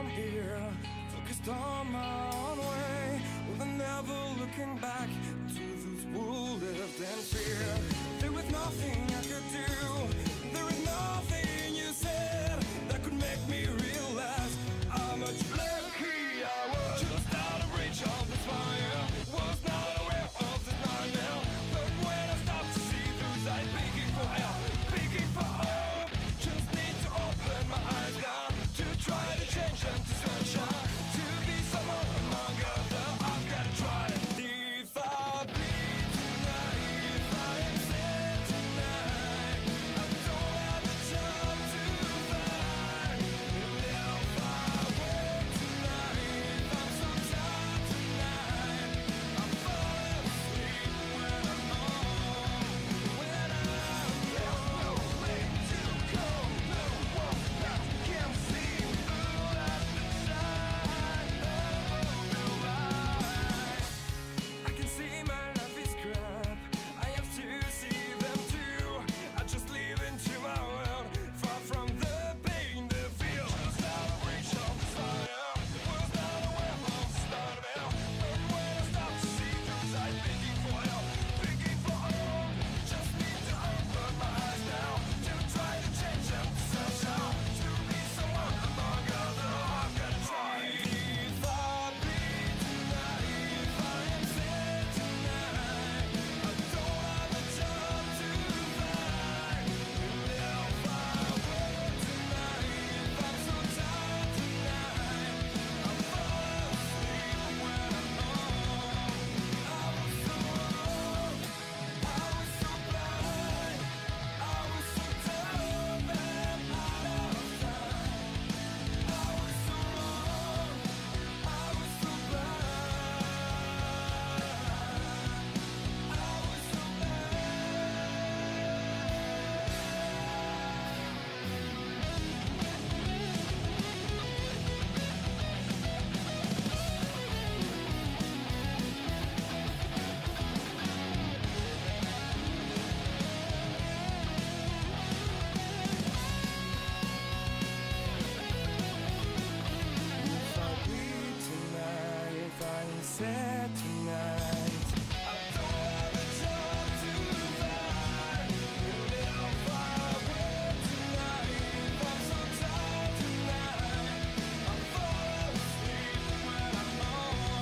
from here, focused on my own way, with never looking back to those who lived in fear. There was nothing I could do, there is nothing you said that could make me realize how much lucky I was. Just out of reach of this fire, was not aware of this nightmare. But when I stopped to see through sight, begging for help, begging for hope, just need to open my eyes now to try to change them to sunshine, to be someone among others. I've got to try it. If I bleed tonight, if I am sad tonight, I don't have a job to find. If I work tonight, I'm so tired tonight, I fall asleep when I'm home. When I'm no way to go, no one that can see through at the side of the light. I can see my life is crap, I have to see them too. I just live into my world, far from the pain, the feel. Just out of reach of the fire, was not aware of the start of hell. But when I stopped to see through sight, begging for help, begging for hope, just need to open my eyes now to try to change them to sunshine, to be someone among others. I've got to try. If I bleed tonight, if I am sad tonight, I don't have a job to find. If I work tonight, if I'm so tired tonight, I fall asleep when I'm home. I was so wrong, I was so blind, I was so dumb and out of time. I was so wrong, I was so blind, I was so If I bleed tonight, if I am sad tonight, I don't have a job to find. If I work tonight, if I'm so tired tonight, I fall asleep when I'm home.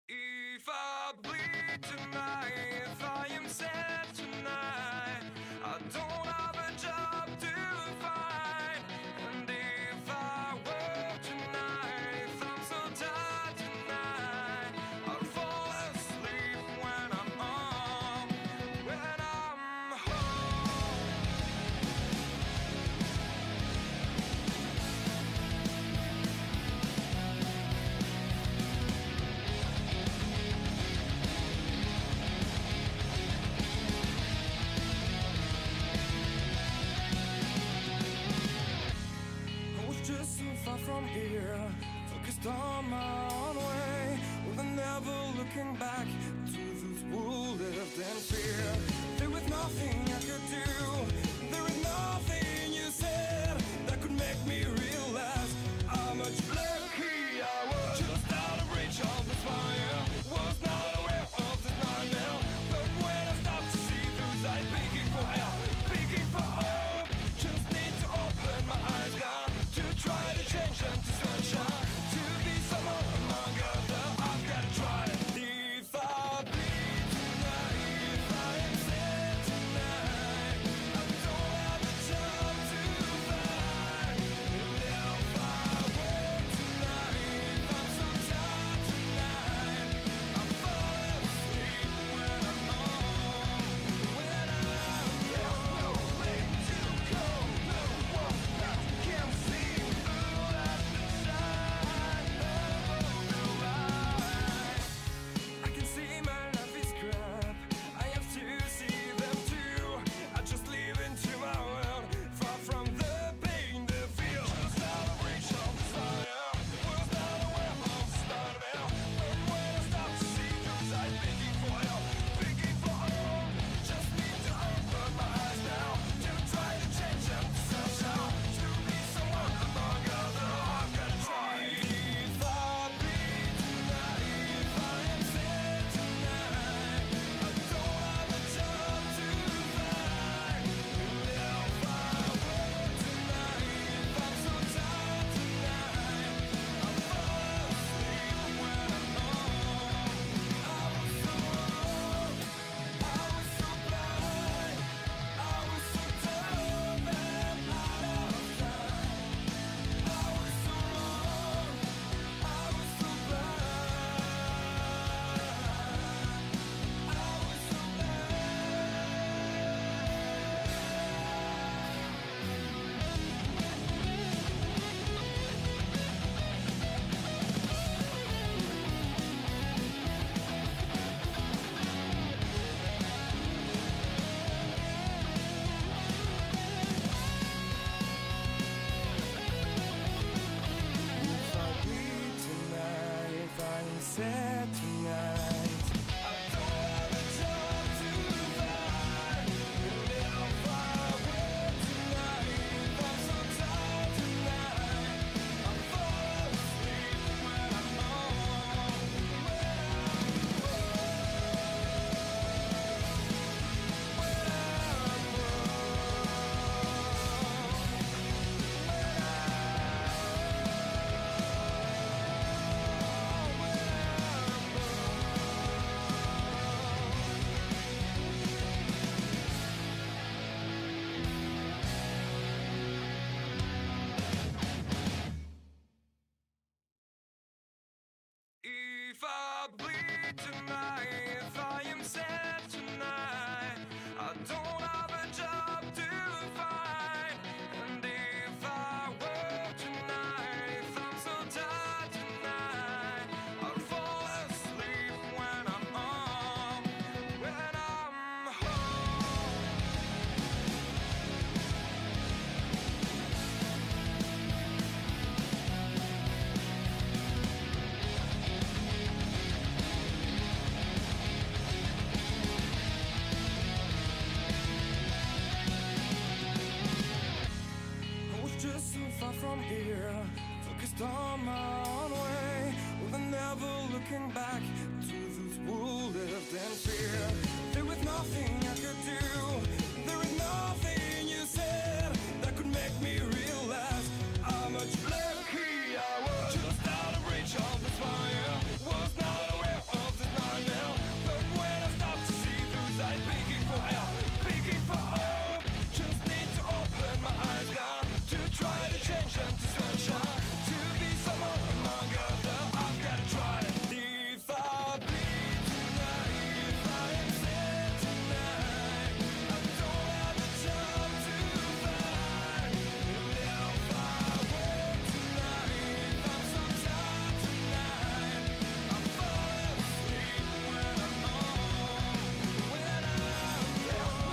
If I bleed tonight, if I am sad tonight, I don't have a job to find. And if I work tonight, if I'm so tired tonight, I'll fall asleep when I'm home. When I'm home. I was just so far from here, focused on my own way, with never looking back to those who lived in fear. There was nothing I could do, there is nothing you said that could make me realize how much lucky I was. Just out of reach of the fire, was not aware of this nightmare. But when I stopped to see through sight, begging for help, begging for hope, just need to open my eyes now to try to change them to sunshine, to be someone among others. I've got to try it. If I bleed tonight, if I am sad tonight, ear, focused on my own way, with never looking back to those who lived in fear. There was nothing I could do, there is nothing you said that could make me realize how much lucky I was. Just out of reach of the fire, was not aware of the nightmare, but when I stopped to see through sight, begging for help, begging for hope, just need to open my eyes now, to try to change them to sunshine, to be someone among others. I've got to try it. If I bleed tonight, if I am sad tonight, I don't have a job to find. If I work tonight, I'm so tired tonight, I fall asleep when I'm home, when I'm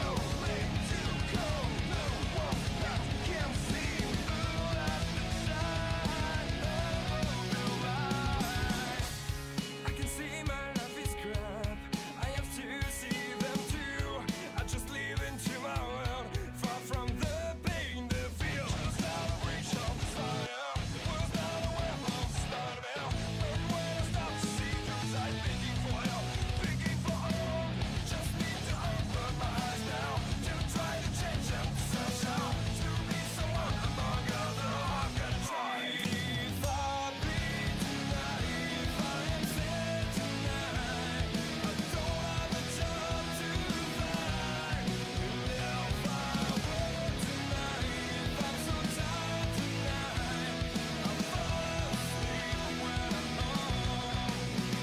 no way to go, no one that can see through at the side of the light. I can see my life is crap, I have to see them too. I just live into my world, far from the pain, the feel. Just out of reach of the fire, was not aware of the start of hell, but when I stopped to see through sight, begging for help, begging for hope, just need to open my eyes now, to try to change them to sunshine, to be someone among others. I've got to try. If I bleed tonight, if I am sad tonight, I don't have a job to find. If I work tonight, if I'm so tired tonight, I fall asleep when I'm home.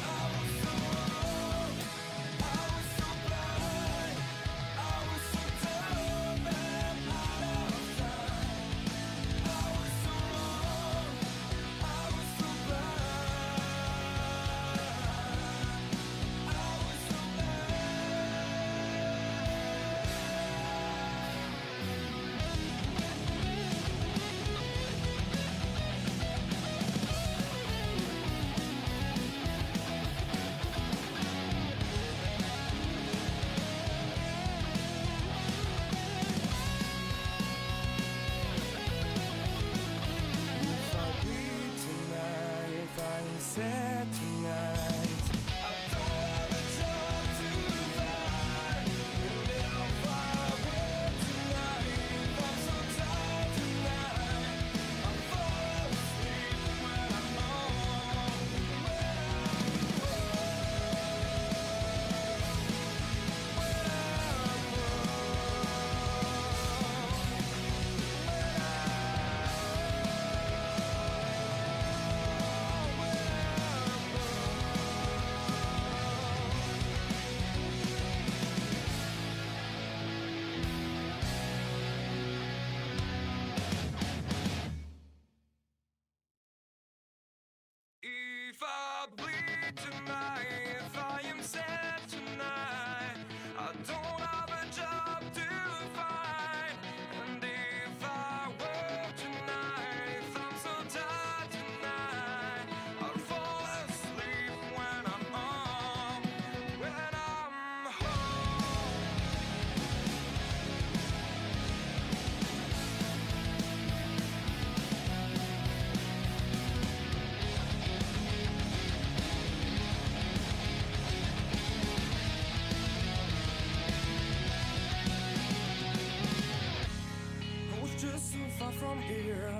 I was so wrong, I was so blind, I was so dumb and out of time. I was so wrong, I was so blind, I was so If I bleed tonight, if I am sad tonight, I don't have a job to find. And if I work tonight, if I'm so tired tonight, I fall asleep when I'm home, when I'm If I bleed tonight, if I am sad tonight, I don't have a job to find. And if I work tonight, if I'm so tired tonight, I'll fall asleep when I'm home, when I'm home. I was just so far from here,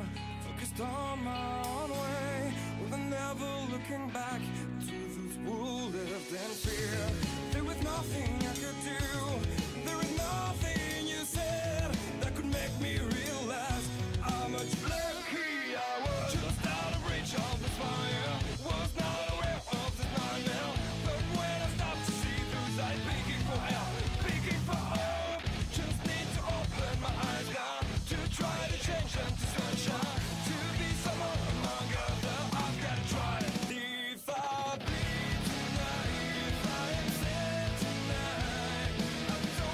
focused on my own way, with never looking back to those who lived in fear. There was nothing I could do, there is nothing you said that could make me realize how much lucky I was. Just out of reach of the fire, was not aware of the nightmare, but when I stopped to see through sight, begging for help, begging for hope, just need to open my eyes now, to try to change them to sunshine, to be someone among others. I've got to try it. If I bleed tonight, if I am sad tonight, I don't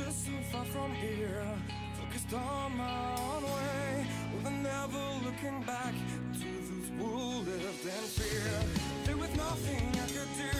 just so far from here, focused on my own way, with never looking back to those who lived in fear. There was nothing I could do,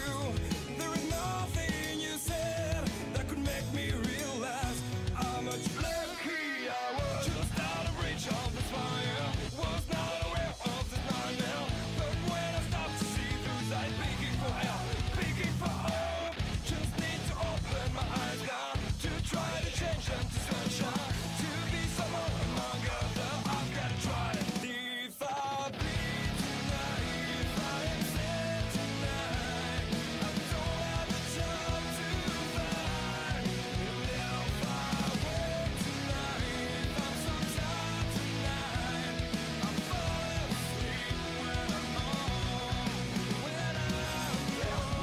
there is nothing you said that could make me realize how much lucky I was. Just out of reach of the fire, was not aware of the nightmare, but when I stopped to see through sight, begging for help, begging for hope, just need to open my eyes now, to try to change them to sunshine, to be someone among others. I've got to try it. If I bleed tonight, if I am sad tonight, I don't have a job to find. If I work tonight, I'm so tired tonight, I fall asleep when I'm home, when I'm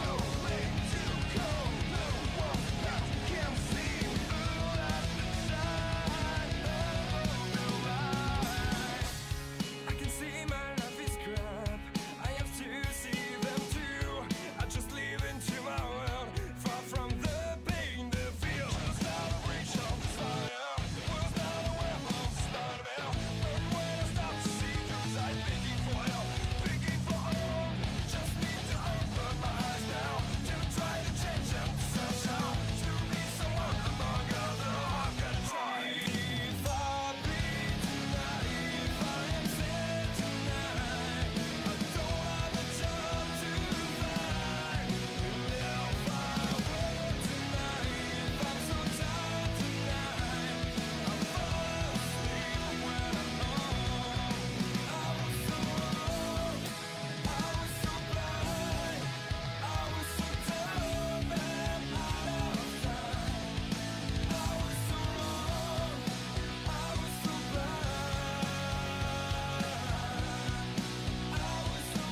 no way to go, no one that can see through at the side of the light. I can see my life is crap, I have to see them too. I just live into my world, far from the pain, the feel. Just out of reach of the fire, was not aware of the start of hell, but when I stopped to see through sight, begging for help, begging for hope, just need to open my eyes now, to try to change them to sunshine, to be someone among others. I've got to try. If I bleed tonight, if I am sad tonight, I don't have a job to find. If I work tonight, if I'm so tired tonight, I fall asleep when I'm home. I was so wrong, I was so blind, I was so dumb and out of time. I was so wrong, I was so blind, I was so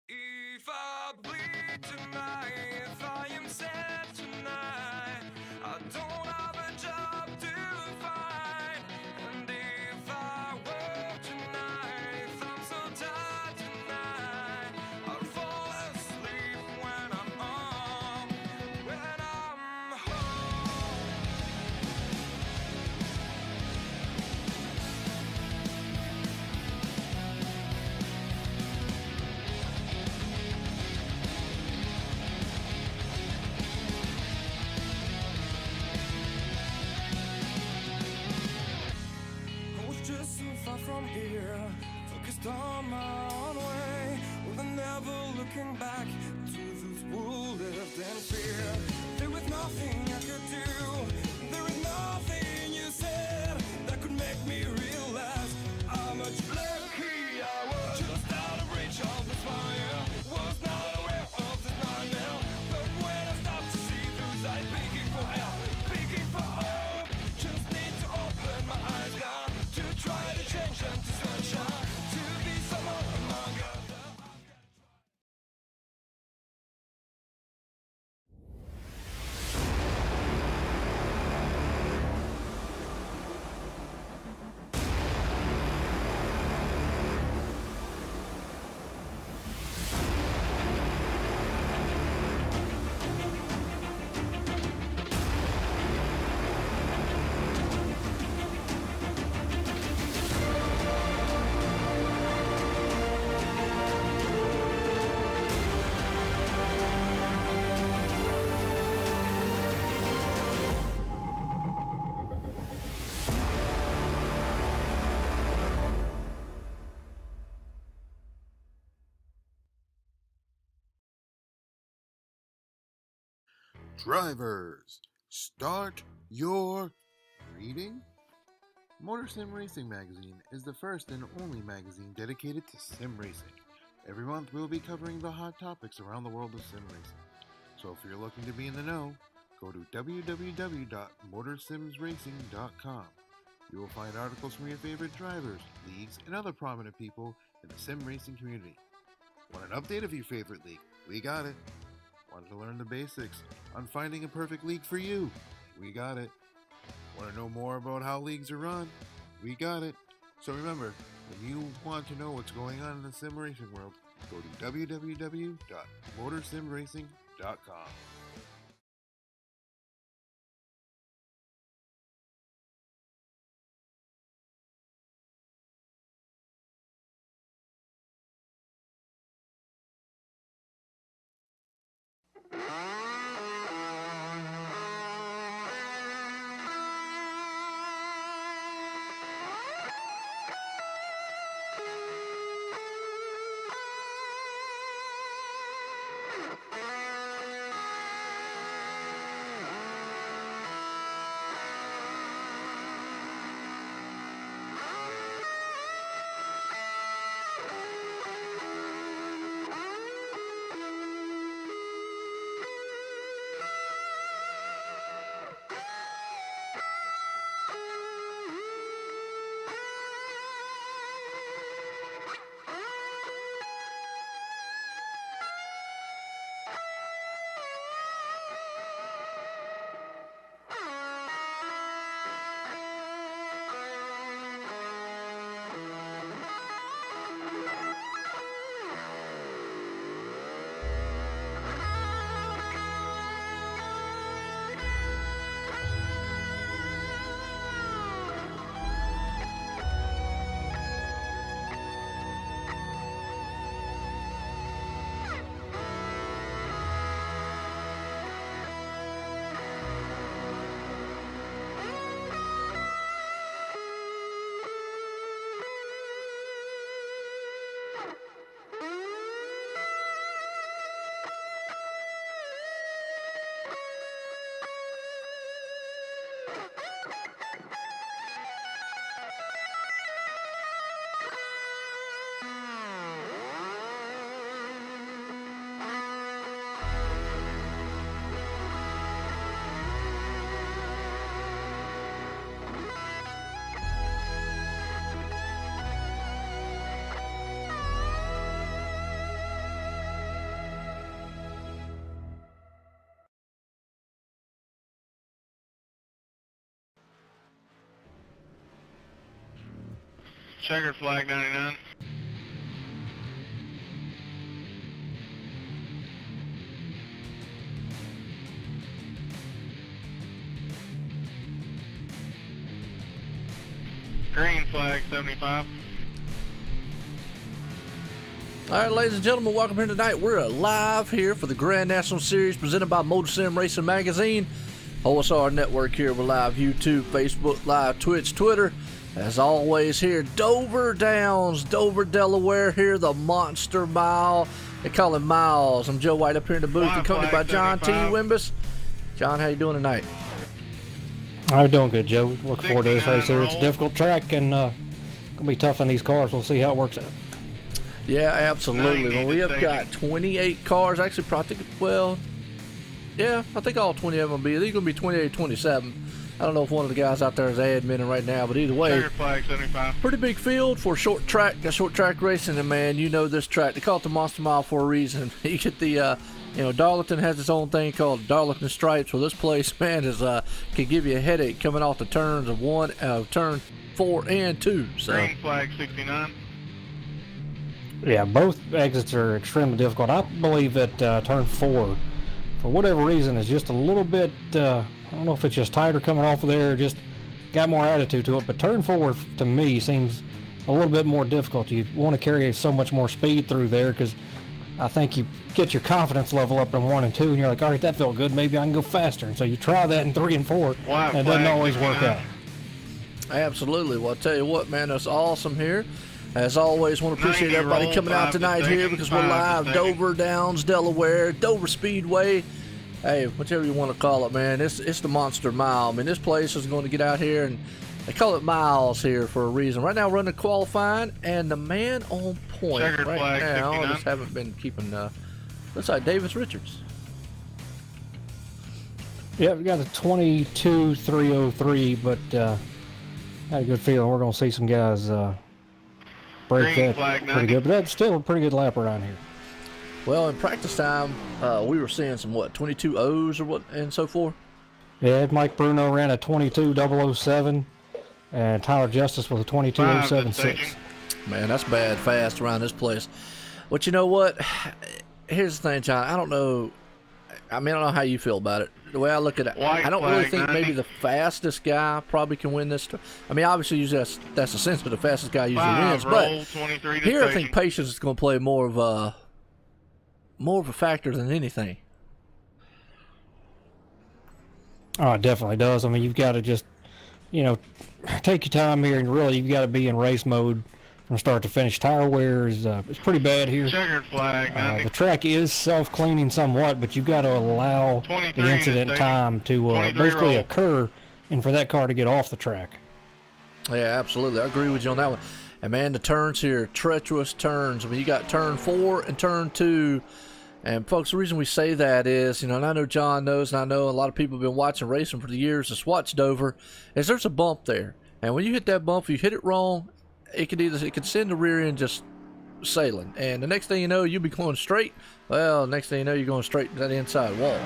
If I bleed tonight, if I am sad tonight, I don't have a job to find. And if I work tonight, if I'm so tired tonight, I fall asleep when I'm home, when I'm If I bleed tonight, if I am sad tonight, I don't have a job to find. And if I work tonight, if I'm so tired tonight, I'll fall asleep when I'm home, when I'm home. I was just so far from here, focused on my own way, with never looking back to those who lived in fear. There was nothing I could do, there is nothing you said that could make me realize how much lucky I was. Just out of reach of the fire, was not aware of the nightmare, but when I stopped to see through sight, begging for help, begging for hope, just need to open my eyes now, to try to change them to sunshine, to be someone among others. Drivers, start your reading. MotorSim Racing Magazine is the first and only magazine dedicated to sim racing. Every month we'll be covering the hot topics around the world of sim racing. So if you're looking to be in the know, go to www.motorsimsracing.com. You will find articles from your favorite drivers, leagues, and other prominent people in the sim racing community. Want an update of your favorite league? We got it. Want to learn the basics on finding a perfect league for you? We got it. Want to know more about how leagues are run? We got it. So remember, when you want to know what's going on in the sim racing world, go to www.motorsimracing.com. Checkered flag 99. Green flag 75. All right, ladies and gentlemen, welcome here tonight. We're live here for the Grand National Series presented by MotorSim Racing Magazine. OSR Network here. We're live YouTube, Facebook Live, Twitch, Twitter. As always here, Dover Downs, Dover, Delaware here, the Monster Mile. They call him Miles. I'm Joe White up here in the booth, accompanied by John T. Wimbus. John, how you doing tonight? I'm doing good, Joe. Looking forward to this race here. It's a difficult track and gonna be tough on these cars. We'll see how it works out. Yeah, absolutely. Well, we have got 28 cars. Actually, probably, well, yeah, I think all 20 of them will be. They're going to be 28, 27. I don't know if one of the guys out there is adminning right now, but either way, Checkered flag 75. pretty big field for short track racing. And man, you know this track. They call it the Monster Mile for a reason. You get the, Darlington has its own thing called Darlington Stripes. Well, this place, man, is can give you a headache coming off the turns of turn 4 and 2. So. Green flag 69. Yeah, both exits are extremely difficult. I believe that turn 4, for whatever reason, is just a little bit, I don't know if it's just tighter coming off of there or just got more attitude to it, but turn 4 to me seems a little bit more difficult. You want to carry so much more speed through there because I think you get your confidence level up in 1 and 2 and you're like, all right, that felt good, maybe I can go faster. And so you try that in 3 and 4 and it doesn't always work out. Absolutely. Well, I'll tell you what, man, that's awesome here. As always, want to appreciate everybody coming out tonight here because we're live, Dover Downs, Delaware, Dover Speedway. Hey, whichever you want to call it, man. It's the Monster Mile. I mean, this place is going to get out here, and they call it miles here for a reason. Right now, we're running qualifying, and the man on point Checkered right flag, now. I 69. just haven't been keeping. Looks like Davis Richards. Yeah, we got a 22.303, but had a good feeling we're going to see some guys break Green that flag, pretty 90. good. But that's still a pretty good lap around here. Well, in practice time, we were seeing some 22 O's or what, and so forth. Yeah, Mike Bruno ran a 22.007, and Tyler Justice with a 22.076. Man, that's bad fast around this place. But you know what? Here's the thing, John. I don't know. I mean, I don't know how you feel about it. The way I look at it, White I don't really flag, think 90. maybe the fastest guy probably can win this. I mean, obviously, usually that's the sense of the fastest guy usually wins. But Roll, 23 to here, I station. think patience is going to play more of a factor than anything. Oh, it definitely does. I mean, you've got to just, take your time here, and really, you've got to be in race mode from start to finish. Tire wear is it's pretty bad here. Checkered flag, 90. The track is self-cleaning somewhat, but you've got to allow 23 the incident to time to 23 basically roll. occur, and for that car to get off the track. Yeah, absolutely. I agree with you on that one. And man, the turns here, treacherous turns. I mean, you got turn 4 and turn 2. And folks, the reason we say that is, and I know John knows, and I know a lot of people have been watching racing for the years that's watched Dover, is there's a bump there. And when you hit that bump, if you hit it wrong, it could send the rear end just sailing. And the next thing you know, you'll be going straight. Well, next thing you know, you're going straight to that inside wall.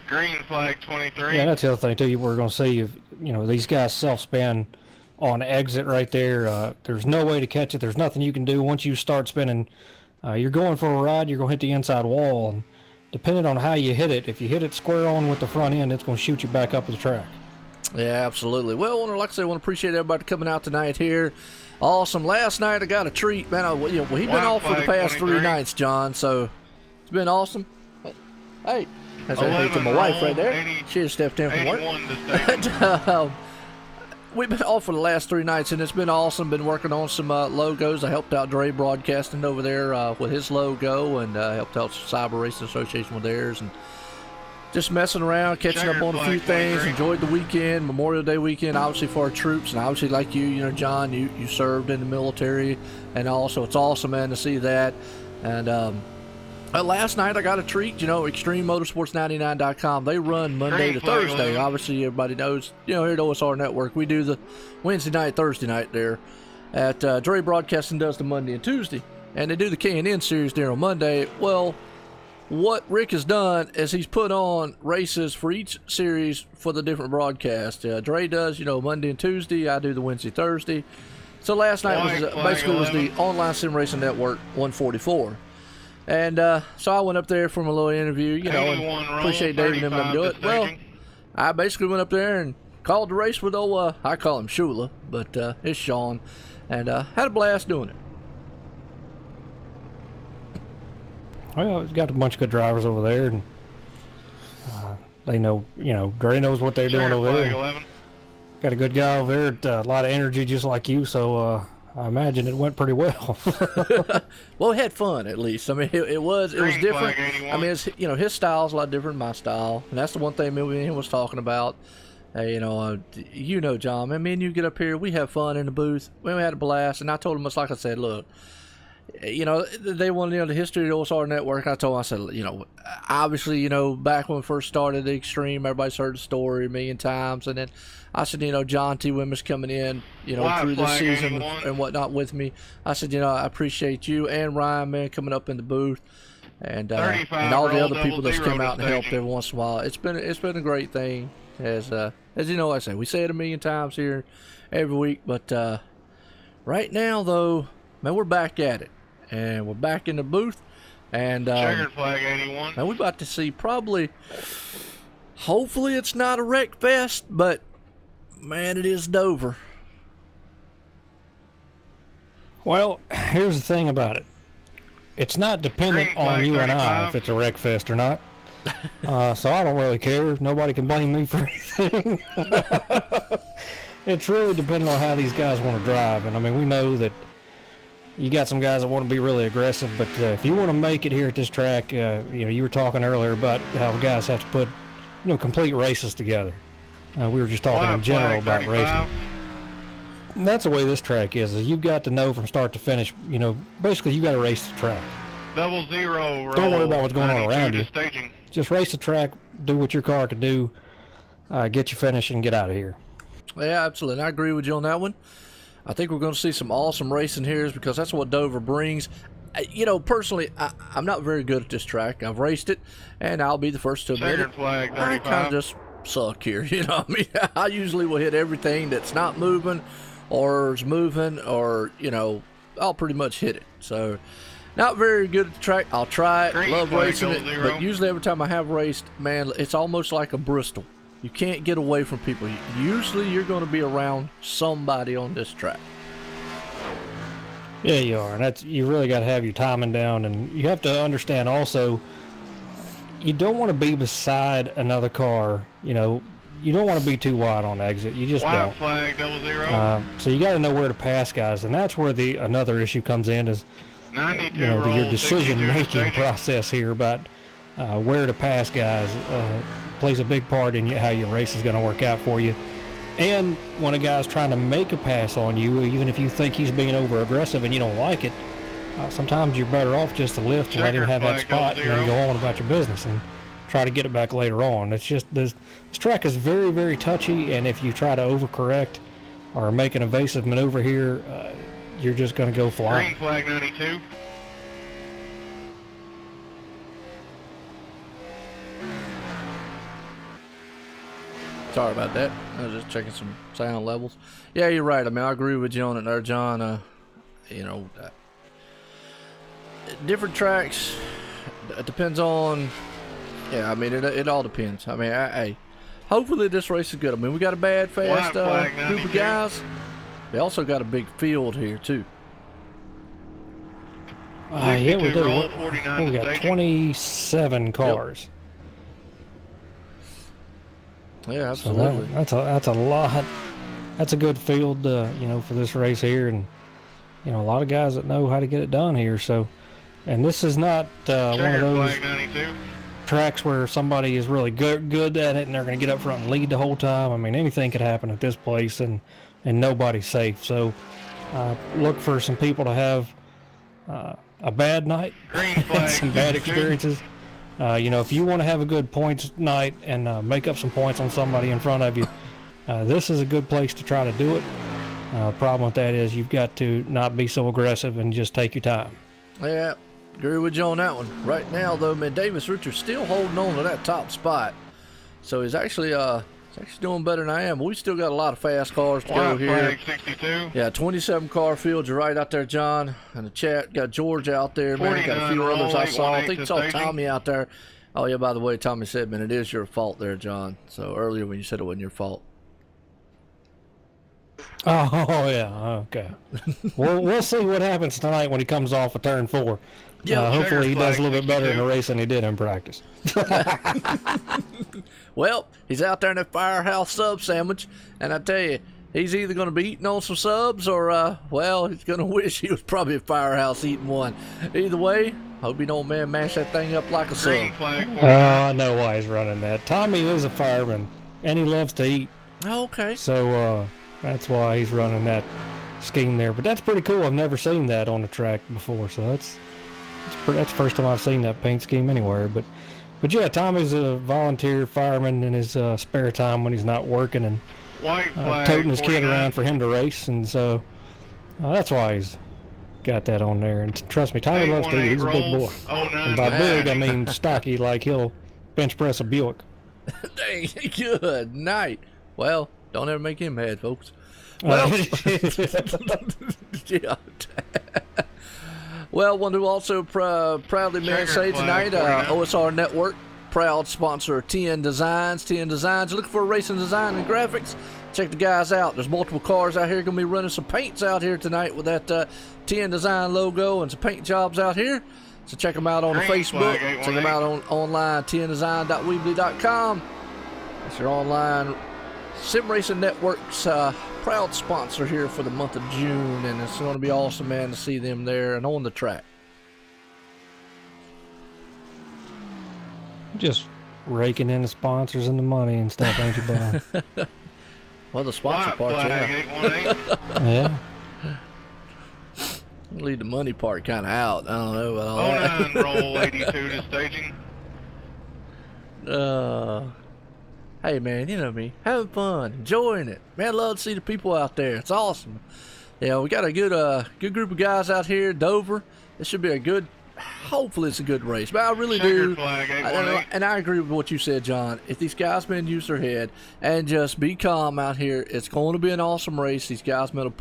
Green flag, 23. Yeah, that's the other thing too. We're going to see if these guys self-spin on exit right there. There's no way to catch it. There's nothing you can do once you start spinning. You're going for a ride. You're going to hit the inside wall, and depending on how you hit it, if you hit it square on with the front end, it's going to shoot you back up the track. Yeah, absolutely. Well, like I said, I want to appreciate everybody coming out tonight here. Awesome. Last night I got a treat, man. We've been White off for the flag, past 3 23. nights, John. So it's been awesome. Hey, that's a hey to my 11 wife right roll, there. 80 She just stepped in from work. 81 to station. We've been off for the last 3 nights, and it's been awesome. Been working on some logos. I helped out Dre Broadcasting over there with his logo, and helped out Cyber Racing Association with theirs, and just messing around, catching up on a few things. Enjoyed the weekend, Memorial Day weekend, obviously for our troops, and obviously like you, John, you served in the military, and also it's awesome, man, to see that. And last night I got a treat, ExtremeMotorsports99.com. They run Monday to Thursday. Obviously, everybody knows, here at OSR Network, we do the Wednesday night, Thursday night there. At Dre Broadcasting does the Monday and Tuesday, and they do the K&N series there on Monday. Well, what Rick has done is he's put on races for each series for the different broadcasts. Dre does, Monday and Tuesday. I do the Wednesday, Thursday. So last night was the Online Sim Racing Network 144. And so I went up there for my little interview, and appreciate David and them do it. Well, I basically went up there and called the race with I call him Shula, but it's Sean, and had a blast doing it. Well, he's got a bunch of good drivers over there, and they know, Dre knows what they're doing over there. 11. Got a good guy over there, a lot of energy just like you, so I imagine it went pretty well. Well, we had fun at least. I mean, it was Green different. flag, 81. I mean, it's, his style's a lot different than my style, and that's the one thing me and him was talking about. John, man, me and you get up here, we have fun in the booth. We had a blast, and I told him, it's like I said, look, they want the history of the OSR Network. I told them, I said, obviously, back when we first started the Extreme, everybody's heard the story a million times, and then I said, John T. Wimmer's coming in, through this season 81. and whatnot with me. I said, I appreciate you and Ryan, man, coming up in the booth, and all the other people that's come out and helped every once in a while. It's been a great thing. As like I say, we say it a million times here every week, but right now though, man, we're back at it, and we're back in the booth, and Checkered flag, 81. man, we're about to see hopefully it's not a wreck fest, but man, it is Dover. Well, here's the thing about it. It's not dependent Green on flag, you and I 35. if it's a wreck fest or not. So I don't really care. Nobody can blame me for anything. It's really dependent on how these guys want to drive. And I mean, we know that, you got some guys that want to be really aggressive, but if you want to make it here at this track, you were talking earlier about how guys have to put, complete races together. We were just talking in general about racing. And that's the way this track is you've got to know from start to finish, basically you got to race the track. 00. Don't worry about what's going on around you. Staging. Just race the track, do what your car can do, get you finished, and get out of here. Yeah, absolutely. And I agree with you on that one. I think we're going to see some awesome racing here because that's what Dover brings. Personally, I'm not very good at this track. I've raced it, and I'll be the first to admit it. Flag, I kind of just suck here. I usually will hit everything that's not moving or is moving or, I'll pretty much hit it. So, not very good at the track. I'll try it. Love racing it. But usually every time I have raced, man, it's almost like a Bristol. You can't get away from people. Usually you're going to be around somebody on this track. Yeah, you are. And you really got to have your timing down. And you have to understand also, you don't want to be beside another car. You don't want to be too wide on exit. You just don't. Flag 00. So you got to know where to pass guys. And that's where another issue comes in is, 92 your decision-making process here about where to pass guys plays a big part in how your race is going to work out for you. And when a guy's trying to make a pass on you, even if you think he's being over-aggressive and you don't like it, sometimes you're better off just to lift and let him have that spot and then go on about your business and try to get it back later on. It's just this track is very, very touchy, and if you try to overcorrect or make an evasive maneuver here, you're just going to go flying. Green flag 92. Sorry about that. I was just checking some sound levels. Yeah, you're right. I mean, I agree with you on it there, John. Different tracks. It depends on. Yeah, I mean, it all depends. I mean, hey, hopefully this race is good. I mean, we got a bad, fast group of guys. We also got a big field here too. Yeah, we do. We got 27 cars. Yep. Yeah, absolutely. So that's a lot. That's a good field, for this race here, and a lot of guys that know how to get it done here. So, and this is not one of those tracks where somebody is really good at it and they're going to get up front and lead the whole time. I mean, anything could happen at this place, and nobody's safe. So, look for some people to have a bad night, some bad experiences. If you want to have a good points night and make up some points on somebody in front of you, this is a good place to try to do it. Problem with that is you've got to not be so aggressive and just take your time. Yeah, agree with you on that one. Right now, though, man, Davis Richards still holding on to that top spot. So he's actually doing better than I am. We still got a lot of fast cars to go here. 62. Yeah, 27 car field. You're right out there, John. In the chat, got George out there, man. Got a few others I saw. I think you saw Tommy out there. Oh, yeah, by the way, Tommy said, man, it is your fault there, John. So earlier when you said it wasn't your fault. Oh, yeah, okay. We'll see what happens tonight when he comes off of turn 4. Yeah, hopefully he does a little bit better in the race than he did in practice. Well, he's out there in that Firehouse sub sandwich, and I tell you, he's either going to be eating on some subs or, he's going to wish he was probably at Firehouse eating one. Either way, hope you don't, man, mash that thing up like a sub. I know why he's running that. Tommy is a fireman, and he loves to eat. Oh, okay. So, that's why he's running that scheme there. But that's pretty cool. I've never seen that on the track before, so that's the first time I've seen that paint scheme anywhere. But yeah, Tommy's a volunteer fireman in his spare time when he's not working and toting his kid around for him to race, and so that's why he's got that on there. And trust me, Tommy loves to eat. He's a big boy. And by big, I mean stocky, like he'll bench press a Buick. Dang, good night. Well, don't ever make him mad, folks. Well, yeah. Well, want to also proudly say tonight, OSR Network, proud sponsor of TN Designs. TN Designs, looking for racing design and graphics? Check the guys out. There's multiple cars out here. Going to be running some paints out here tonight with that TN Design logo and some paint jobs out here. So check them out on the Facebook. Check them out online, tndesign.weebly.com. That's your online Sim Racing Network's proud sponsor here for the month of June, and it's going to be awesome, man, to see them there and on the track. Just raking in the sponsors and the money and stuff, ain't you, Bob? Well, the sponsor White part, flag, yeah. 818. Yeah. Leave the money part kind of out. I don't know about all that. 09 roll 82 to staging. Hey, man, you know me. Having fun, enjoying it. Man, I love to see the people out there. It's awesome. Yeah, we got a good group of guys out here, Dover. This should be a good, hopefully it's a good race. But I really do. Checkered flag, I don't know, 818. and I agree with what you said, John. If these guys men use their head and just be calm out here, it's going to be an awesome race. These guys men will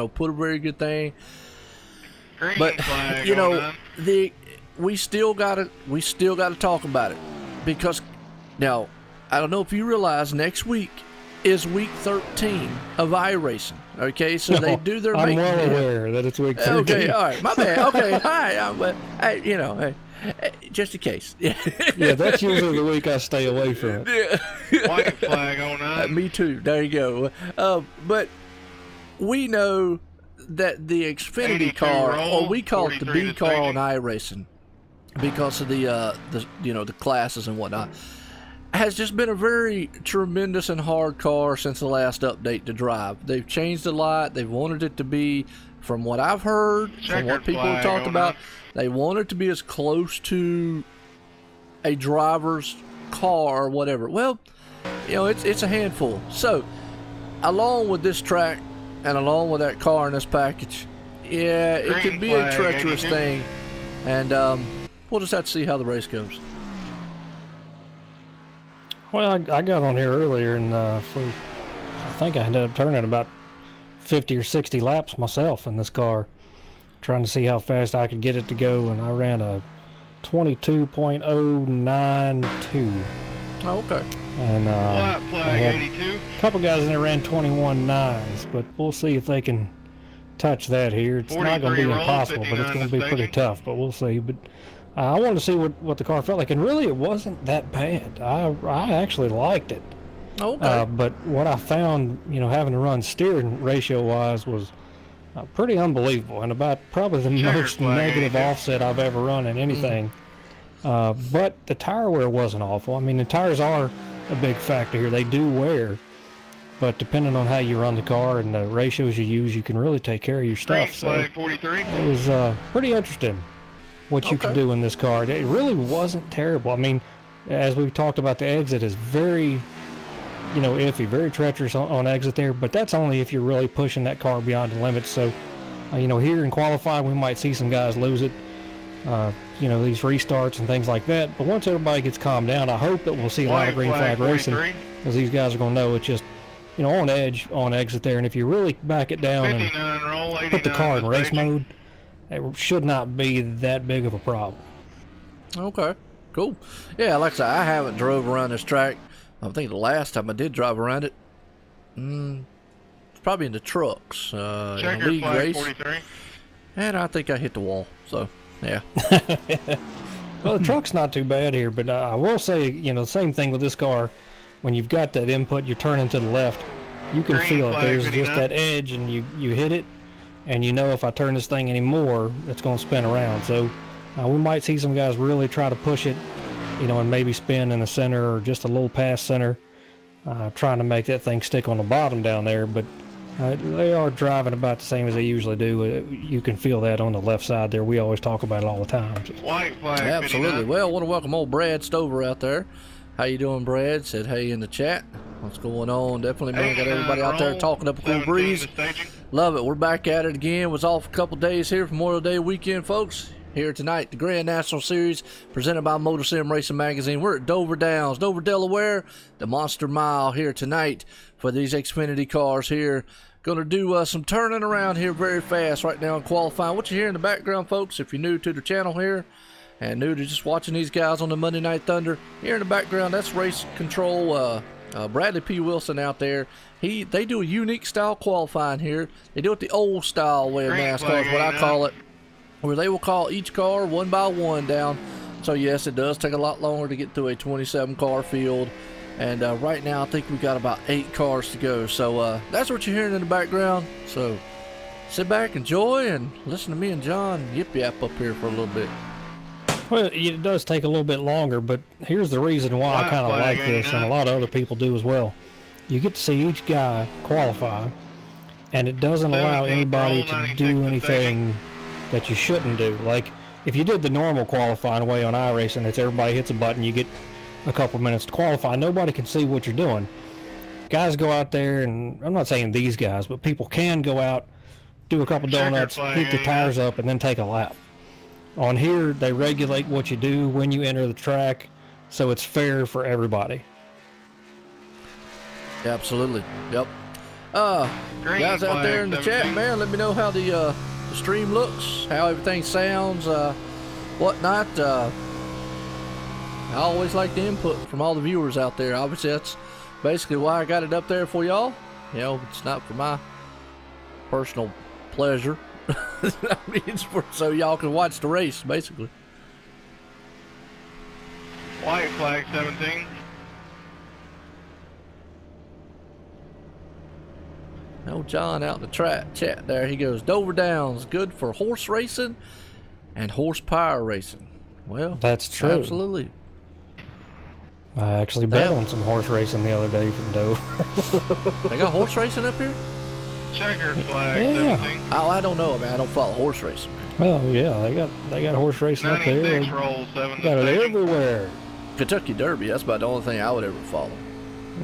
put a very good thing. Green But flag, you know, 09. we still gotta talk about it, because now I don't know if you realize next week is week 13 of iRacing. Okay, so they do their I'm well maintenance. aware that it's week 13. Okay, all right, my bad. Okay, hi, hey, just in case. Yeah, that's usually the week I stay away from it. White flag, 09. Me too. There you go. But we know that the Xfinity 82 car, roll, or we call it the 43 B to car on staging. iRacing, because of the classes and whatnot, has just been a very tremendous and hard car since the last update to drive. They've changed a lot. They've wanted it to be, from what I've heard, from Checkered what people have flag talked on about, that. they want it to be as close to a driver's car or whatever. Well, it's a handful. So, along with this track and along with that car in this package, yeah, it Green could be a flag, treacherous 82. thing. And we'll just have to see how the race goes. Well, I got on here earlier, and I think I ended up turning about 50 or 60 laps myself in this car, trying to see how fast I could get it to go, and I ran a 22.092. Oh, okay. And White I flag, had 82. a couple guys in there ran 21.9s, but we'll see if they can touch that here. It's not going to 43 be roll, impossible, but it's 59 going to be pretty staging. tough, but we'll see. But I wanted to see what the car felt like, and really it wasn't that bad. I actually liked it. Okay. But what I found, having to run steering ratio-wise was pretty unbelievable, and about probably the Checkered most flag, negative 82. offset I've ever run in anything. But the tire wear wasn't awful. I mean, the tires are a big factor here. They do wear, but depending on how you run the car and the ratios you use, you can really take care of your Green stuff. So flag, 43. it was pretty interesting what you can Okay. do in this car. It really wasn't terrible. I mean, as we've talked about, the exit is very, iffy, very treacherous on exit there, but that's only if you're really pushing that car beyond the limits. So, here in qualifying, we might see some guys lose it, these restarts and things like that. But once everybody gets calmed down, I hope that we'll see a lot of White green flag, flag racing, 43. because these guys are going to know it's just, on edge on exit there. And if you really back it down and 59 roll, 89 put the car in to race staging. mode, it should not be that big of a problem. Okay. Cool. Yeah, like I said, I haven't drove around this track. I think the last time I did drive around it, it's probably in the trucks, in a Checkered league flag, race, 43. and I think I hit the wall. So, yeah. Well, the truck's not too bad here, but I will say, the same thing with this car. When you've got that input, you're turning to the left, you can Green feel it. flag, There's just 59. that edge, and you hit it, and if I turn this thing anymore, it's going to spin around. So we might see some guys really try to push it, and maybe spin in the center or just a little past center, trying to make that thing stick on the bottom down there. But they are driving about the same as they usually do. You can feel that on the left side there. We always talk about it all the time. White flag, Absolutely. 59. Well, I want to welcome old Brad Stover out there. How you doing, Brad? Said hey in the chat. What's going on? Definitely, man. Got everybody out there talking up a cool 17 breeze. to staging. Love it. We're back at it again. Was off a couple days here for Memorial Day weekend, folks. Here tonight, the Grand National Series presented by MotorSim Racing Magazine. We're at Dover Downs, Dover, Delaware. The Monster Mile here tonight for these Xfinity cars here. Going to do some turning around here very fast right now in qualifying. What you hear in the background, folks, if you're new to the channel here and new to just watching these guys on the Monday Night Thunder, here in the background, that's race control. Bradley P. Wilson out there. They do a unique style qualifying here. They do it the old style way of Green NASCAR flag, is what I 89. call it, where they will call each car one by one down. So yes, it does take a lot longer to get through a 27 car field. And right now, I think we got about 8 cars to go. So that's what you're hearing in the background. So sit back, enjoy, and listen to me and John yip-yap up here for a little bit. Well, it does take a little bit longer, but here's the reason why I kind of like this, and a lot of other people do as well. You get to see each guy qualify, and it doesn't allow anybody to do anything that you shouldn't do. Like, if you did the normal qualifying way on iRacing, it's everybody hits a button, you get a couple minutes to qualify. Nobody can see what you're doing. Guys go out there, and I'm not saying these guys, but people can go out, do a couple donuts, heat the tires up, and then take a lap. On here, they regulate what you do when you enter the track, so it's fair for everybody. Absolutely. Yep. Guys out there in the chat, man, let me know how the stream looks, how everything sounds, whatnot. I always like the input from all the viewers out there. Obviously, that's basically why I got it up there for y'all. You know, it's not for my personal pleasure. I mean, it's so y'all can watch the race, basically. White flag 17. No, John out in the chat there. He goes, Dover Downs, good for horse racing and horsepower racing. Well, that's true. Absolutely. I actually bet on some horse racing the other day from Dover. They got horse racing up here? Checkered flag 17. Oh, I don't know, man. I don't follow horse racing. Well, yeah, they got horse racing up there. 96 roll 7. Got it everywhere. Kentucky Derby, that's about the only thing I would ever follow.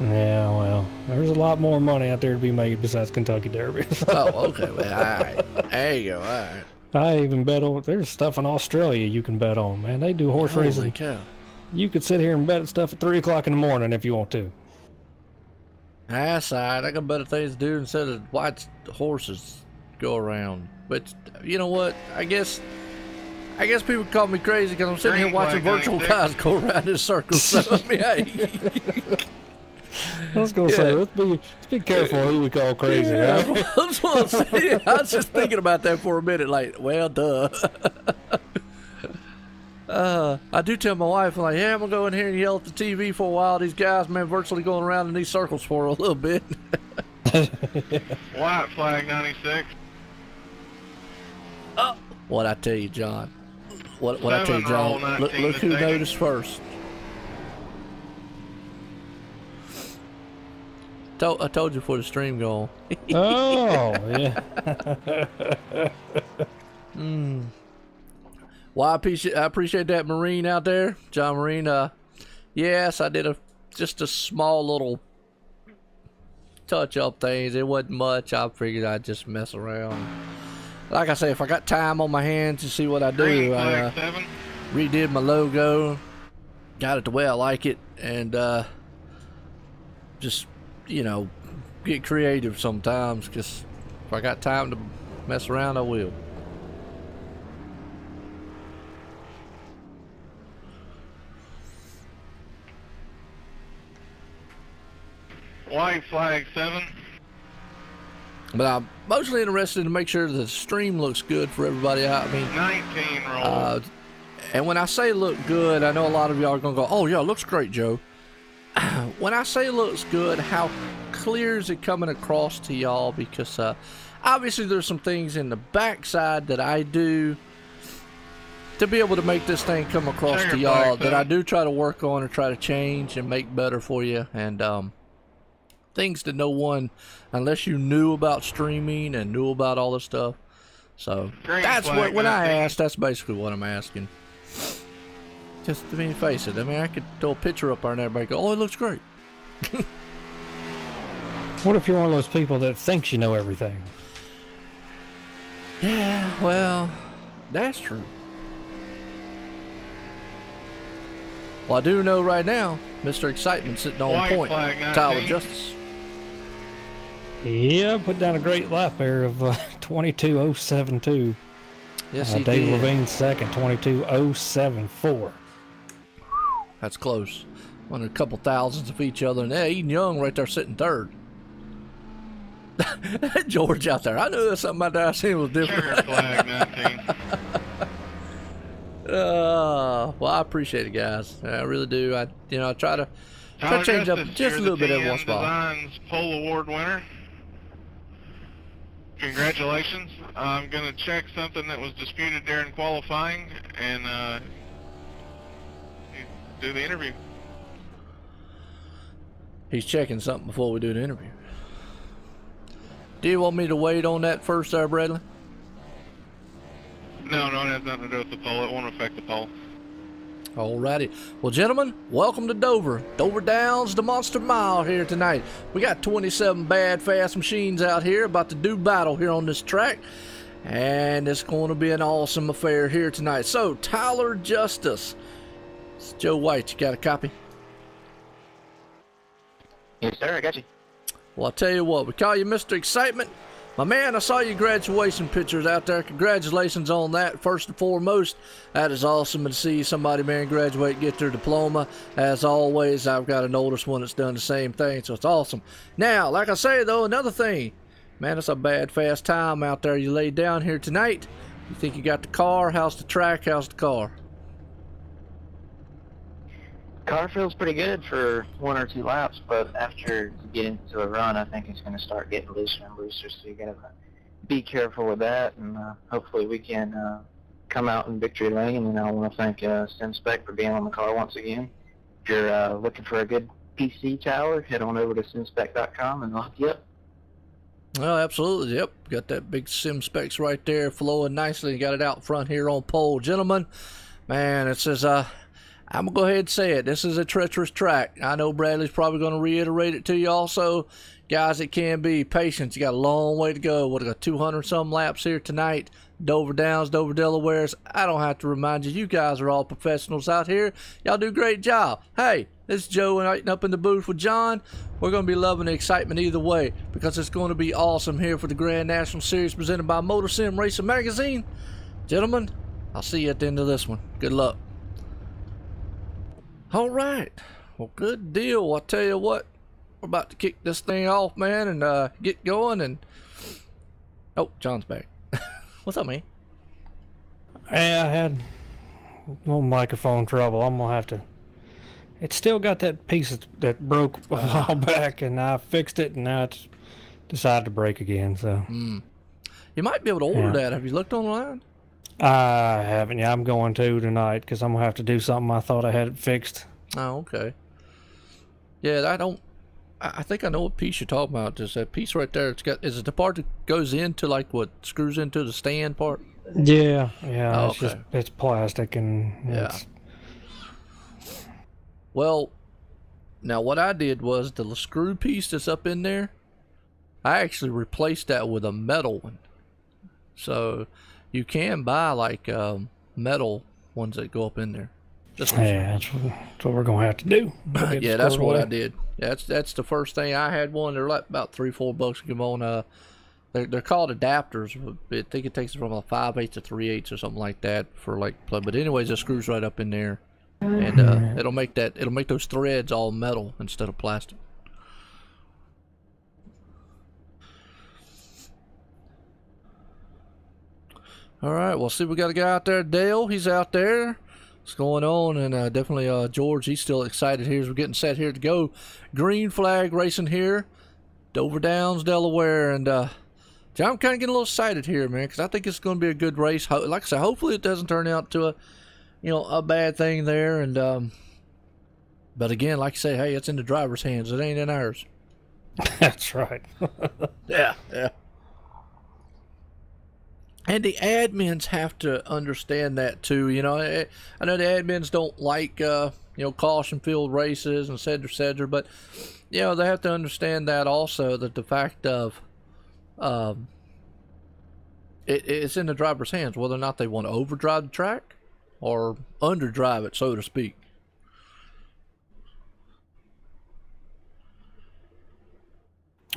Yeah, well, there's a lot more money out there to be made besides Kentucky Derby. Oh, okay. Well, all right. There you go. All right. I even bet on, there's stuff in Australia you can bet on, man. They do horse racing. Holy cow. You could sit here and bet at stuff at 3 o'clock in the morning if you want to. That's all right. I got better things to do instead of watch horses go around. But you know what? I guess people call me crazy because I'm sitting here watching virtual guys go around in circles. So, I mean, hey. I was going to say, let's be careful who we call crazy, right? I was just thinking about that for a minute, like, well, duh. I do tell my wife, I'm like, yeah, I'm going to go in here and yell at the TV for a while. These guys, man, virtually going around in these circles for a little bit. White flag 96. What I tell you, John. What I tell you, John. Look who noticed first. I told you before the stream going. Oh, yeah. Well, I appreciate that, Marine out there, John Marine. Yes, I did just a small little touch-up things. It wasn't much. I figured I'd just mess around. Like I say, if I got time on my hands to see what I do, I redid my logo, got it the way I like it, and just, you know, get creative sometimes, because if I got time to mess around, I will. White flag 7. But I'm mostly interested to make sure the stream looks good for everybody out. I mean, 19 roll. And when I say look good, I know a lot of y'all are going to go, oh, yeah, it looks great, Joe. When I say looks good, how clear is it coming across to y'all? Because obviously there's some things in the backside that I do to be able to make this thing come across to y'all that I do try to work on or try to change and make better for you. And things that no one, unless you knew about streaming and knew about all this stuff. So that's what, when I ask, that's basically what I'm asking. Just to me, face it. I mean, I could throw a picture up there and everybody go, oh, it looks great. What if you're one of those people that thinks you know everything? Yeah, well, that's true. Well, I do know right now, Mr. Excitement sitting on point, Tyler Justice. Yeah, put down a great lap there of 22.072. Yes, he Dave did. Levine second, 22.074. That's close. Won a couple thousandths of each other. And Eden Young right there sitting third. George out there. I knew there was something out there I seen was different. Flag 19. Well, I appreciate it, guys. I really do. I try to Try to change up Justice, just a you're little the bit every TN once in a while. Designs Pole Award winner. Congratulations. I'm going to check something that was disputed during qualifying and do the interview. He's checking something before we do the interview. Do you want me to wait on that first there, Bradley? No, it has nothing to do with the poll. It won't affect the poll. Alrighty. Well, gentlemen, welcome to Dover. Dover Downs, the Monster Mile here tonight. We got 27 bad, fast machines out here about to do battle here on this track. And it's going to be an awesome affair here tonight. So, Tyler Justice. It's Joe White. You got a copy? Yes, sir. I got you. Well, I'll tell you what. We call you Mr. Excitement. My man, I saw your graduation pictures out there. Congratulations on that. First and foremost, that is awesome to see somebody, man, graduate, get their diploma. As always, I've got an oldest one that's done the same thing, so it's awesome. Now, like I say, though, another thing. Man, it's a bad, fast time out there you laid down here tonight. You think you got the car? How's the track? How's the car? Car feels pretty good for 1 or 2 laps, but after you get into a run, I think it's going to start getting looser and looser, so you got to be careful with that, and hopefully we can come out in victory lane. And I want to thank SimSpec for being on the car once again. If you're looking for a good PC tower, head on over to simspec.com and lock you up. Oh, absolutely. Yep. Got that big Sim Specs right there flowing nicely. Got it out front here on pole. Gentlemen, man, it says, I'm going to go ahead and say it. This is a treacherous track. I know Bradley's probably going to reiterate it to you also. Guys, it can be patience. You got a long way to go. What, got 200-some laps here tonight. Dover Downs, Dover Delawares. I don't have to remind you. You guys are all professionals out here. Y'all do a great job. Hey, this is Joe and up in the booth with John. We're going to be loving the excitement either way because it's going to be awesome here for the Grand National Series presented by MotorSim Racing Magazine. Gentlemen, I'll see you at the end of this one. Good luck. All right. Well, good deal. I'll tell you what. We're about to kick this thing off, man, and get going. And oh, John's back. What's up, man? Yeah, I had a little microphone trouble. I'm gonna have to. It's still got that piece that broke a while back, and I fixed it, and now it's decided to break again. So you might be able to order that. Have you looked online? I haven't. Yeah, I'm going to tonight because I'm gonna have to do something. I thought I had it fixed. Oh, okay. Yeah, I think I know what piece you're talking about. There's that piece right there. Is it the part that goes into, like, what screws into the stand part? Yeah. Oh, it's just it's plastic and it's... Well, now what I did was the screw piece that's up in there, I actually replaced that with a metal one. So you can buy like metal ones that go up in there. That's what we're gonna have to do. Yeah, that's what I did. That's the first thing. I had one. They're like about $3-4 to come on. They're called adapters. I think it takes it from a 5/8 to 3/8 or something like that for like plug. But anyways, it screws right up in there, and it'll make those threads all metal instead of plastic. All right, well, see, we got a guy out there, Dale. He's out there. What's going on? And definitely George, he's still excited here as we're getting set here to go. Green flag racing here, Dover Downs, Delaware. And John, I'm kind of getting a little excited here, man, because I think it's going to be a good race. Like I said, hopefully it doesn't turn out to a bad thing there. And but again, like I say, hey, it's in the driver's hands. It ain't in ours. That's right. Yeah. And the admins have to understand that too. I know the admins don't like caution-filled races and et cetera, but they have to understand that also, that the fact of it's in the driver's hands whether or not they want to overdrive the track or underdrive it, so to speak.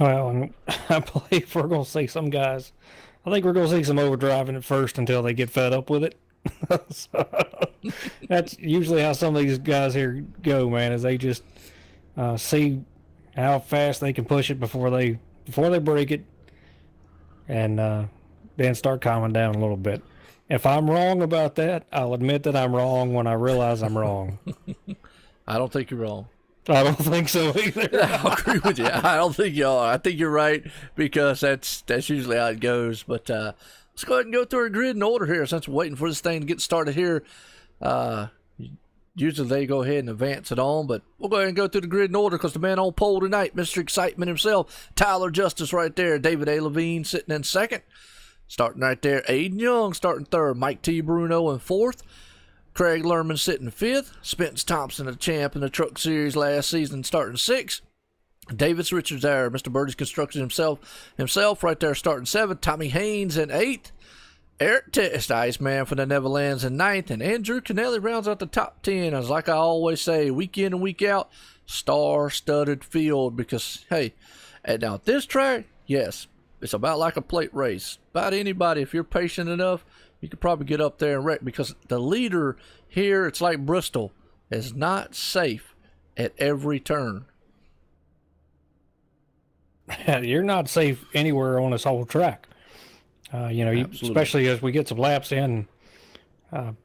Well, and I believe we're going to see some guys. I think we're going to see some overdriving at first until they get fed up with it. So, that's usually how some of these guys here go, man, is they just see how fast they can push it before they break it, and then start calming down a little bit. If I'm wrong about that, I'll admit that I'm wrong when I realize I'm wrong. I don't think you're wrong. I don't think so either. I agree with you. I don't think you are. I think you're right because that's usually how it goes. But let's go ahead and go through our grid in order here since we're waiting for this thing to get started here. Usually they go ahead and advance it on, but we'll go ahead and go through the grid in order because the man on pole tonight, Mr. Excitement himself, Tyler Justice right there, David A. Levine sitting in second. Starting right there, Aiden Young starting third, Mike T. Bruno in fourth. Craig Lerman sitting fifth. Spence Thompson, the champ in the Truck Series last season, starting sixth. Davis Richards there, Mr. Birdie's Construction himself right there, starting seventh. Tommy Haynes in eighth. Eric Test, Iceman from the Neverlands in ninth. And Andrew Kennelly rounds out the top 10. As like I always say, week in and week out, star-studded field because, hey, and now this track, yes, it's about like a plate race. About anybody, if you're patient enough, you could probably get up there and wreck because the leader here, it's like Bristol, is not safe at every turn. You're not safe anywhere on this whole track. Especially as we get some laps in.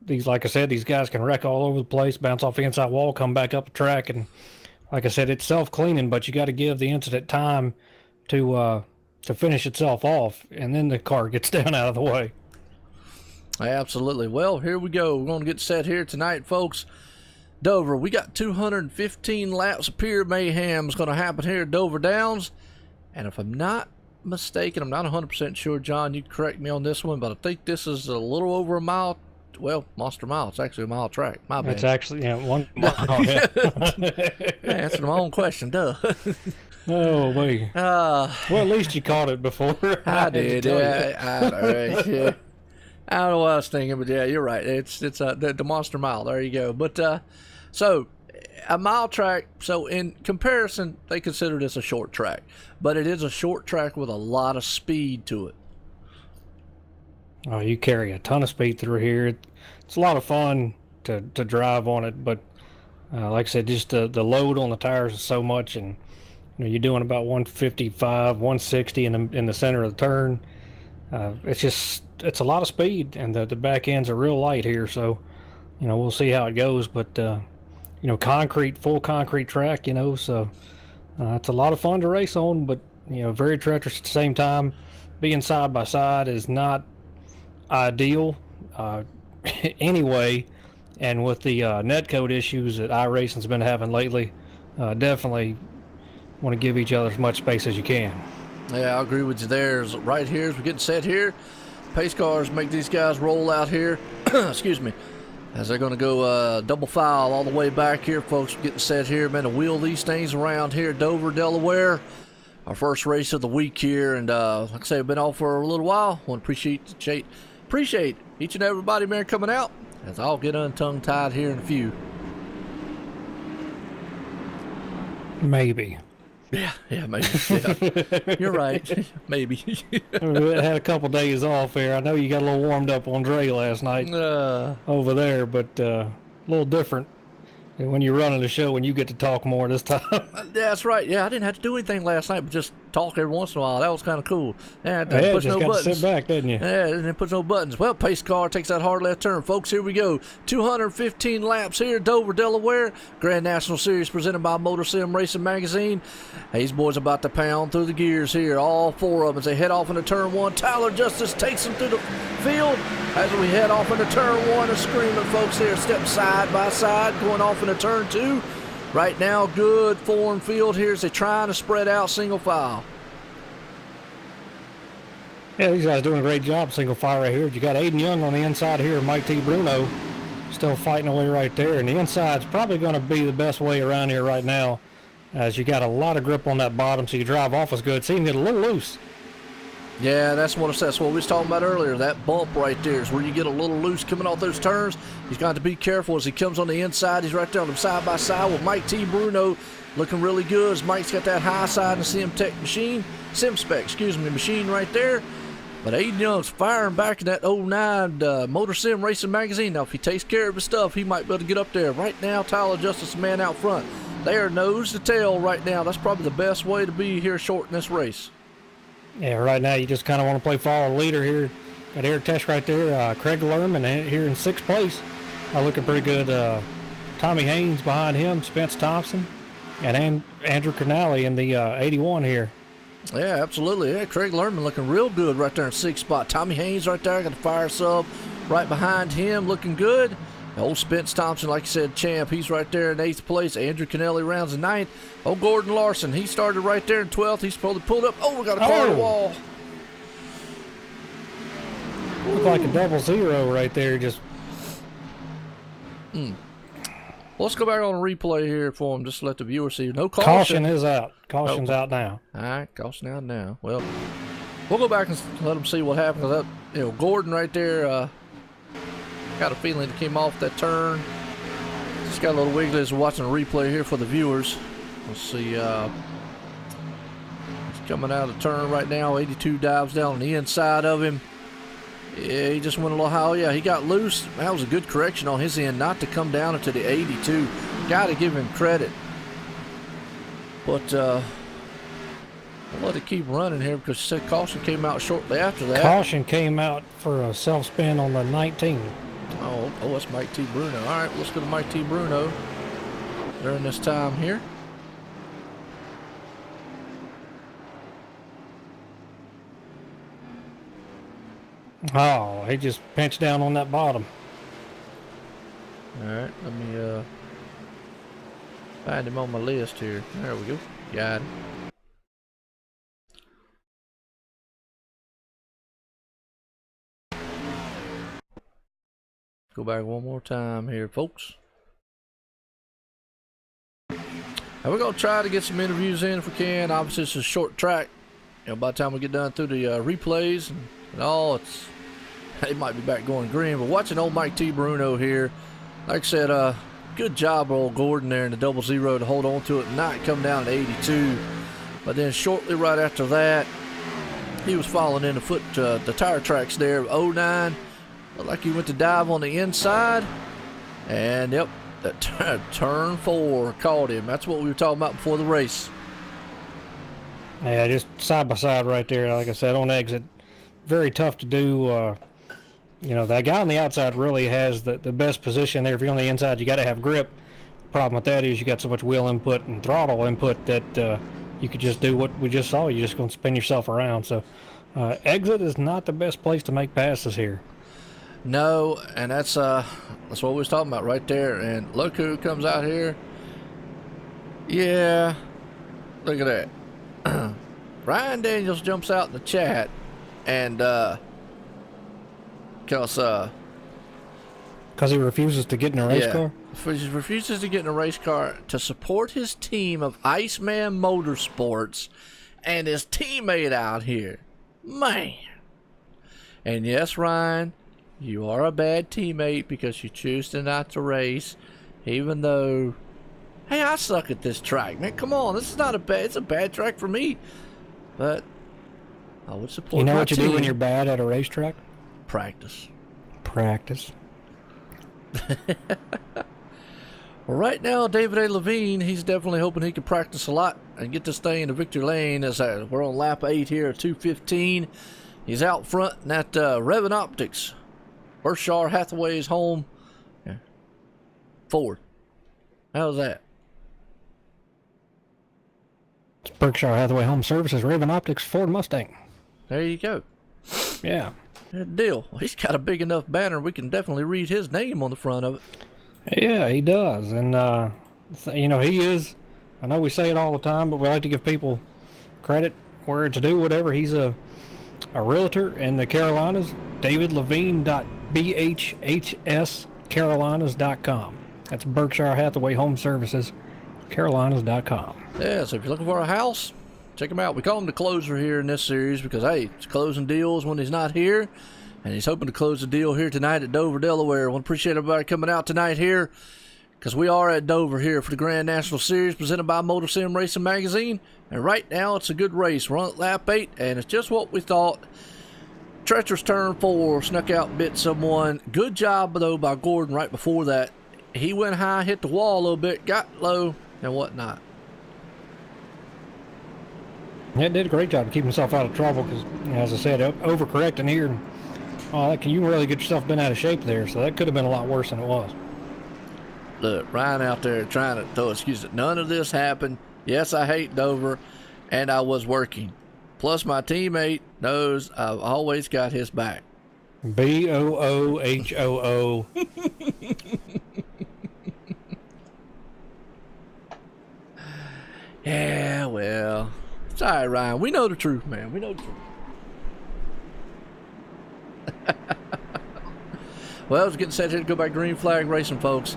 These, like I said, these guys can wreck all over the place, bounce off the inside wall, come back up the track, and like I said, it's self-cleaning, but you got to give the incident time to finish itself off, and then the car gets down out of the way. Absolutely. Well, here we go. We're going to get set here tonight, folks. Dover, we got 215 laps of pure mayhem is going to happen here at Dover Downs. And if I'm not mistaken, I'm not 100% sure, John, you can correct me on this one, but I think this is a little over a mile. Well, Monster Mile. It's actually a mile track. My bad. It's actually, 1 mile. Yeah. Answering my own question, duh. Oh, boy. Well, at least you caught it before. I did, yeah. I don't know what I was thinking, but yeah, you're right. It's the Monster Mile. There you go. But so a mile track. So in comparison, they consider this a short track, but it is a short track with a lot of speed to it. Oh, you carry a ton of speed through here. It's a lot of fun to drive on it, but like I said, just the load on the tires is so much, and you're doing about 155, 160 in the center of the turn. It's a lot of speed, and the back ends are real light here, so we'll see how it goes. But full concrete track, so it's a lot of fun to race on, but very treacherous at the same time. Being side by side is not ideal anyway, and with the netcode issues that iRacing's been having lately, definitely want to give each other as much space as you can. Yeah, I agree with you there. Right here, as we're getting set here, pace cars make these guys roll out here. Excuse me. As they're going to go double file all the way back here, folks. We're getting set here. Man, to wheel these things around here at Dover, Delaware. Our first race of the week here. And like I say, I've been off for a little while. Want to appreciate each and everybody, man, coming out. As I'll get untongue-tied here in a few. Maybe. Yeah, maybe. Yeah. You're right. Maybe. We had a couple days off there. I know you got a little warmed up on Dre last night over there, but a little different when you're running the show and you get to talk more this time. That's right. Yeah, I didn't have to do anything last night but just talk every once in a while. That was kind of cool. Yeah, push no buttons. To sit back, didn't you? Yeah, didn't push no buttons. Well, pace car takes that hard left turn. Folks, here we go. 215 laps here, Dover, Delaware. Grand National Series presented by MotorSim Racing Magazine. These boys about to pound through the gears here, all four of them as they head off into turn one. Tyler Justice takes them through the field as we head off into turn one. And screaming, folks, here, step side by side, going off into turn two. Right now, good form field here as they're trying to spread out single file. Yeah, these guys doing a great job single file right here. You got Aiden Young on the inside here, Mike T. Bruno still fighting away right there. And the inside's probably going to be the best way around here right now, as you got a lot of grip on that bottom, so you drive off is good. See him get a little loose. Yeah, that's what we was talking about earlier. That bump right there is where you get a little loose coming off those turns. He's got to be careful as he comes on the inside. He's right there on him side by side with Mike T. Bruno, looking really good as Mike's got that high side and SimSpec machine right there. But Aiden Young's firing back in that 09 MotorSim Racing Magazine. Now, if he takes care of his stuff, he might be able to get up there. Right now, Tyler Justice, the man out front. They are nose to tail right now. That's probably the best way to be here short in this race. Yeah, right now you just kind of want to play follow leader here. Got Eric Tesh right there. Craig Lerman here in sixth place. Looking pretty good. Tommy Haynes behind him. Spence Thompson. and Andrew Canale in the 81 here. Yeah, absolutely. Yeah, Craig Lerman looking real good right there in 6th spot. Tommy Haynes right there, got the fire sub right behind him, looking good. Old Spence Thompson, like you said, champ, he's right there in 8th place. Andrew Canelli rounds in 9th. Old Gordon Larson, he started right there in 12th. He's probably pulled up. Oh, we got a car on the wall. Looked like a 0-0 right there. Just. Let's go back on a replay here for him, just to let the viewer see. No caution. Caution is out. Caution's out now. All right, caution out now. Well, we'll go back and let them see what happened. That, Gordon right there, got a feeling he came off that turn. Just got a little wiggly as we're watching a replay here for the viewers. Let's see. He's coming out of the turn right now. 82 dives down on the inside of him. Yeah, he just went a little high. Yeah, he got loose. That was a good correction on his end not to come down into the 82. Got to give him credit. But I'll let it keep running here because said caution came out shortly after that. Caution came out for a self-spin on the 19. Oh, that's Mike T. Bruno. All right, let's go to Mike T. Bruno during this time here. Oh, he just pinched down on that bottom. All right, let me find him on my list here. There we go. Got him. Go back one more time here, folks. And we're going to try to get some interviews in if we can. Obviously, it's a short track. By the time we get done through the replays and all, it might be back going green. But watching old Mike T. Bruno here, like I said, good job old Gordon there in the 0-0 to hold on to it and not come down to 82. But then shortly right after that, he was falling in the tire tracks there of 09. Looked like he went to dive on the inside. And yep, that turn 4 caught him. That's what we were talking about before the race. Yeah, just side by side right there. Like I said, on exit, very tough to do. That guy on the outside really has the best position there. If you're on the inside, you got to have grip. The problem with that is you got so much wheel input and throttle input that you could just do what we just saw. You're just going to spin yourself around. So exit is not the best place to make passes here. No, and that's what we was talking about right there. And look who comes out here. Yeah, look at that. Ryan Daniels jumps out in the chat, and because he refuses to get in a race car. He refuses to get in a race car to support his team of Iceman Motorsports and his teammate out here, man. And yes, Ryan, you are a bad teammate because you choose to not to race, even though. Hey, I suck at this track, man. Come on, this is not it's a bad track for me. But I would support. You know my what you team. do when you're bad at a racetrack? Practice. Well, right now, David A. Levine, he's definitely hoping he can practice a lot and get this thing into victory lane as we're on lap 8 here at 2:15. He's out front in that Revin Optics. Berkshire Hathaway's home. Yeah. Ford. How's that? It's Berkshire Hathaway Home Services, Raven Optics, Ford Mustang. There you go. Yeah. Good deal. Well, he's got a big enough banner. We can definitely read his name on the front of it. Yeah, he does. And, he is, I know we say it all the time, but we like to give people credit where it's due, whatever. He's a realtor in the Carolinas. DavidLevine.bhhscarolinas.com. That's Berkshire Hathaway Home Services, Carolinas.com. Yeah, so if you're looking for a house, check him out. We call him the closer here in this series because, hey, he's closing deals when he's not here, and he's hoping to close a deal here tonight at Dover, Delaware. I want to appreciate everybody coming out tonight here because we are at Dover here for the Grand National Series presented by MotorSim Racing Magazine, and right now it's a good race. We're on at lap 8, and it's just what we thought. Treacherous turn 4, snuck out and bit someone. Good job, though, by Gordon right before that. He went high, hit the wall a little bit, got low, and whatnot. Yeah, did a great job to keep himself out of trouble because, as I said, overcorrecting here. You really get yourself bent out of shape there, so that could have been a lot worse than it was. Look, Ryan out there trying to throw excuses. None of this happened. Yes, I hate Dover, and I was working. Plus, my teammate knows I've always got his back. BOOHOO. Yeah, well, it's all right, Ryan. We know the truth, man. We know the truth. Well, it's getting set here to go back green flag racing, folks.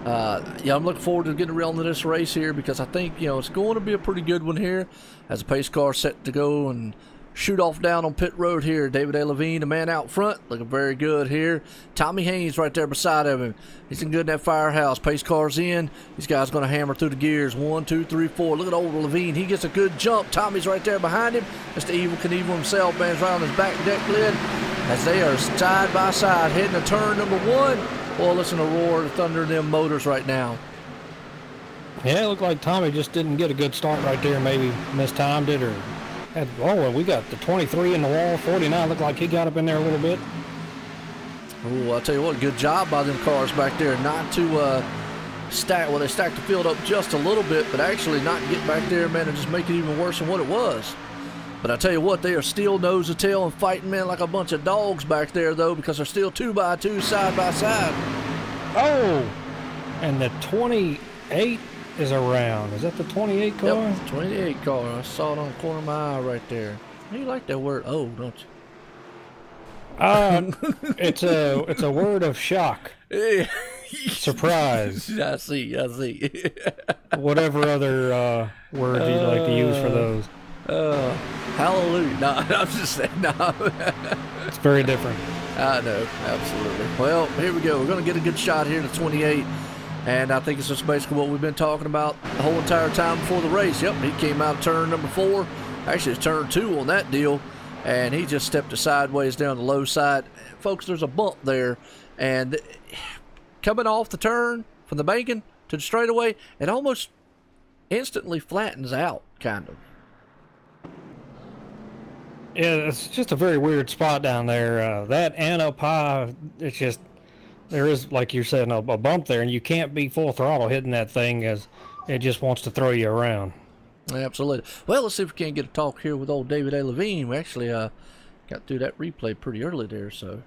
Yeah, I'm looking forward to getting around to this race here because I think, it's going to be a pretty good one here as the pace car set to go and shoot off down on pit road here. David A. Levine, the man out front, looking very good here. Tommy Haynes right there beside of him. He's in good in that firehouse. Pace car's in. These guys going to hammer through the gears. 1, 2, 3, 4. Look at old Levine. He gets a good jump. Tommy's right there behind him. Mr. Evil Knievel himself, man, is right on his back deck lid as they are side by side heading to turn number 1. Boy, listen to the roar of thunder in them motors right now. Yeah, it looked like Tommy just didn't get a good start right there. Maybe mistimed it or we got the 23 in the wall. 49 looked like he got up in there a little bit. Oh, I'll tell you what, good job by them cars back there not to stack. Well, they stacked the field up just a little bit, but actually not get back there, man, and just make it even worse than what it was. But I tell you what, they are still nose to tail and fighting, man, like a bunch of dogs back there, though, because they're still 2x2 side by side. Oh, and the 28 is around. Is that the 28 car? Yep, 28 car. I saw it on the corner of my eye right there. You like that word, oh, don't you? It's a word of shock. Yeah. Surprise. I see. Whatever other word you'd like to use for those. Hallelujah. No, I'm just saying, no. It's very different. I know, absolutely. Well, here we go. We're going to get a good shot here to 28. And I think it's just basically what we've been talking about the whole entire time before the race. Yep, he came out of turn number 4. Actually, it's turn 2 on that deal. And he just stepped it sideways down the low side. Folks, there's a bump there. And coming off the turn from the banking to the straightaway, it almost instantly flattens out, kind of. Yeah, it's just a very weird spot down there. That and up high, it's just, there is, like you're saying, a bump there, and you can't be full throttle hitting that thing as it just wants to throw you around. Absolutely. Well, let's see if we can't get a talk here with old David A. Levine. We actually got through that replay pretty early there, so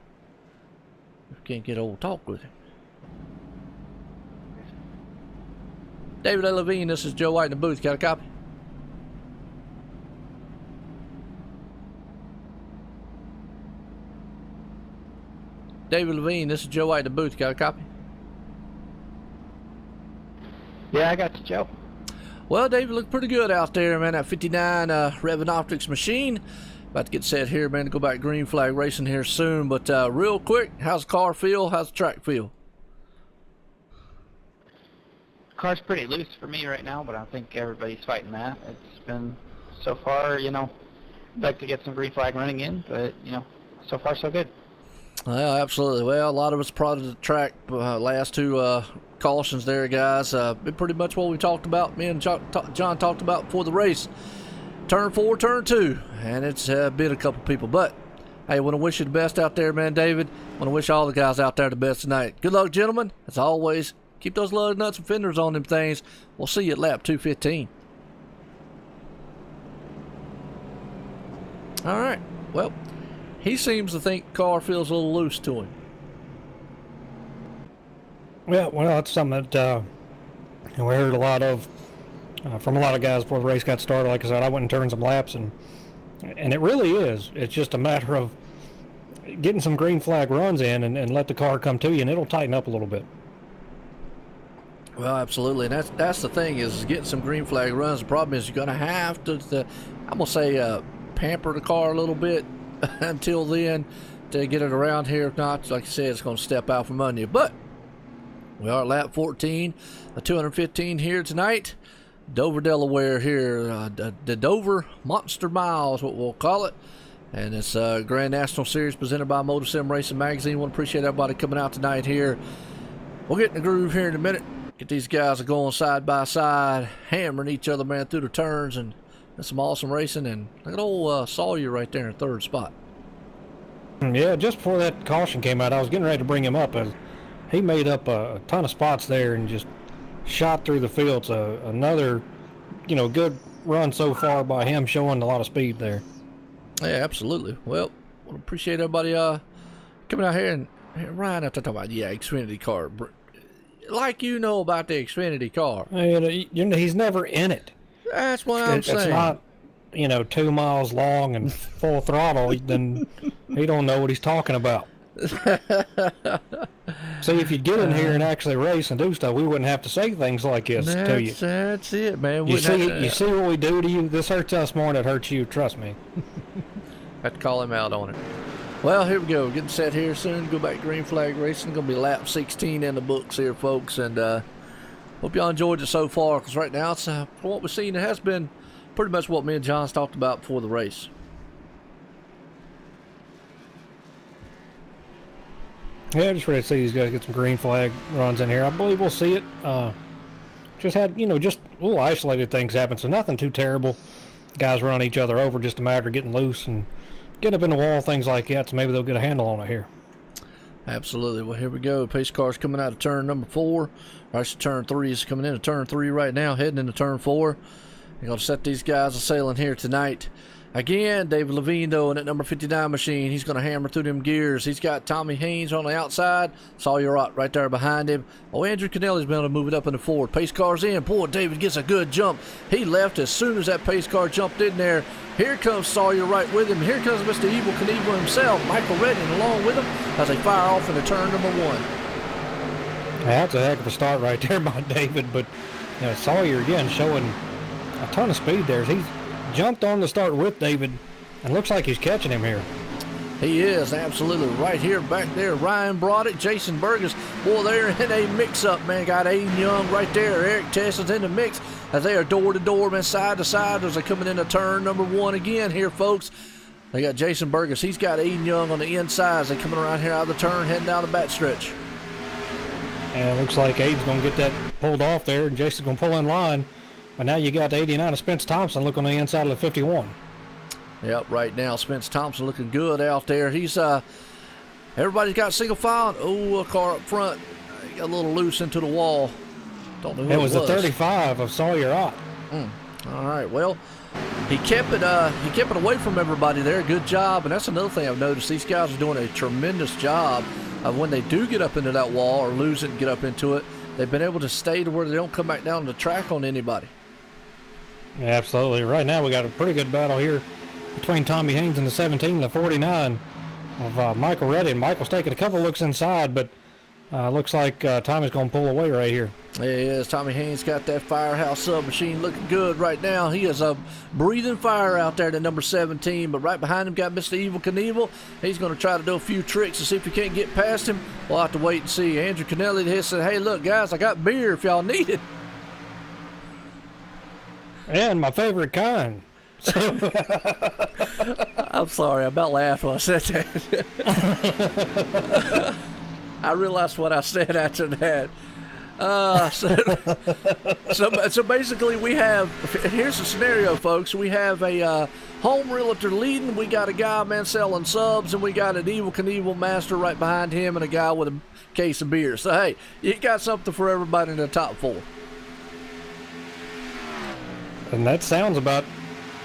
we can't get old talk with him. David A. Levine, this is Joe White in the booth. Got a copy? David Levine, this is Joe White in the booth. Got a copy? Yeah, I got you, Joe. Well, David looked pretty good out there, man. That 59 Revin Optics machine. About to get set here, man, to go back green flag racing here soon. But real quick, how's the car feel? How's the track feel? Car's pretty loose for me right now, but I think everybody's fighting that. It's been, so far, I'd like to get some green flag running in, but, so far so good. Well, absolutely. Well, a lot of us prodded the track last 2 cautions there, guys. Been pretty much what we talked about, me and John talked about before the race. Turn 4, turn 2, and it's been a couple people. But, hey, I want to wish you the best out there, man, David. I want to wish all the guys out there the best tonight. Good luck, gentlemen. As always, keep those lug nuts and fenders on them things. We'll see you at lap 215. All right. Well, he seems to think car feels a little loose to him. Yeah, well, that's something that we heard a lot of from a lot of guys before the race got started. Like I said, I went and turned some laps, and it really is. It's just a matter of getting some green flag runs in and let the car come to you, and it'll tighten up a little bit. Well, absolutely, and that's the thing is getting some green flag runs. The problem is you're going to have to, I'm going to say, pamper the car a little bit until then to get it around here. If not, like I said, it's going to step out from under you. But we are at lap 14, 215 here tonight. Dover, Delaware here. The Dover Monster Mile is what we'll call it. And it's Grand National Series presented by MotorSim Racing Magazine. Want to appreciate everybody coming out tonight here. We'll get in the groove here in a minute. Get these guys going side by side, hammering each other, man, through the turns, and that's some awesome racing. And look at old Sawyer right there in 3rd spot. Yeah, just before that caution came out, I was getting ready to bring him up. he made up a ton of spots there and just shot through the field. So another, good run so far by him, showing a lot of speed there. Yeah, absolutely. Well, I appreciate everybody coming out here and Ryan, I'm talking about Xfinity car. Like you know about the Xfinity car. He's never in it. That's what I'm saying. It's not, 2 miles long and full throttle. Then he don't know what he's talking about. See, if you'd get in here and actually race and do stuff, we wouldn't have to say things like this to you. That's it, man. You see what we do to you? This hurts us more than it hurts you. Trust me. Have to call him out on it. Well, here we go. Getting set here soon. Go back to green flag racing. Going to be lap 16 in the books here, folks. And hope y'all enjoyed it so far. Because right now, it's, from what we've seen, it has been pretty much what me and John's talked about before the race. Yeah, just ready to see these guys get some green flag runs in here. I believe we'll see it. Just had, just little isolated things happen, so nothing too terrible. Guys run each other over, just a matter of getting loose and getting up in the wall, things like that, so maybe they'll get a handle on it here. Absolutely. Well, here we go. Pace car's coming out of turn number 4. Actually, turn 3 is coming into turn 3 right now, heading into turn 4. You're going to set these guys a-sailing here tonight. Again, David Levine, though, in that number 59 machine. He's going to hammer through them gears. He's got Tommy Haynes on the outside. Sawyer Ott right there behind him. Oh, Andrew Kennelly's been able to move it up in the forward. Pace car's in. Boy, David gets a good jump. He left as soon as that pace car jumped in there. Here comes Sawyer right with him. Here comes Mr. Evil Knievel himself. Michael Redding along with him as they fire off into turn number 1. That's a heck of a start right there by David, but Sawyer, again, showing a ton of speed there. He's jumped on the start with David and looks like he's catching him here. He is, absolutely. Right here, back there, Ryan Broderick, Jason Burgess. Boy, they're in a mix-up, man. Got Aiden Young right there. Eric Tesson's in the mix as they are door-to-door, man, side-to-side as they're coming into turn number 1 again here, folks. They got Jason Burgess. He's got Aiden Young on the inside as they're coming around here out of the turn, heading down the backstretch. And it looks like Aiden's going to get that pulled off there, and Jason's going to pull in line. And now you got the 89 of Spence Thompson looking on the inside of the 51. Yep, right now Spence Thompson looking good out there. He's everybody's got single file. Oh, a car up front. He got a little loose into the wall. Don't know who it was. It was the 35 of Sawyer Ott. All right, well, he kept it away from everybody there. Good job. And that's another thing I've noticed. These guys are doing a tremendous job of when they do get up into that wall or lose it and get up into it, they've been able to stay to where they don't come back down the track on anybody. Yeah, absolutely. Right now we got a pretty good battle here between Tommy Haynes and the 17 and the 49 of Michael Reddy. Michael's taking a couple looks inside, but looks like Tommy's going to pull away right here. He is. Tommy Haynes got that Firehouse submachine looking good right now. He is breathing fire out there to number 17, but right behind him got Mr. Evil Knievel. He's going to try to do a few tricks to see if he can't get past him. We'll have to wait and see. Andrew Kennelly here said, hey, look, guys, I got beer if y'all need it. And my favorite kind. I'm sorry, I about laughed when I said that. I realized what I said after that. So basically we have, here's the scenario, folks. We have a home realtor leading. We got a guy, man, selling subs, and we got an Evil Knievel master right behind him and a guy with a case of beer. So, hey, you got something for everybody in the top 4. And that sounds about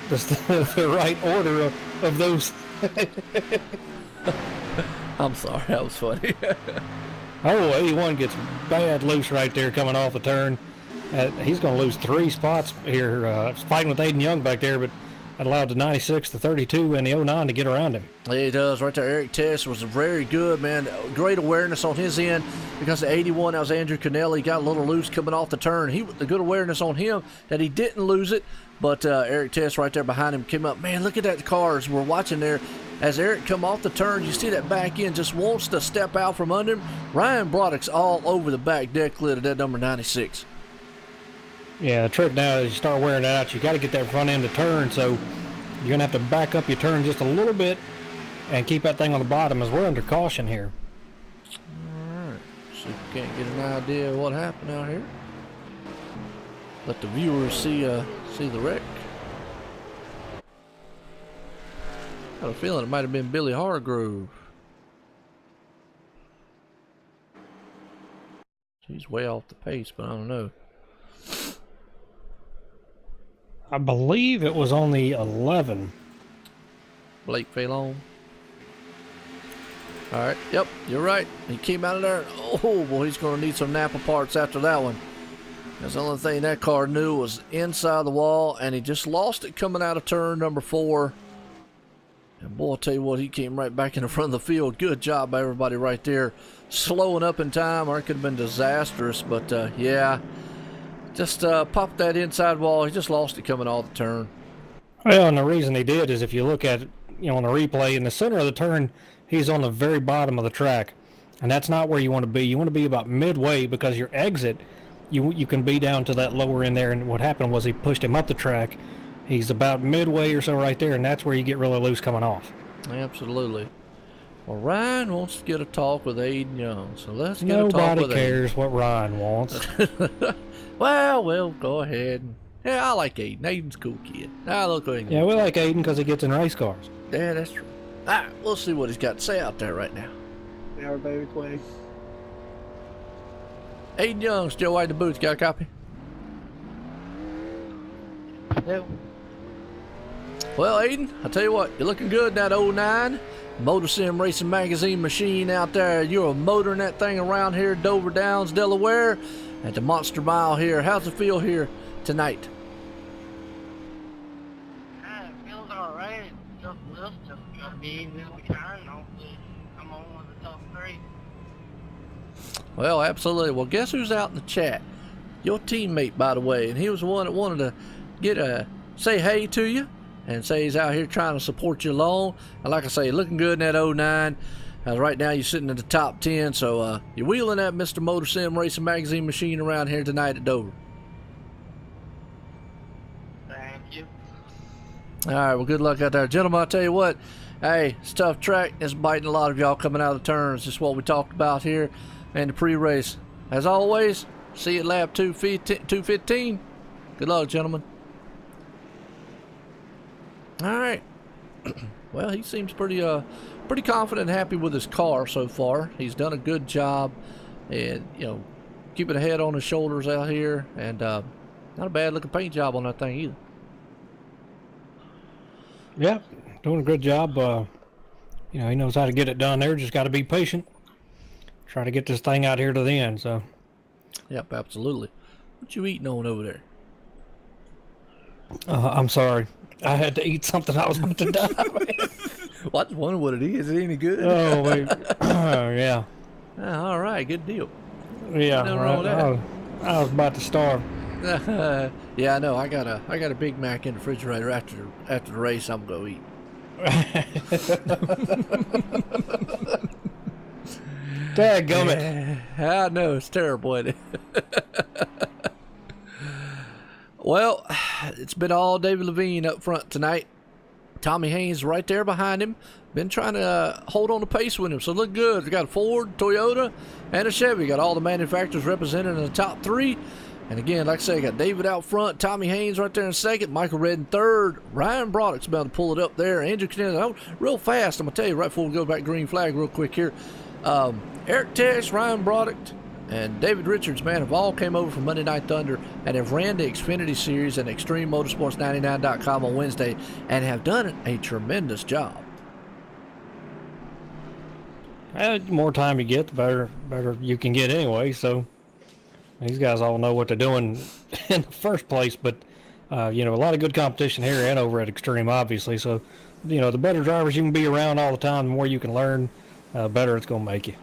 the right order of those. I'm sorry, that was funny. Oh, 81 gets bad loose right there coming off the turn. He's going to lose 3 spots here. Fighting with Aiden Young back there, but that allowed the 96, the 32, and the 09 to get around him. He does right there. Eric Tess was very good, man. Great awareness on his end because the 81, that was Andrew Kennelly, got a little loose coming off the turn. The good awareness on him that he didn't lose it, but Eric Tess right there behind him came up. Man, look at that car as we're watching there. As Eric come off the turn, you see that back end just wants to step out from under him. Ryan Broderick's all over the back deck lid of that number 96. Yeah, the trick now is you start wearing that out, you got to get that front end to turn, so you're going to have to back up your turn just a little bit and keep that thing on the bottom as we're under caution here. All right, see if we can't get an idea of what happened out here. Let the viewers see the wreck. I have a feeling it might have been Billy Hargrove. He's way off the pace, but I don't know. I believe it was on the 11. Blake Phelan. All right. Yep, you're right. He came out of there. Oh, boy, he's going to need some Napa parts after that one. That's the only thing that car knew was inside the wall, and he just lost it coming out of turn number 4. And boy, I'll tell you what, he came right back in the front of the field. Good job by everybody right there. Slowing up in time, or it could have been disastrous. But, yeah, just popped that inside wall. He just lost it coming off the turn. Well, and the reason he did is if you look at, on the replay, in the center of the turn, he's on the very bottom of the track. And that's not where you want to be. You want to be about midway, because your exit, you can be down to that lower end there. And what happened was he pushed him up the track. He's about midway or so right there, and that's where you get really loose coming off. Absolutely. Well, Ryan wants to get a talk with Aiden Young, so let's get a talk Nobody with cares what Ryan wants. Well, go ahead. Yeah, I like Aiden. Aiden's a cool kid. Look at him. Yeah, we like Aiden because he gets in race cars. Yeah, that's true. All right, we'll see what he's got to say out there right now. Our baby play. Aiden Young, still white in the booth. Got a copy? No. Well, Aiden, I'll tell you what, you're looking good in that 09 MotorSim Racing Magazine machine out there. You're motoring that thing around here, Dover Downs, Delaware, at the Monster Mile here. How's it feel here tonight? It feels alright. Just gotta be easy as we can. Hopefully, I'm on one of the top 3. Well, absolutely. Well, guess who's out in the chat? Your teammate, by the way, and he was the one that wanted to say hey to you and say he's out here trying to support you along. And like I say, looking good in that 09. Right now you're sitting in the top 10, so you're wheeling that Mr. MotorSim Racing Magazine machine around here tonight at Dover. Thank you. All right, well, good luck out there. Gentlemen, I'll tell you what, hey, it's a tough track. It's biting a lot of y'all coming out of the turns. Just what we talked about here and the pre-race. As always, see you at lap 215. Good luck, gentlemen. All right. Well, he seems pretty confident and happy with his car so far. He's done a good job, and keeping a head on his shoulders out here, and not a bad looking paint job on that thing either. Yeah, doing a good job. He knows how to get it done there. Just got to be patient. Try to get this thing out here to the end. So. Yep, absolutely. What you eating on over there? I'm sorry. I had to eat something. I was about to die. Well, I just wonder what it is. Is it any good? Oh, wait. Yeah. All right, good deal. Yeah, Nothing wrong with that. I was about to starve. Yeah, I know. I got a Big Mac in the refrigerator after the race. I'm gonna eat. Dadgummit. I know, it's terrible, isn't it? Well, it's been all David Levine up front tonight. Tommy Haynes right there behind him. Been trying to hold on the pace with him, so look good. We got a Ford, Toyota, and a Chevy. Got all the manufacturers represented in the top 3. And again, like I say, got David out front, Tommy Haynes right there in second, Michael Red in third, Ryan Broderick's about to pull it up there. Andrew Kennedy, real fast, I'm going to tell you right before we go back green flag real quick here. Eric Tesh, Ryan Broderick, and David Richards, man, have all came over from Monday Night Thunder and have ran the Xfinity Series and ExtremeMotorsports99.com on Wednesday and have done a tremendous job. The more time you get, the better you can get anyway. So these guys all know what they're doing in the first place. But, a lot of good competition here and over at Extreme, obviously. So, the better drivers you can be around all the time, the more you can learn, better it's going to make you.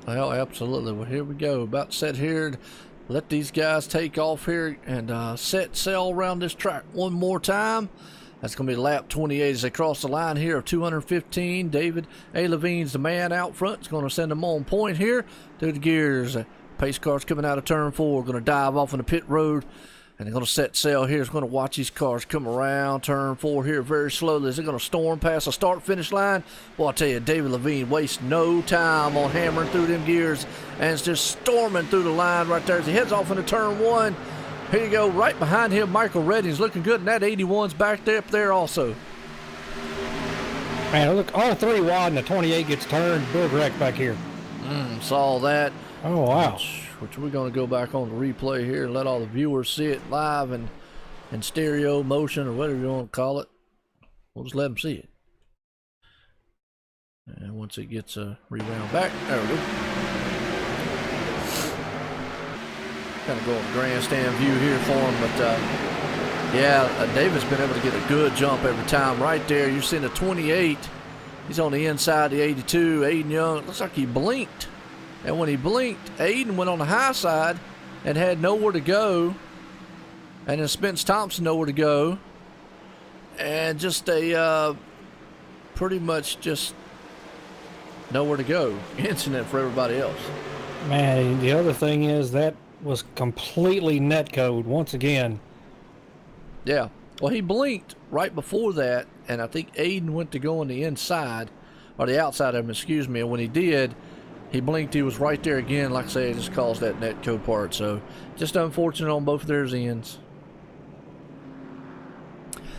Well, absolutely. Well, here we go. About set here. Let these guys take off here and set sail around this track one more time. That's going to be lap 28 as they cross the line here of 215. David A. Levine's the man out front. It's going to send them on point here through the gears. Pace car's coming out of turn 4. Going to dive off on the pit road. And they're going to set sail here. It's going to watch these cars come around turn 4 here very slowly. They're going to storm past the start-finish line. Well, I tell you, David Levine wastes no time on hammering through them gears. And it's just storming through the line right there as he heads off into turn 1. Here you go. Right behind him, Michael Redding's looking good. And that 81's back there up there also. Man, look, all 3 wide and the 28 gets turned. Big wreck back here. Saw that. Oh, wow. Which we're going to go back on the replay here and let all the viewers see it live and in stereo motion or whatever you want to call it. We'll just let them see it. And once it gets a rewound back, there we go. Kind of go on grandstand view here for him, but yeah, David's been able to get a good jump every time. Right there, you're seeing a 28. He's on the inside, the 82. Aiden Young, it looks like he blinked. And when he blinked, Aiden went on the high side and had nowhere to go. And then Spence Thompson nowhere to go. And just a pretty much just nowhere to go incident for everybody else. Man, the other thing is that was completely netcode once again. Yeah. Well, he blinked right before that, and I think Aiden went to go on the inside, or the outside of him, excuse me, and when he did, he blinked, he was right there again. Like I say, it just caused that netcode part, so just unfortunate on both of their ends.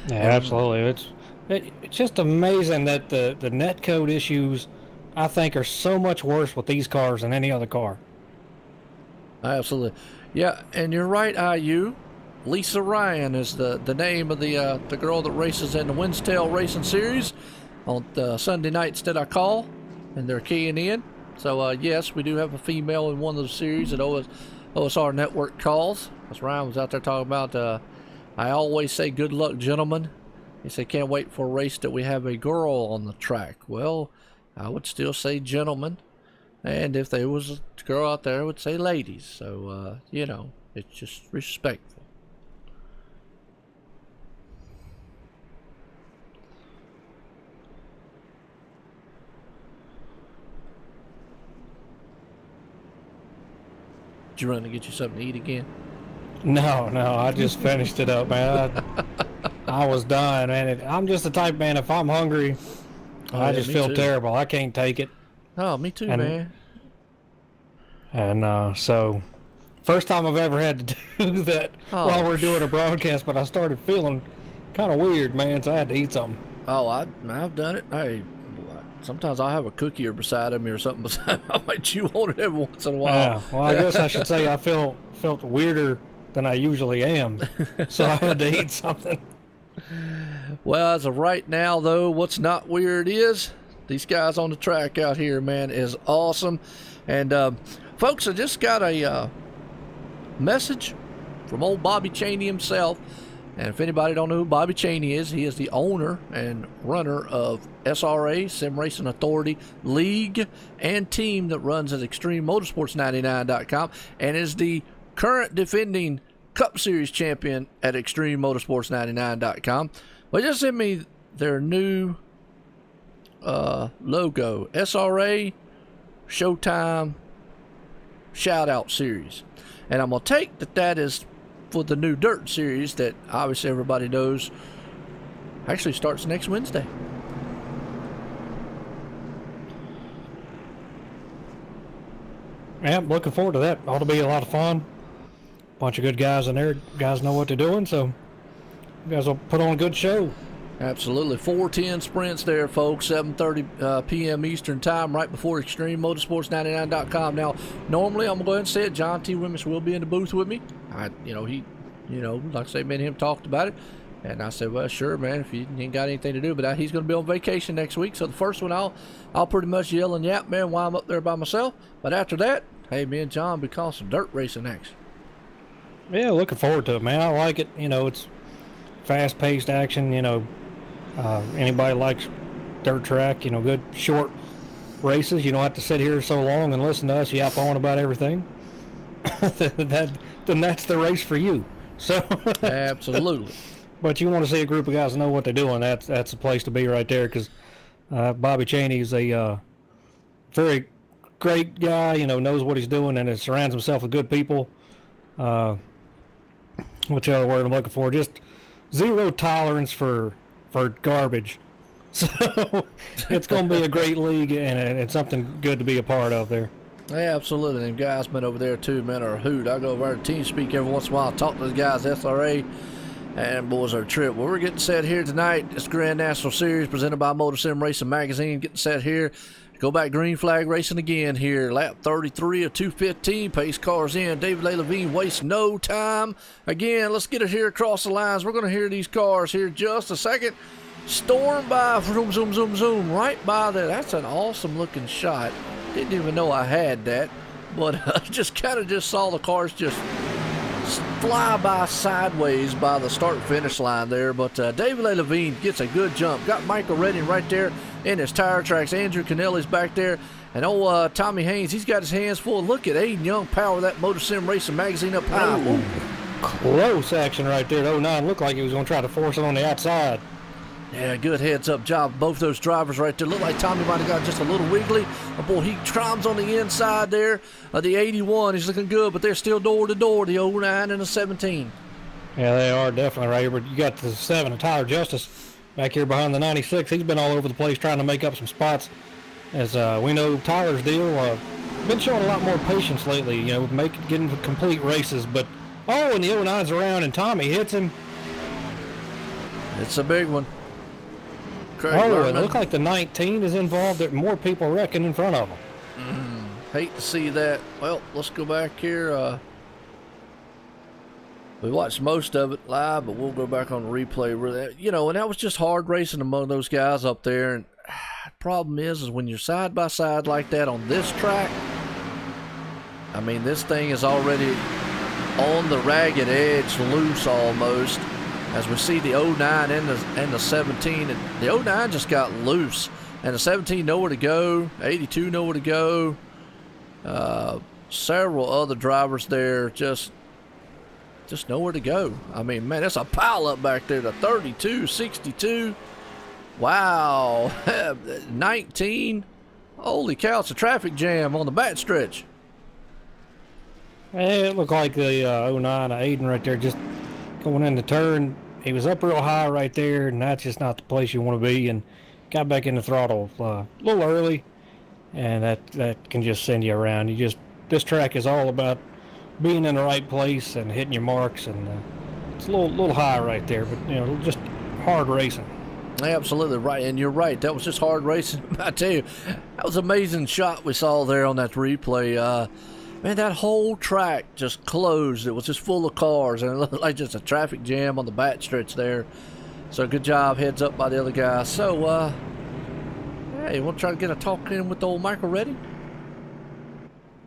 Yeah, absolutely. It's just amazing that the netcode issues, I think, are so much worse with these cars than any other car. Absolutely. Yeah, and you're right, IU. Lisa Ryan is the name of the girl that races in the Winstail Racing Series. On Sunday nights that I call, and they're keying in. So, yes, we do have a female in one of the series that OSR Network calls. As Ryan was out there talking about, I always say good luck, gentlemen. He said, can't wait for a race that we have a girl on the track. Well, I would still say gentlemen. And if there was a girl out there, I would say ladies. So, you know, it's just respectful. Did you run to get you something to eat again? No, I just finished it up, man. I was done, man. I'm just the type, man, if I'm hungry, I just feel terrible. I can't take it. Oh, me too, man. And so, first time I've ever had to do that while we're doing a broadcast, but I started feeling kind of weird, man, so I had to eat something. Oh, I've done it. Hey, sometimes I'll have a cookie or beside me or something beside me. I might chew on it every once in a while. Yeah, well, I guess I should say I felt weirder than I usually am, so I had to eat something. Well, as of right now, though, what's not weird is these guys on the track out here, man, is awesome. And, folks, I just got a message from old Bobby Cheney himself. And if anybody don't know who Bobby Cheney is, he is the owner and runner of SRA, Sim Racing Authority League, and team that runs at ExtremeMotorsports99.com, and is the current defending Cup Series champion at ExtremeMotorsports99.com. Well, just sent me their new logo, SRA Showtime Shout Out Series. And I'm going to take that is for the new Dirt Series that obviously everybody knows actually starts next Wednesday. Yeah, I'm looking forward to that. Ought to be a lot of fun. Bunch of good guys in there. Guys know what they're doing, so you guys will put on a good show. Absolutely. 4:10 sprints there, folks. 7:30 p.m. Eastern Time, right before ExtremeMotorsports99.com. Now, normally, I'm going to go ahead and say it, John T. Wimmis will be in the booth with me. Like I say, me and him talked about it. And I said, well, sure, man, if you ain't got anything to do. But he's going to be on vacation next week. So the first one, I'll pretty much yell and yap, man, while I'm up there by myself. But after that, hey, me and John be calling some dirt racing action. Yeah, looking forward to it, man. I like it. You know, it's fast-paced action. You know, anybody likes dirt track, you know, good short races. You don't have to sit here so long and listen to us yap on about everything. Then that's the race for you. So absolutely. But you want to see a group of guys know what they're doing. That's the place to be right there, because Bobby Cheney is a very great guy. You know, knows what he's doing, and surrounds himself with good people. Which other word I'm looking for? Just zero tolerance for garbage. So it's going to be a great league, and it's something good to be a part of there. Yeah, absolutely. And guys been over there too, man, are a hoot. I go over there to TeamSpeak every once in a while, talk to the guys, SRA, and boys, our trip. Well, we're getting set here tonight. It's Grand National Series presented by MotorSim Racing Magazine. Getting set here. Go back green flag racing again here. Lap 33 of 2:15. Pace cars in. David A. Levine wastes no time. Again, let's get it here across the lines. We're going to hear these cars here just a second. Storm by. Zoom, zoom, zoom, zoom. Right by there. That's an awesome looking shot. Didn't even know I had that. But just kind of just saw the cars just fly by sideways by the start-finish line there. But David A. Levine gets a good jump. Got Michael Redding right there in his tire tracks. Andrew Kennelly's back there. And Tommy Haynes, he's got his hands full. Look at Aiden Young power that MotorSim Racing magazine up high. Ooh, close action right there. 09 looked like he was going to try to force it on the outside. Yeah, good heads-up job. Both those drivers right there. Look like Tommy might have got just a little wiggly. Oh, boy, he climbs on the inside there. The 81, he's looking good, but they're still door-to-door, the 09 and the 17. Yeah, they are definitely right here. But you got the 7, Tyler Justice, back here behind the 96. He's been all over the place trying to make up some spots. As we know, Tyler's deal, been showing a lot more patience lately, you know, getting complete races. But, and the 09's around, and Tommy hits him. It's a big one. It looked like the 19 is involved. There more people wrecking in front of them. Hate to see that. Well, let's go back here. We watched most of it live, but we'll go back on the replay. You know, and that was just hard racing among those guys up there. And the problem is when you're side by side like that on this track, I mean, this thing is already on the ragged edge, loose almost. As we see the 09 and the 17, and the 09 just got loose, and the 17 nowhere to go, 82 nowhere to go. Several other drivers there just nowhere to go. I mean, man, that's a pile up back there. The 32, 62. Wow, 19. Holy cow, it's a traffic jam on the back stretch. It looked like the 09 Aiden right there just going in the turn. He was up real high right there, and that's just not the place you want to be, and got back in the throttle a little early, and that can just send you around. This track is all about being in the right place and hitting your marks, and it's a little high right there, but you know, just hard racing. Absolutely right, and you're right. That was just hard racing. I tell you, that was an amazing shot we saw there on that replay. Man, that whole track just closed. It was just full of cars, and it looked like just a traffic jam on the back stretch there. So good job, heads up by the other guy. So, hey, want to try to get a talk in with old Michael Redding?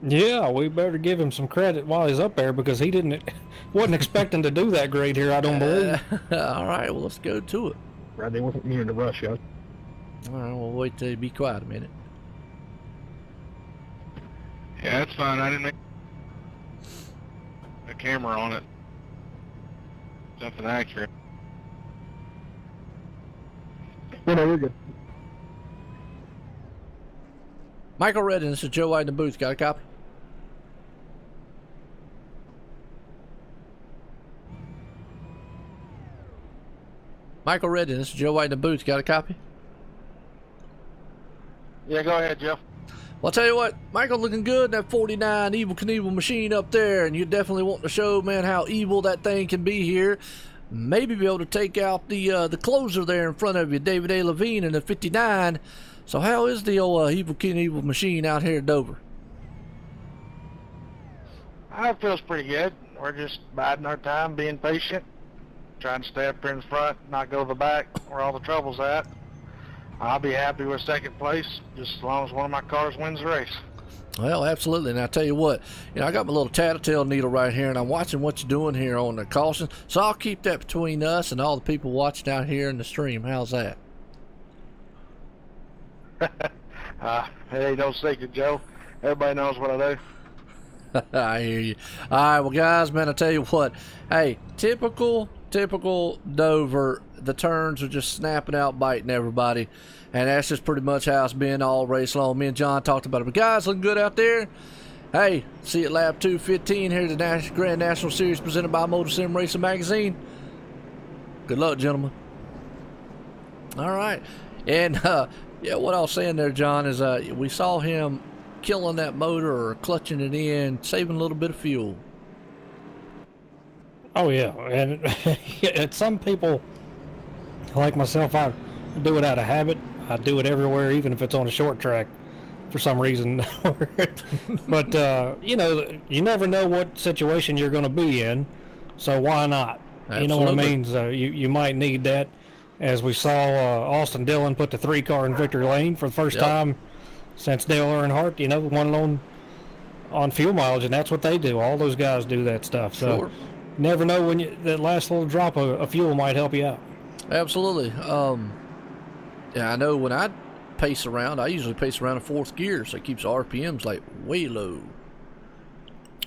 Yeah, we better give him some credit while he's up there, because he wasn't expecting to do that great here, I don't believe. All right, well, let's go to it. Right, they wasn't meaning to rush you. All right, we'll wait till you be quiet a minute. Yeah, that's fine. I didn't make a camera on it. Something accurate. No, we're good. Michael Redding, this is Joe White in the booth. Got a copy? Michael Redding, this is Joe White in the booth. Got a copy? Yeah, go ahead, Jeff. Well, I'll tell you what, Michael looking good in that 49 Evil Knievel machine up there, and you definitely want to show, man, how evil that thing can be here. Maybe be able to take out the closer there in front of you, David A. Levine in the 59. So how is the old Evil Knievel machine out here at Dover? It feels pretty good. We're just biding our time, being patient, trying to stay up here in front, not go to the back where all the trouble's at. I'll be happy with second place, just as long as one of my cars wins the race. Well, absolutely. And I tell you what, you know, I got my little tattletale needle right here, and I'm watching what you're doing here on the caution. So I'll keep that between us and all the people watching out here in the stream. How's that? It ain't no secret, Joe. Everybody knows what I do. I hear you. All right, well, guys, man, I tell you what. Hey, typical Dover. The turns are just snapping out, biting everybody. And that's just pretty much how it's been all race long. Me and John talked about it. But, guys, looking good out there. Hey, see you at lap 2:15 here at the Grand National Series presented by MotorSim Racing Magazine. Good luck, gentlemen. All right. And, yeah, what I was saying there, John, is we saw him killing that motor or clutching it in, saving a little bit of fuel. Oh, yeah. And some people, like myself, I do it out of habit. I do it everywhere, even if it's on a short track. for some reason. But, you know, you never know what situation you're going to be in, so why not? Absolutely. You know what I mean? So you might need that. As we saw Austin Dillon put the 3-car in victory lane for the first time since Dale Earnhardt, you know, won on fuel mileage, and that's what they do. All those guys do that stuff. So Sure. never know when that last little drop of fuel might help you out. Absolutely. Yeah, I know when I pace around, I usually pace around in 4th gear, so it keeps RPMs like way low.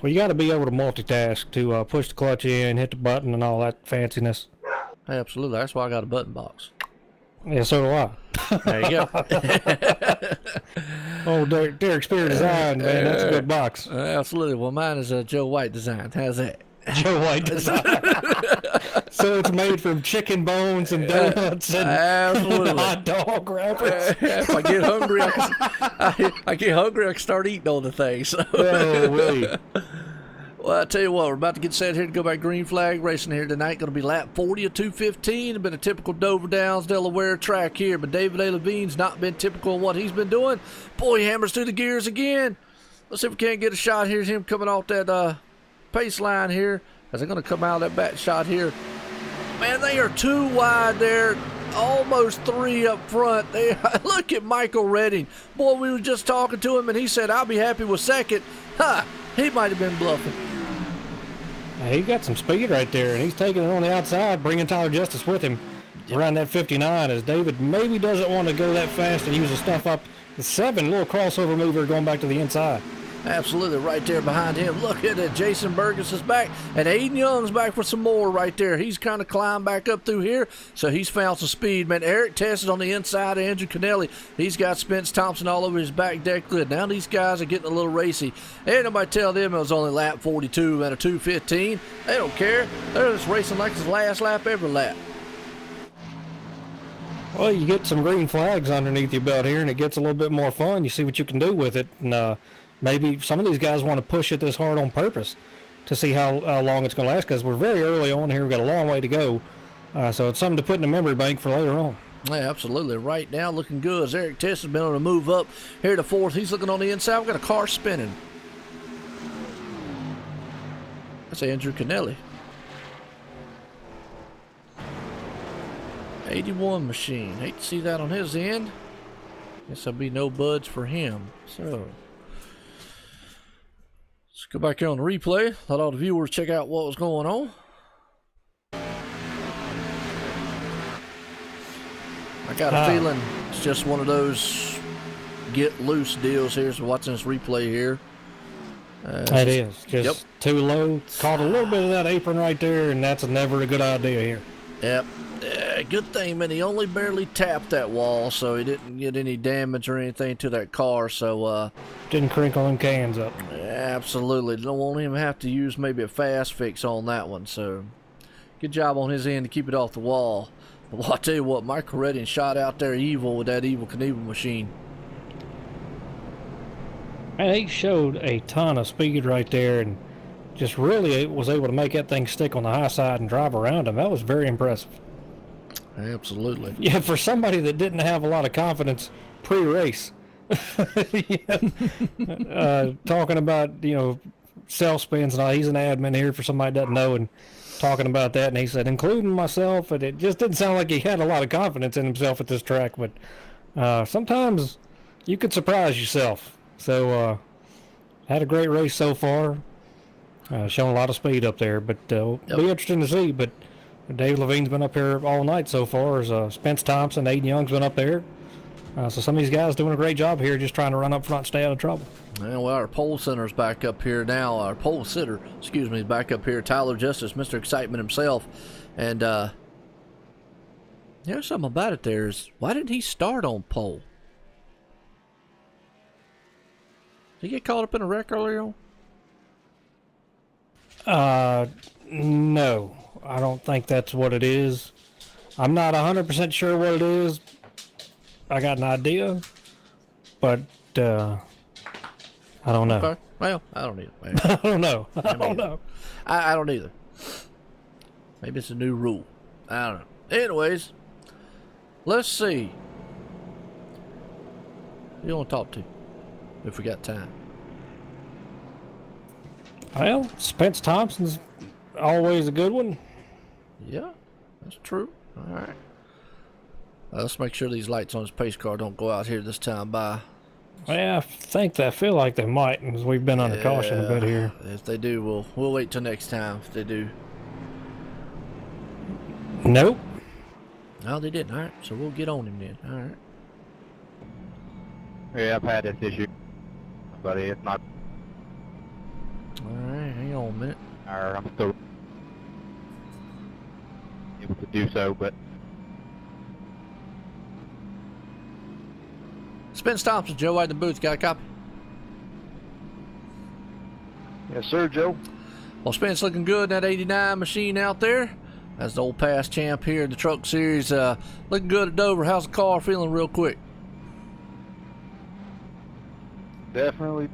Well, you got to be able to multitask to push the clutch in, hit the button, and all that fanciness. Absolutely. That's why I got a button box. Yeah, so do I. There you go. Oh, Derek Spear design, man. That's a good box. Absolutely. Well, mine is a Joe White design. How's that? Joe White design. So it's made from chicken bones and donuts and hot dog wrappers. If I get hungry, I can start eating all the things. So. Oh, wait. Well, I tell you what, we're about to get set here to go by green flag racing here tonight. Going to be lap 40 of 215. It's been a typical Dover Downs, Delaware track here, but David A. Levine's not been typical in what he's been doing. Boy, he hammers through the gears again. Let's see if we can't get a shot. Here's him coming off that pace line here. As they're going to come out of that back shot here. Man, they are 2 wide there. Almost 3 up front. Look at Michael Redding. Boy, we were just talking to him, and he said, I'll be happy with second. He might have been bluffing. He got some speed right there, and he's taking it on the outside, bringing Tyler Justice with him around that 59, as David maybe doesn't want to go that fast and use the stuff up the 7, little crossover mover going back to the inside. Absolutely, right there behind him. Look at it. Jason Burgess is back, and Aiden Young's back for some more right there. He's kind of climbed back up through here, so he's found some speed. Man, Eric Tess is on the inside of Andrew Kennelly. He's got Spence Thompson all over his back deck lid. Now these guys are getting a little racy. Ain't nobody tell them it was only lap 42 and a 215. They don't care. They're just racing like it's the last lap every lap. Well, you get some green flags underneath your belt here, and it gets a little bit more fun. You see what you can do with it, and maybe some of these guys want to push it this hard on purpose to see how long it's going to last, because we're very early on here. We've got a long way to go. So it's something to put in the memory bank for later on. Yeah, absolutely. Right now, looking good. As Eric Tess has been able to move up here to 4th. He's looking on the inside. We've got a car spinning. That's Andrew Kennelly. 81 machine. Hate to see that on his end. Guess there'll be no buds for him. So let's go back here on the replay. Let all the viewers check out what was going on. I got a feeling it's just one of those get loose deals here. So watching this replay here. It is. Just too low. Caught a little bit of that apron right there, and that's never a good idea here. Yep. Good thing, man. He only barely tapped that wall, so he didn't get any damage or anything to that car. So didn't crinkle them cans up. Absolutely. Don't want him to have to use maybe a fast fix on that one. So good job on his end to keep it off the wall. But well, I'll tell you what, Michael Redding shot out there evil with that Evil Knievel machine. And he showed a ton of speed right there, and just really was able to make that thing stick on the high side and drive around him. That was very impressive. Absolutely. Yeah, for somebody that didn't have a lot of confidence pre-race. Talking about, self spins and all. He's an admin here for somebody that doesn't know, and talking about that, and he said, including myself, and it just didn't sound like he had a lot of confidence in himself at this track, but sometimes you could surprise yourself. So, had a great race so far. Showing a lot of speed up there, but it'll be interesting to see. But Dave Levine's been up here all night so far. As Spence Thompson, Aiden Young's been up there. So some of these guys doing a great job here, just trying to run up front and stay out of trouble. Well, our pole center's back up here now. Our pole sitter, is back up here. Tyler Justice, Mr. Excitement himself. And there's something about it there is, why didn't he start on pole? Did he get caught up in a wreck earlier on? No. I don't think that's what it is. I'm not 100% sure what it is. I got an idea, but I don't know. Okay. Well, I don't either. I don't know. I don't know. I don't either. Maybe it's a new rule. I don't know. Anyways, let's see. Who you want to talk to? if we got time. Well, Spence Thompson's always a good one. Yeah, that's true. All right. Let's make sure these lights on his pace car don't go out here this time by. Well, I feel like they might, as we've been under caution a bit here. If they do, we'll wait till next time if they do. Nope. No, they didn't. All right, so we'll get on him then. All right. Yeah, I've had this issue, but it's not. All right, hang on a minute. I'm still able to do so, but Spence Thompson, Joe White in the booth. Got a copy? Yes, sir, Joe. Well, Spence looking good in that 89 machine out there. That's the old past champ here in the truck series. Looking good at Dover. How's the car feeling real quick? Definitely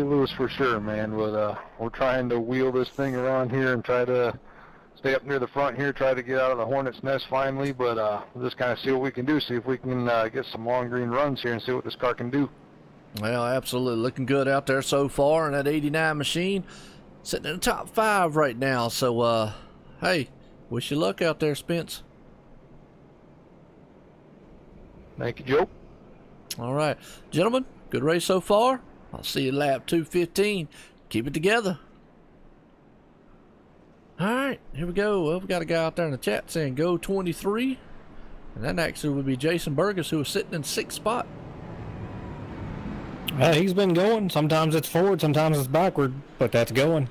loose for sure, man. But we're trying to wheel this thing around here and try to stay up near the front here, try to get out of the hornet's nest finally. But we'll just kind of see what we can do, see if we can get some long green runs here and see what this car can do. Well, absolutely. Looking good out there so far in that 89 machine. Sitting in the top 5 right now. So, hey, wish you luck out there, Spence. Thank you, Joe. All right. Gentlemen, good race so far. I'll see you lap 215. Keep it together. All right, here we go. Well, we got a guy out there in the chat saying go 23. And that actually would be Jason Burgess, who was sitting in 6th spot. He's been going. Sometimes it's forward, sometimes it's backward, but that's going.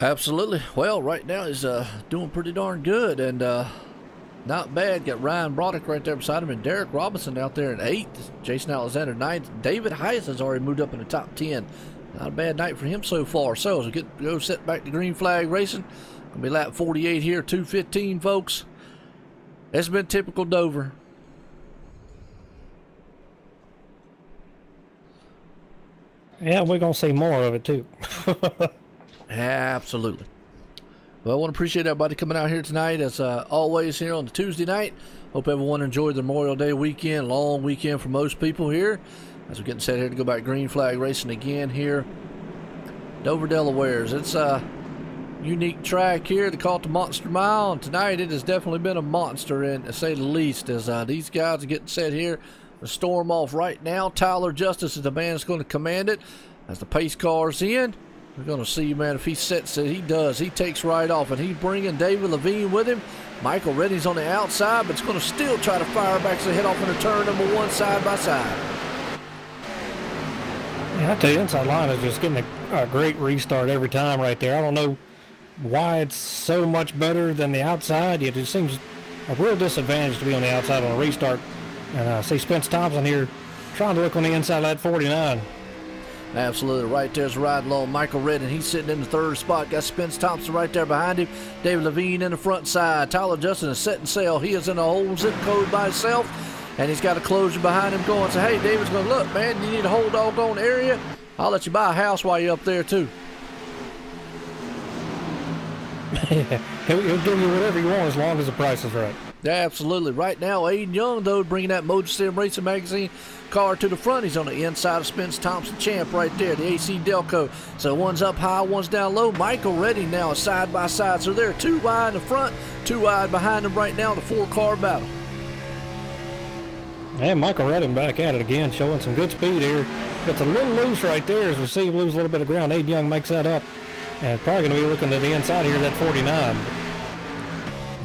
Absolutely. Well, right now he's doing pretty darn good and not bad. Got Ryan Broderick right there beside him and Derek Robinson out there in 8th. Jason Alexander 9th. David Heiss has already moved up in the top 10. Not a bad night for him so far. So as we get to go set back to green flag racing, gonna be lap 48 here, 2:15, folks. It's been typical Dover. Yeah, we're going to see more of it, too. Absolutely. Well, I want to appreciate everybody coming out here tonight, as always, here on the Tuesday night. Hope everyone enjoyed the Memorial Day weekend, long weekend for most people here. As we're getting set here to go back green flag racing again here. Dover, Delaware's. It's a unique track here. They call it the Monster Mile, and tonight it has definitely been a monster, and to say the least, as these guys are getting set here to storm off right now. Tyler Justice is the man that's going to command it. As the pace car's in, we're going to see, man, if he sets it. He does. He takes right off, and he's bringing David Levine with him. Michael Reddy's on the outside, but it's going to still try to fire back to head off into turn number 1 side by side. Yeah, I tell you, inside line is just getting a great restart every time right there. I don't know why it's so much better than the outside. It just seems a real disadvantage to be on the outside on a restart. And I see Spence Thompson here trying to look on the inside of that 49. Absolutely. Right there's riding along Michael Redden. He's sitting in the 3rd spot. Got Spence Thompson right there behind him. David Levine in the front side. Tyler Justin is setting sail. He is in a whole zip code by himself. And he's got a closer behind him going. So, hey, David's going, look, man, you need a whole doggone area. I'll let you buy a house while you're up there, too. He'll give you whatever you want as long as the price is right. Yeah, absolutely. Right now, Aiden Young, though, bringing that MotorSim Racing Magazine car to the front. He's on the inside of Spence Thompson Champ right there, the AC Delco. So one's up high, one's down low. Michael Reddy now is side by side. So they're 2 wide in the front, 2 wide behind them right now in the 4-car battle. And Michael Redden back at it again, showing some good speed here. Gets a little loose right there as we see him lose a little bit of ground. Aiden Young makes that up. And probably going to be looking to the inside here, that 49.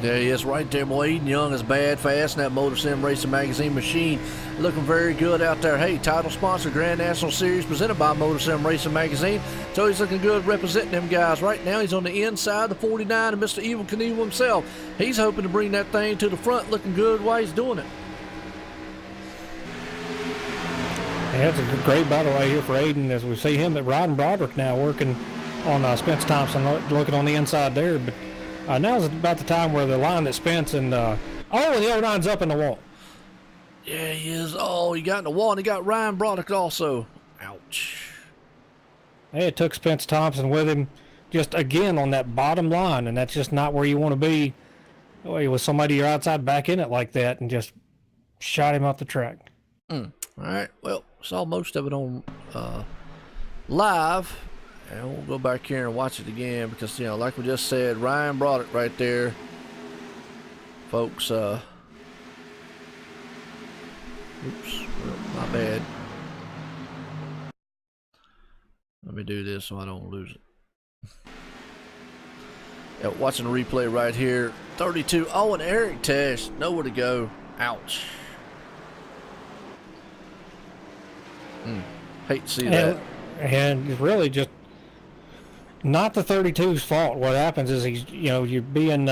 There he is right there, boy. Aiden Young is bad fast in that MotorSim Racing Magazine machine. Looking very good out there. Hey, title sponsor, Grand National Series, presented by MotorSim Racing Magazine. So he's looking good representing them guys. Right now, he's on the inside, the 49, and Mr. Evil Knievel himself. He's hoping to bring that thing to the front, looking good while he's doing it. Yeah, it's a great battle right here for Aiden as we see him at Ryan Broderick now working on Spence Thompson, looking on the inside there. But now's about the time where the line that Spence and the 09's up in the wall. Yeah, he is. Oh, he got in the wall, and he got Ryan Broderick also. Ouch. Hey, it took Spence Thompson with him just again on that bottom line, and that's just not where you want to be with somebody you're outside back in it like that, and just shot him off the track. All right, well, saw most of it on live, and we'll go back here and watch it again because, you know, like we just said, Ryan brought it right there. Folks, oops, my bad. Let me do this so I don't lose it. Yeah, watching the replay right here. 32. Oh, and Eric Tesh. Nowhere to go. Ouch. Hate to see that. And it's really just not the 32's fault. What happens is you're being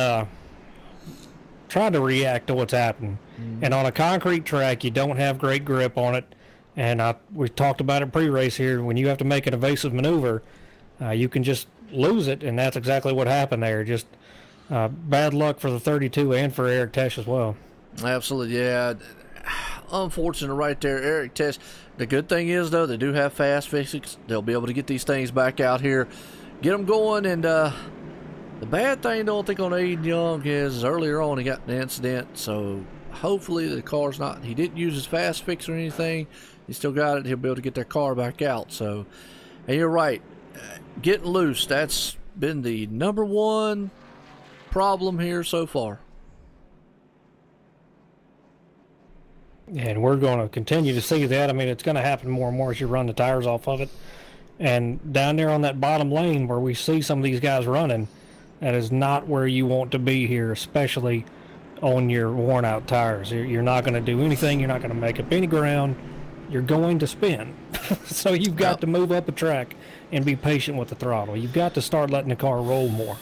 trying to react to what's happening. And on a concrete track, you don't have great grip on it. And we talked about it pre-race here. When you have to make an evasive maneuver, you can just lose it, and that's exactly what happened there. Just bad luck for the 32 and for Eric Tesh as well. Absolutely, yeah. Unfortunate right there, Eric Tesh. The good thing is, though, they do have fast fixes. They'll be able to get these things back out here, get them going. And the bad thing, though, I think on Aiden Young is earlier on he got an incident, so hopefully the car's not, he didn't use his fast fix or anything. He still got it. He'll be able to get their car back out. So, and you're right, getting loose, that's been the number one problem here so far. And we're going to continue to see that. I mean, it's going to happen more and more as you run the tires off of it. And down there on that bottom lane where we see some of these guys running, that is not where you want to be here, especially on your worn out tires. You're not going to do anything. You're not going to make up any ground. You're going to spin. So you've got to move up a track and be patient with the throttle. You've got to start letting the car roll more.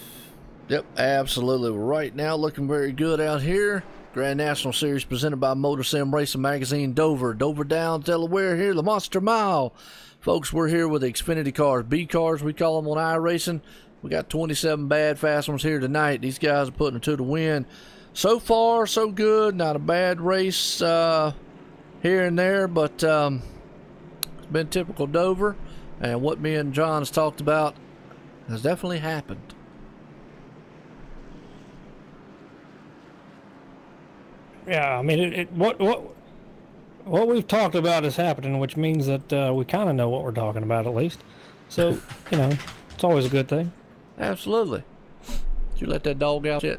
Yep, absolutely. Right now looking very good out here. Grand National Series presented by MotorSim Racing Magazine, Dover Downs, Delaware here, the Monster Mile. Folks, we're here with the Xfinity cars, B cars we call them on iRacing. We got 27 bad fast ones here tonight. These guys are putting it to the win. So far, so good. Not a bad race here and there, but it's been typical Dover, and what me and John has talked about has definitely happened. Yeah, I mean, what we've talked about is happening, which means that we kind of know what we're talking about at least. So, you know, it's always a good thing. Absolutely. Did you let that dog out yet?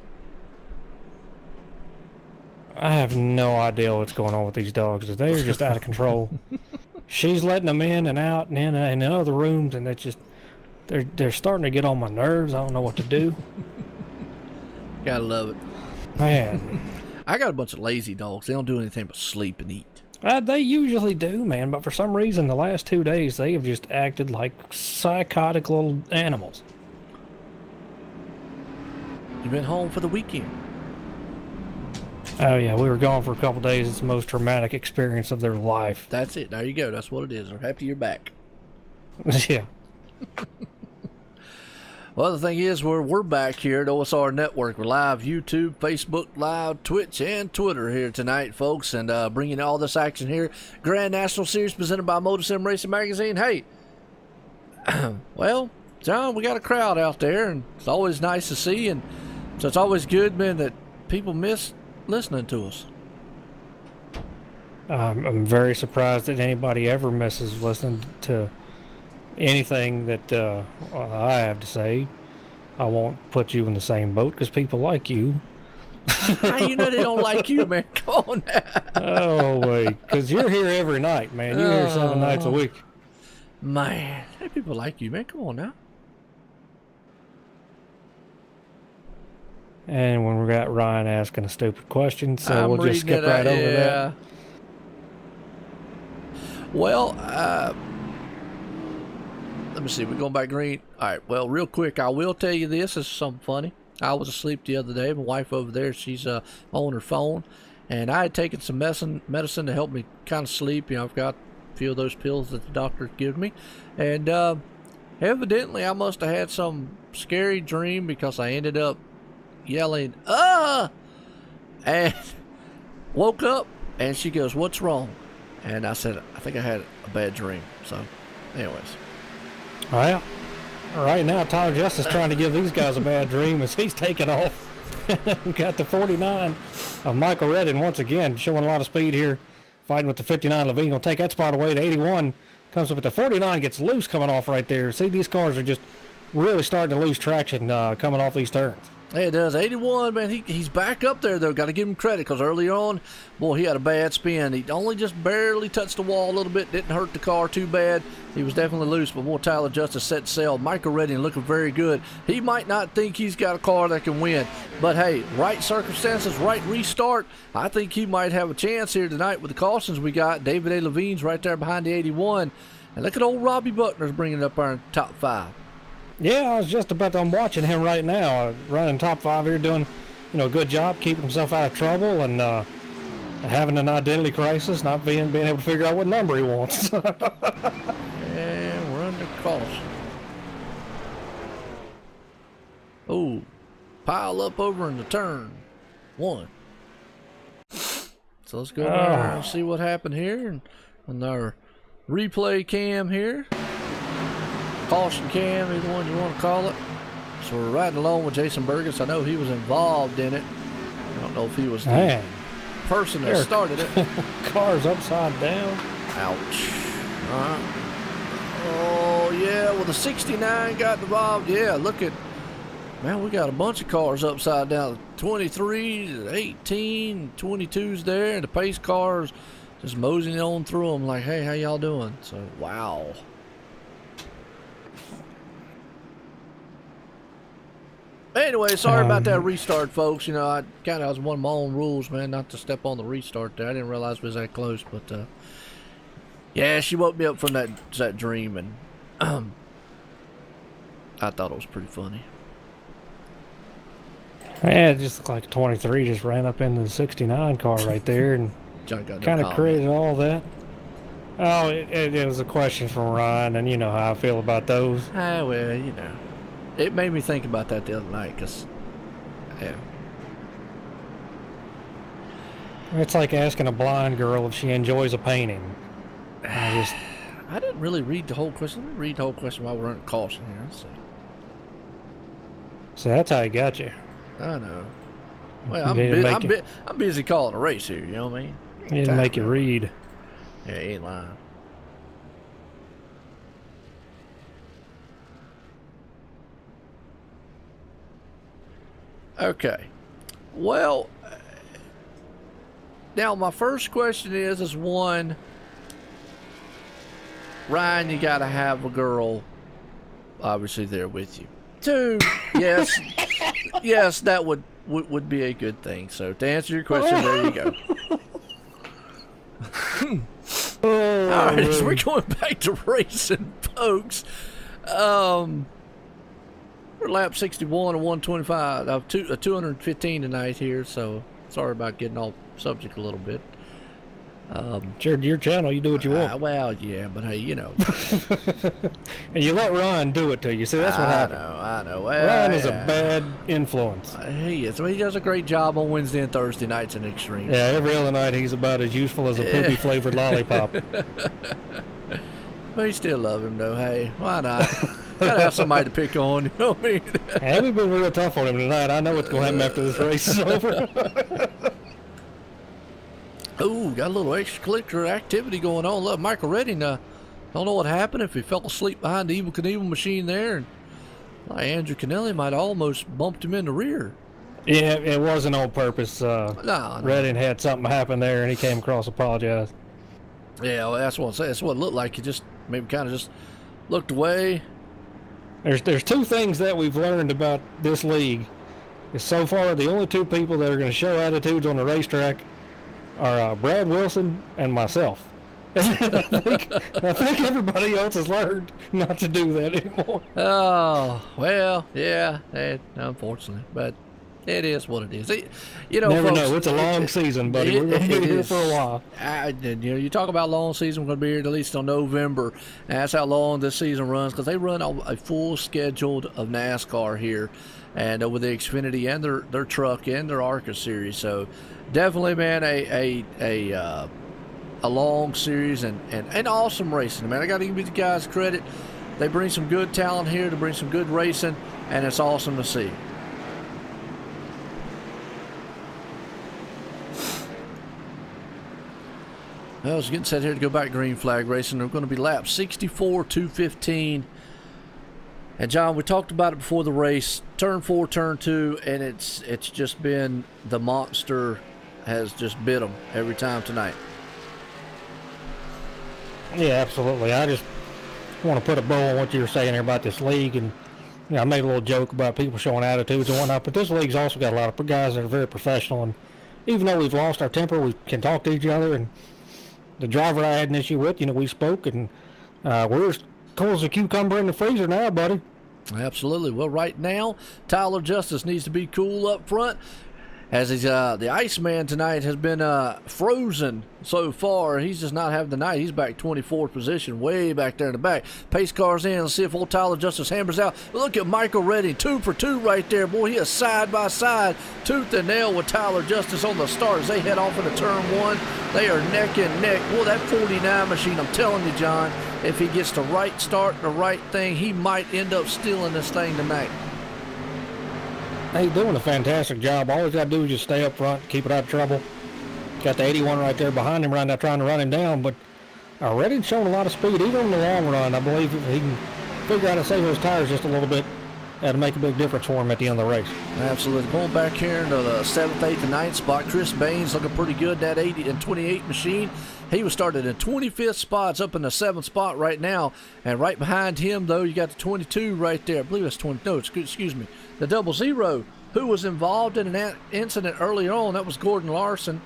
I have no idea what's going on with these dogs. They're just out of control. She's letting them in and out and in and in other rooms, and they're starting to get on my nerves. I don't know what to do. Gotta love it. Man. I got a bunch of lazy dogs. They don't do anything but sleep and eat. They usually do, man, but for some reason the last 2 days they have just acted like psychotic little animals. You been home for the weekend? Oh yeah, we were gone for a couple days. It's the most traumatic experience of their life. That's it. There you go. That's what it is. They're happy you're back. Yeah. Well, the thing is, we're back here at OSR Network. We're live YouTube, Facebook Live, Twitch, and Twitter here tonight, folks, and bringing all this action here. Grand National Series presented by MotorSim Racing Magazine. Hey, well, John, we got a crowd out there, and it's always nice to see, and so it's always good, man, that people miss listening to us. I'm very surprised that anybody ever misses listening to anything that I have to say. I won't put you in the same boat because people like you. You know they don't like you, man. Come on now. Oh, wait. Because you're here every night, man. You're here 7 nights a week. Man, hey, people like you, man. Come on now. And when we got Ryan asking a stupid question, so we'll just skip right over that. Well, let me see. We're going back green. All right. Well, real quick, I will tell you this. This is something funny. I was asleep the other day. My wife over there, she's on her phone, and I had taken some medicine to help me kind of sleep. You know, I've got a few of those pills that the doctor gave me, and evidently I must have had some scary dream because I ended up yelling, and woke up, and she goes, "What's wrong?" And I said, "I think I had a bad dream." So, anyways. Well, right now Tyler Justice trying to give these guys a bad dream as he's taking off. Got the 49 of Michael Redden once again showing a lot of speed here, fighting with the 59. Levine will take that spot away to 81. comes up at the 49, gets loose coming off right there. See, these cars are just really starting to lose traction coming off these turns. Yeah, it does. 81, man, he's back up there, though. Got to give him credit, because early on, boy, he had a bad spin. He only just barely touched the wall a little bit. Didn't hurt the car too bad. He was definitely loose, but boy, Tyler Justice set sail. Michael Redding looking very good. He might not think he's got a car that can win, but hey, right circumstances, right restart, I think he might have a chance here tonight with the cautions we got. David A. Levine's right there behind the 81. And look at old Robbie Buckner's bringing it up our top 5. Yeah, I was just about to, I'm watching him right now, running top 5 here, doing, a good job keeping himself out of trouble and having an identity crisis, not being able to figure out what number he wants. And we're under caution. Oh, pile up over in the turn 1. So let's go there and see what happened here. And on our replay cam here. Caution cam, either one you want to call it. So we're riding along with Jason Burgess. I know he was involved in it. I don't know if he was the person that started it. Car's upside down. Ouch. Oh, yeah, well, the 69 got involved. Yeah, look at, man, we got a bunch of cars upside down. 23, 18, 22's there, and the pace cars just moseying on through them like, hey, how y'all doing? So, wow. Anyway, sorry about that restart, folks. I was one of my own rules, man, not to step on the restart there. I didn't realize it was that close, but yeah, she woke me up from that dream, and I thought it was pretty funny. Yeah, it just looked like 23 just ran up into the 69 car right there and kind of created all that. Oh, it was a question from Ryan, and you know how I feel about those. Well, it made me think about that the other night, because, yeah. It's like asking a blind girl if she enjoys a painting. I didn't really read the whole question. Let me read the whole question while we're under caution here. Let's see. So that's how he got you. I know. Well, I'm busy calling a race here, you know what I mean? He didn't make you read. Yeah, he ain't lying. Okay. Well, now my first question is one, Ryan, you gotta have a girl obviously there with you. 2, yes, yes, that would be a good thing. So to answer your question, there you go. All right, so we're going back to racing, folks. We're lap 61 and 125, 215 tonight here, so sorry about getting off subject a little bit. Your channel, you do what you want. Well, yeah, but hey, And you let Ryan do it to you. See, that's what happened. I know. Well, Ryan is a bad influence. He is. He does a great job on Wednesday and Thursday nights in Extreme. Yeah, every other night he's about as useful as a poopy-flavored lollipop. We still love him, though. Hey, why not? Gotta have somebody to pick on, you know what I mean? Hey, we've been real tough on him tonight. I know what's going to happen after this race is over. Ooh, got a little extracurricular activity going on. Look, Michael Redding, don't know what happened, if he fell asleep behind the Evel Knievel machine there. And Andrew Kennelly might have almost bumped him in the rear. Yeah, it wasn't on purpose. No. Redding had something happen there, and he came across, apologized. Yeah, well, that's what I'm saying. That's what it looked like. He just maybe kind of just looked away. There's 2 things that we've learned about this league. Is so far, the only 2 people that are going to show attitudes on the racetrack are Brad Wilson and myself. I think everybody else has learned not to do that anymore. Oh, well, yeah, unfortunately, but it is what it is. Never folks, know. It's a long season, buddy. We're going to be here for a while. You talk about long season. We're going to be here at least till November. And that's how long this season runs, because they run a full schedule of NASCAR here, and with the Xfinity and their truck and their ARCA series. So definitely, man, a long series and awesome racing. Man, I got to give these guys credit. They bring some good talent here to bring some good racing, and it's awesome to see. Well, it's getting set here to go back green flag racing. They're going to be laps 64, 215. And John, we talked about it before the race. Turn 4, turn 2, and it's just been the monster has just bit them every time tonight. Yeah, absolutely. I just want to put a bow on what you were saying here about this league, and I made a little joke about people showing attitudes and whatnot, but this league's also got a lot of guys that are very professional, and even though we've lost our temper, we can talk to each other. And the driver I had an issue with, we spoke, and we're as cold as a cucumber in the freezer now, buddy. Absolutely. Well, right now, Tyler Justice needs to be cool up front, as he's the Iceman tonight has been frozen so far. He's just not having the night. He's back 24th position, way back there in the back. Pace car's in. Let's see if old Tyler Justice hammers out. Look at Michael Redding, 2 for 2 right there. Boy, he is side by side, tooth and nail with Tyler Justice on the start as they head off into turn 1. They are neck and neck. Boy, that 49 machine, I'm telling you, John, if he gets the right start and the right thing, he might end up stealing this thing tonight. He's doing a fantastic job. All he's got to do is just stay up front, keep it out of trouble. Got the 81 right there behind him right now trying to run him down, but Redding's showing a lot of speed, even in the long run. I believe if he can figure out how to save those tires just a little bit, that'll make a big difference for him at the end of the race. Absolutely. Going back here into the 7th, 8th, and 9th spot, Chris Baines looking pretty good. That 80 and 28 machine, he was started in 25th spots up in the 7th spot right now. And right behind him, though, you got the 22 right there. I believe it's 20. No, excuse me. The 00, who was involved in an incident earlier on. That was Gordon Larson.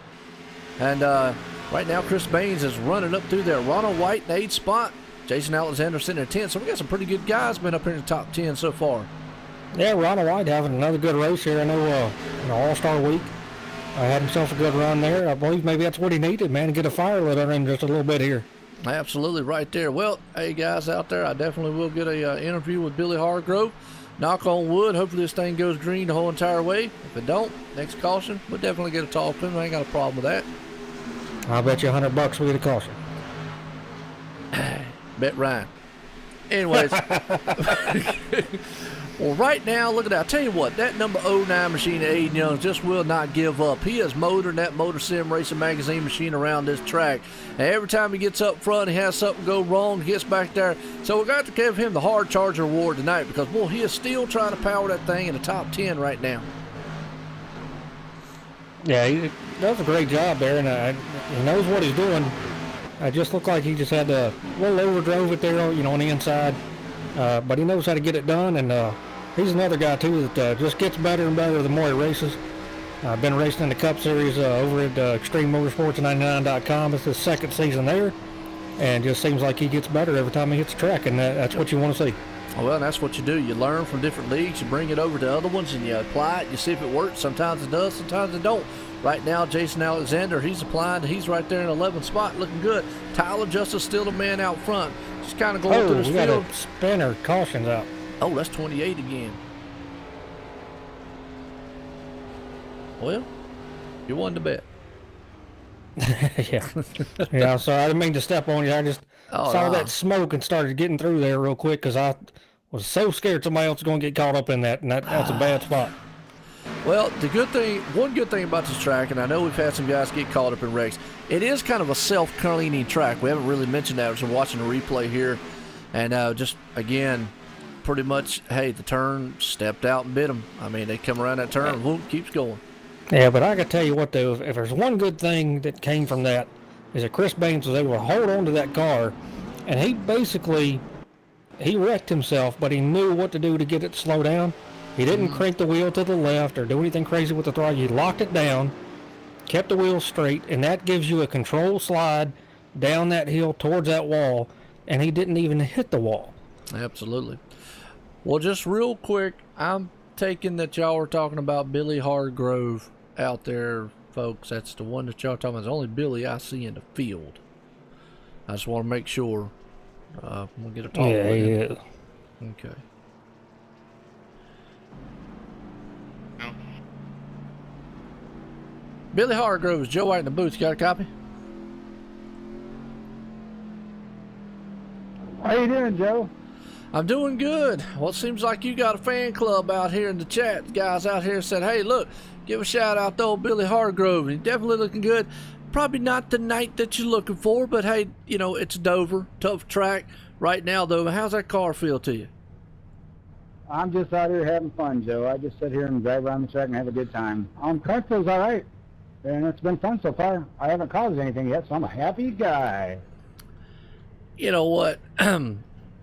And right now, Chris Baines is running up through there. Ronald White in the 8th spot. Jason Alexander sitting in 10th. So we got some pretty good guys been up here in the top 10 so far. Yeah, Ronald White having another good race here. I know All-Star Week. Had himself a good run there. I believe maybe that's what he needed, man, to get a fire lit under him just a little bit here. Absolutely right there. Well, hey, guys out there, I definitely will get a interview with Billy Hargrove. Knock on wood. Hopefully this thing goes green the whole entire way. If it don't, next caution, we'll definitely get a talk to him. I ain't got a problem with that. I'll bet you $100 we get a caution. Bet Ryan. Anyways. Well, right now, look at that. I'll tell you what, that number 09 machine at Aiden Young just will not give up. He is motoring that MotorSim Racing Magazine machine around this track. And every time he gets up front, he has something go wrong, he gets back there. So we're going to give him the Hard Charger Award tonight because, boy, he is still trying to power that thing in the top 10 right now. Yeah, he does a great job there, and he knows what he's doing. It just looked like he just had a little overdrove it there, on the inside. But he knows how to get it done, and he's another guy, too, that just gets better and better the more he races. I've been racing in the Cup Series over at ExtremeMotorsports99.com. It's his 2nd season there, and just seems like he gets better every time he hits the track, and that's what you want to see. Well, that's what you do. You learn from different leagues, you bring it over to other ones, and you apply it. You see if it works. Sometimes it does, sometimes it don't. Right now, Jason Alexander, he's applying. He's right there in 11th spot, looking good. Tyler Justice still the man out front. Just kind of going through this field. Oh, we got a spinner. Caution's out. Oh, that's 28 again. Well, you won the bet. Yeah. Yeah, so I didn't mean to step on you. I just saw that smoke and started getting through there real quick because I was so scared somebody else was going to get caught up in that, and that's a bad spot. Well, one good thing about this track, and I know we've had some guys get caught up in wrecks, it is kind of a self-cleaning track. We haven't really mentioned that as we're watching the replay here. And just, again, pretty much, hey, the turn stepped out and bit them. I mean, they come around that turn, whoop, keeps going. Yeah, but I can tell you what, though, if there's one good thing that came from that, is that Chris Baines was able to hold on to that car, and he wrecked himself, but he knew what to do to get it to slow down. He didn't crank the wheel to the left or do anything crazy with the throttle. He locked it down, kept the wheel straight, and that gives you a controlled slide down that hill towards that wall, and he didn't even hit the wall. Absolutely. Well, just real quick, I'm taking that y'all were talking about Billy Hargrove out there, folks. That's the one that y'all talking about. It's only Billy I see in the field. I just want to make sure. We'll get a talk with him. Yeah. Okay. Billy Hargrove is Joe White in the booth. You got a copy? How you doing, Joe? I'm doing good. Well, it seems like you got a fan club out here in the chat. The guys out here said, hey, look, give a shout out to old Billy Hargrove. He's definitely looking good. probably not the night that you're looking for, but hey, you know, it's Dover, tough track. Right now, though, how's that car feel to you? I'm just out here having fun, Joe. I just sit here and drive around the track and have a good time. Car feels all right, and it's been fun so far. I haven't caused anything yet, so I'm a happy guy. You know what,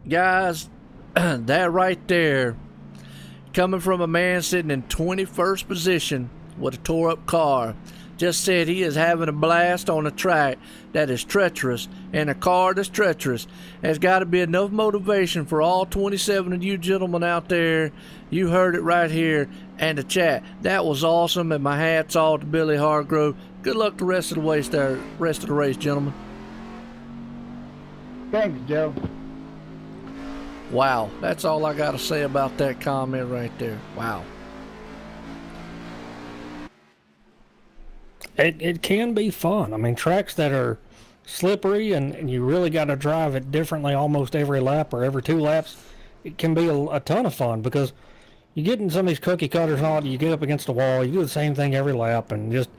guys, that right there, coming from a man sitting in 21st position with a tore-up car, just said he is having a blast on a track that is treacherous, and a car that's treacherous. There's got to be enough motivation for all 27 of you gentlemen out there. You heard it right here, and the chat. That was awesome, and my hat's off to Billy Hargrove. Good luck the rest of the race, gentlemen. Thanks, Joe. Wow, that's all I got to say about that comment right there. Wow. It can be fun. I mean, tracks that are slippery and you really got to drive it differently almost every lap or every 2 laps, it can be a ton of fun because you get in some of these cookie cutters and all, you get up against the wall, you do the same thing every lap, and just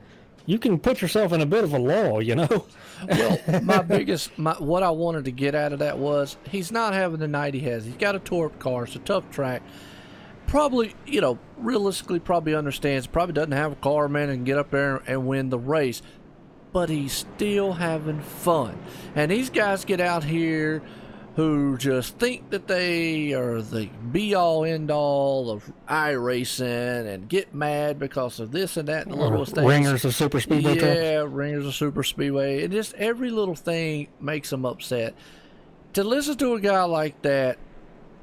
you can put yourself in a bit of a lull, you know? Well, what I wanted to get out of that was he's not having the night he has. He's got a tore-up car. It's a tough track. Probably, you know, realistically probably understands, probably doesn't have a car, man, and get up there and win the race. But he's still having fun. And these guys get out here who just think that they are the be-all, end-all of iRacing and get mad because of this and that and the littlest things. Ringers of Super Speedway. Yeah, ringers of Super Speedway. And just every little thing makes them upset. To listen to a guy like that,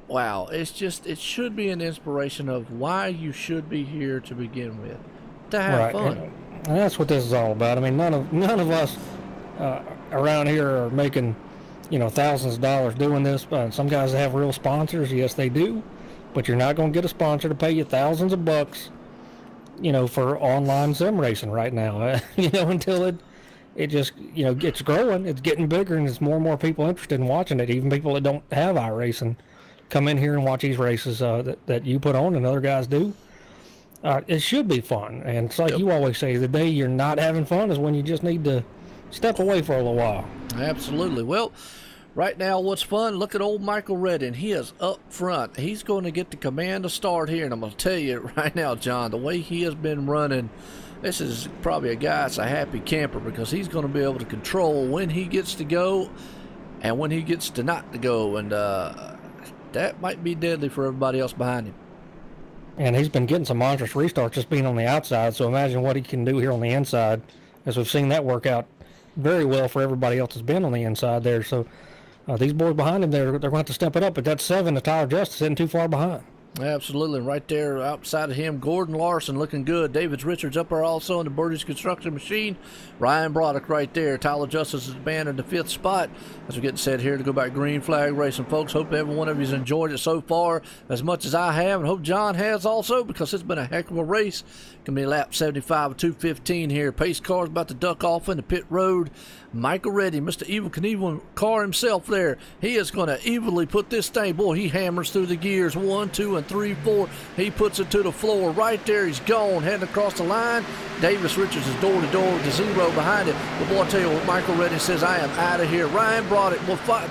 wow, it should be an inspiration of why you should be here to begin with, to have fun. And that's what this is all about. I mean, none of us around here are making, you know, thousands of dollars doing this. Some guys have real sponsors, yes, they do, but you're not going to get a sponsor to pay you thousands of bucks, you know, for online sim racing right now. You know, until it just, you know, gets growing, it's getting bigger, and there's more and more people interested in watching it. Even people that don't have iRacing come in here and watch these races that you put on and other guys do. It should be fun. And it's like you always say, the day you're not having fun is when you just need to step away for a little while. Absolutely. Well, right now, what's fun, look at old Michael Redding. He is up front. He's going to get the command to start here. And I'm going to tell you right now, John, the way he has been running, this is probably a guy that's a happy camper because he's going to be able to control when he gets to go and when he gets to not to go. And that might be deadly for everybody else behind him. And he's been getting some monstrous restarts just being on the outside, so imagine what he can do here on the inside, as we've seen that work out very well for everybody else that's been on the inside there. So these boys behind him, they're going to have to step it up, but that 7, the Tyler Justice, isn't too far behind. Absolutely. Right there outside of him, Gordon Larson looking good. David Richards up there also in the Birdie's Construction Machine. Ryan Broderick right there. Tyler Justice is banned in the 5th spot. As we're getting set here to go back green flag racing, folks. Hope every one of you has enjoyed it so far as much as I have, and hope John has also, because it's been a heck of a race. Going to be lap 75 of 2:15 here. Pace car's about to duck off in the pit road. Michael Reddy, Mr. Evil Knievel car himself there. He is going to evilly put this thing. Boy, he hammers through the gears. 1, 2, and 3, 4. He puts it to the floor. Right there, he's gone, heading across the line. Davis Richards is door to door with the 0 behind it. But boy, I tell you what, Michael Reddy says, I am out of here. Ryan Broderick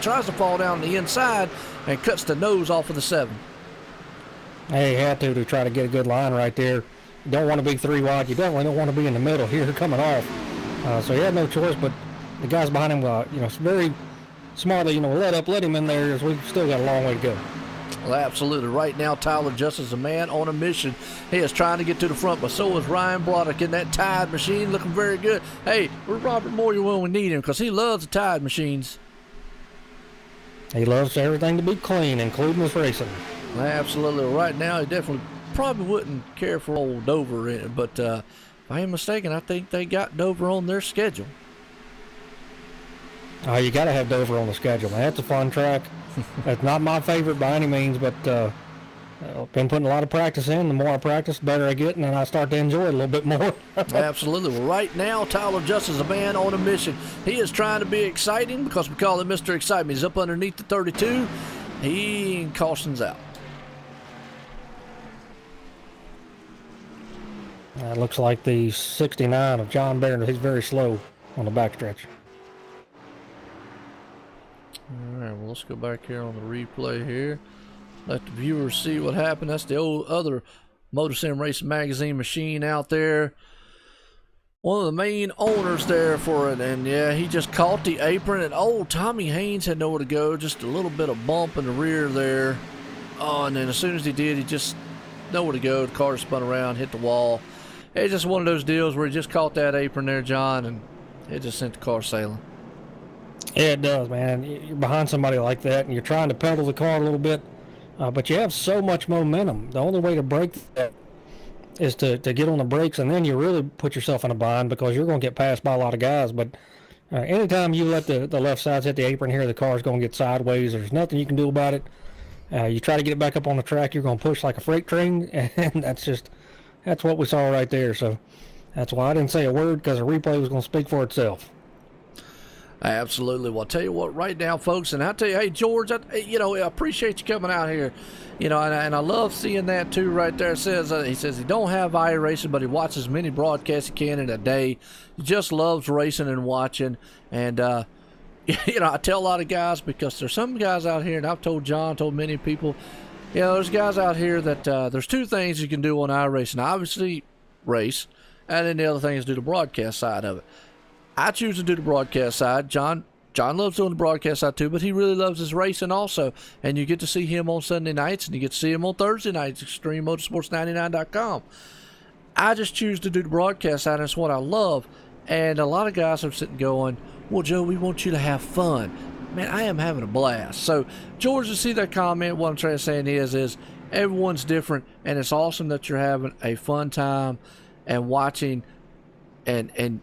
tries to fall down the inside and cuts the nose off of the 7. Hey, he had to try to get a good line right there. You don't want to be 3 wide. You definitely don't want to be in the middle here coming off. So he had no choice, but the guys behind him, you know, very smartly, you know, let him in there, as we've still got a long way to go. Well, absolutely. Right now, Tyler Justice is a man on a mission. He is trying to get to the front, but so is Ryan Broderick in that Tide machine, looking very good. Hey, we're Robert Moyer when we need him, because he loves the Tide machines. He loves everything to be clean, including his racing. Absolutely. Right now, he definitely probably wouldn't care for old Dover in it, but if I ain't mistaken, I think they got Dover on their schedule. You got to have Dover on the schedule, man. That's a fun track. It's not my favorite by any means, but I've been putting a lot of practice in. The more I practice, the better I get, and then I start to enjoy it a little bit more. Absolutely. Well, right now, Tyler Justice is a man on a mission. He is trying to be exciting because we call him Mr. Excitement. He's up underneath the 32. He cautions out. Looks like the 69 of John Barron. He's very slow on the backstretch. All right, well, let's go back here on the replay here. Let the viewers see what happened. That's the old other MotorSim Racing Magazine machine out there. One of the main owners there for it, and yeah, he just caught the apron, and old Tommy Haynes had nowhere to go, just a little bit of bump in the rear there. Oh, and then as soon as he did, he just nowhere to go. The car spun around, hit the wall. It's just one of those deals where he just caught that apron there, John, and it just sent the car sailing. Yeah, it does, man. You're behind somebody like that, and you're trying to pedal the car a little bit, but you have so much momentum. The only way to break that is to get on the brakes, and then you really put yourself in a bind because you're going to get passed by a lot of guys. But anytime you let the left sides hit the apron here, the car's going to get sideways. There's nothing you can do about it. You try to get it back up on the track, you're going to push like a freight train, and that's what we saw right there. So that's why I didn't say a word, because the replay was going to speak for itself. Absolutely. Well, I'll tell you what, right now, folks, and I'll tell you, hey, George, I appreciate you coming out here. And I love seeing that, too, right there. It says, he says he don't have iRacing, but he watches as many broadcasts he can in a day. He just loves racing and watching. And, I tell a lot of guys, because there's some guys out here, and I've told John, told many people, there's guys out here that there's two things you can do on iRacing. Obviously, race, and then the other thing is do the broadcast side of it. I choose to do the broadcast side. John loves doing the broadcast side too, but he really loves his racing also. And you get to see him on Sunday nights, and you get to see him on Thursday nights, ExtremeMotorsports99.com. I just choose to do the broadcast side, and it's what I love. And a lot of guys are sitting going, well, Joe, we want you to have fun. Man, I am having a blast. So, George, you see that comment? What I'm trying to say is everyone's different, and it's awesome that you're having a fun time and watching, and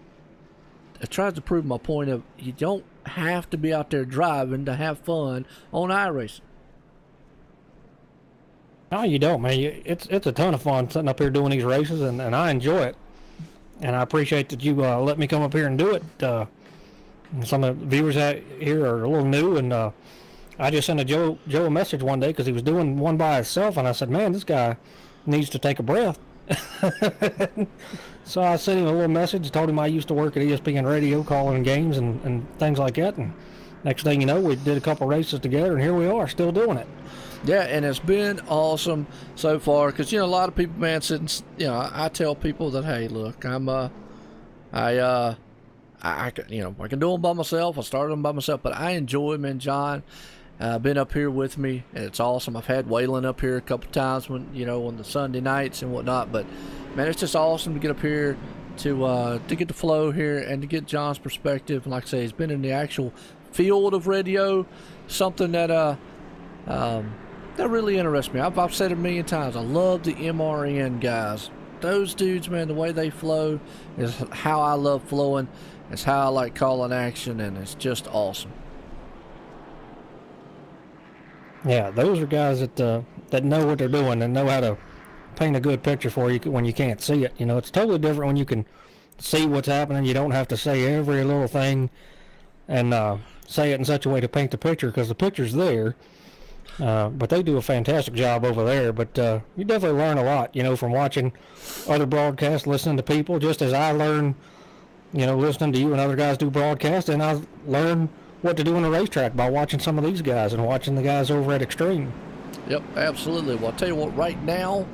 it tries to prove my point of you don't have to be out there driving to have fun on iRacing. No, you don't, man. It's a ton of fun sitting up here doing these races, and I enjoy it. And I appreciate that you let me come up here and do it. Some of the viewers out here are a little new, and I just sent Joe a message one day because he was doing one by himself, and I said, man, this guy needs to take a breath. So I sent him a little message, told him I used to work at ESPN Radio calling games and things like that, and next thing you know, we did a couple races together, and here we are still doing it. Yeah, and it's been awesome so far because a lot of people, man, I tell people that, hey, look, I can do them by myself. I started them by myself, but I enjoy them. And John been up here with me, and it's awesome. I've had Waylon up here a couple times when on the Sunday nights and whatnot. But man, it's just awesome to get up here to get the flow here and to get John's perspective. And like I say, he's been in the actual field of radio, something that that really interests me. I've said it a million times. I love the MRN guys. Those dudes, man, the way they flow is how I love flowing. It's how I like calling action, and it's just awesome. Yeah, those are guys that know what they're doing and know how to paint a good picture for you when you can't see it. It's totally different when you can see what's happening. You don't have to say every little thing and say it in such a way to paint the picture, because the picture's there. But they do a fantastic job over there. But you definitely learn a lot, from watching other broadcasts, listening to people, just as I learn, listening to you and other guys do broadcasts, and I learn what to do on the racetrack by watching some of these guys and watching the guys over at Extreme. Yep, absolutely. Well, I'll tell you what, right now,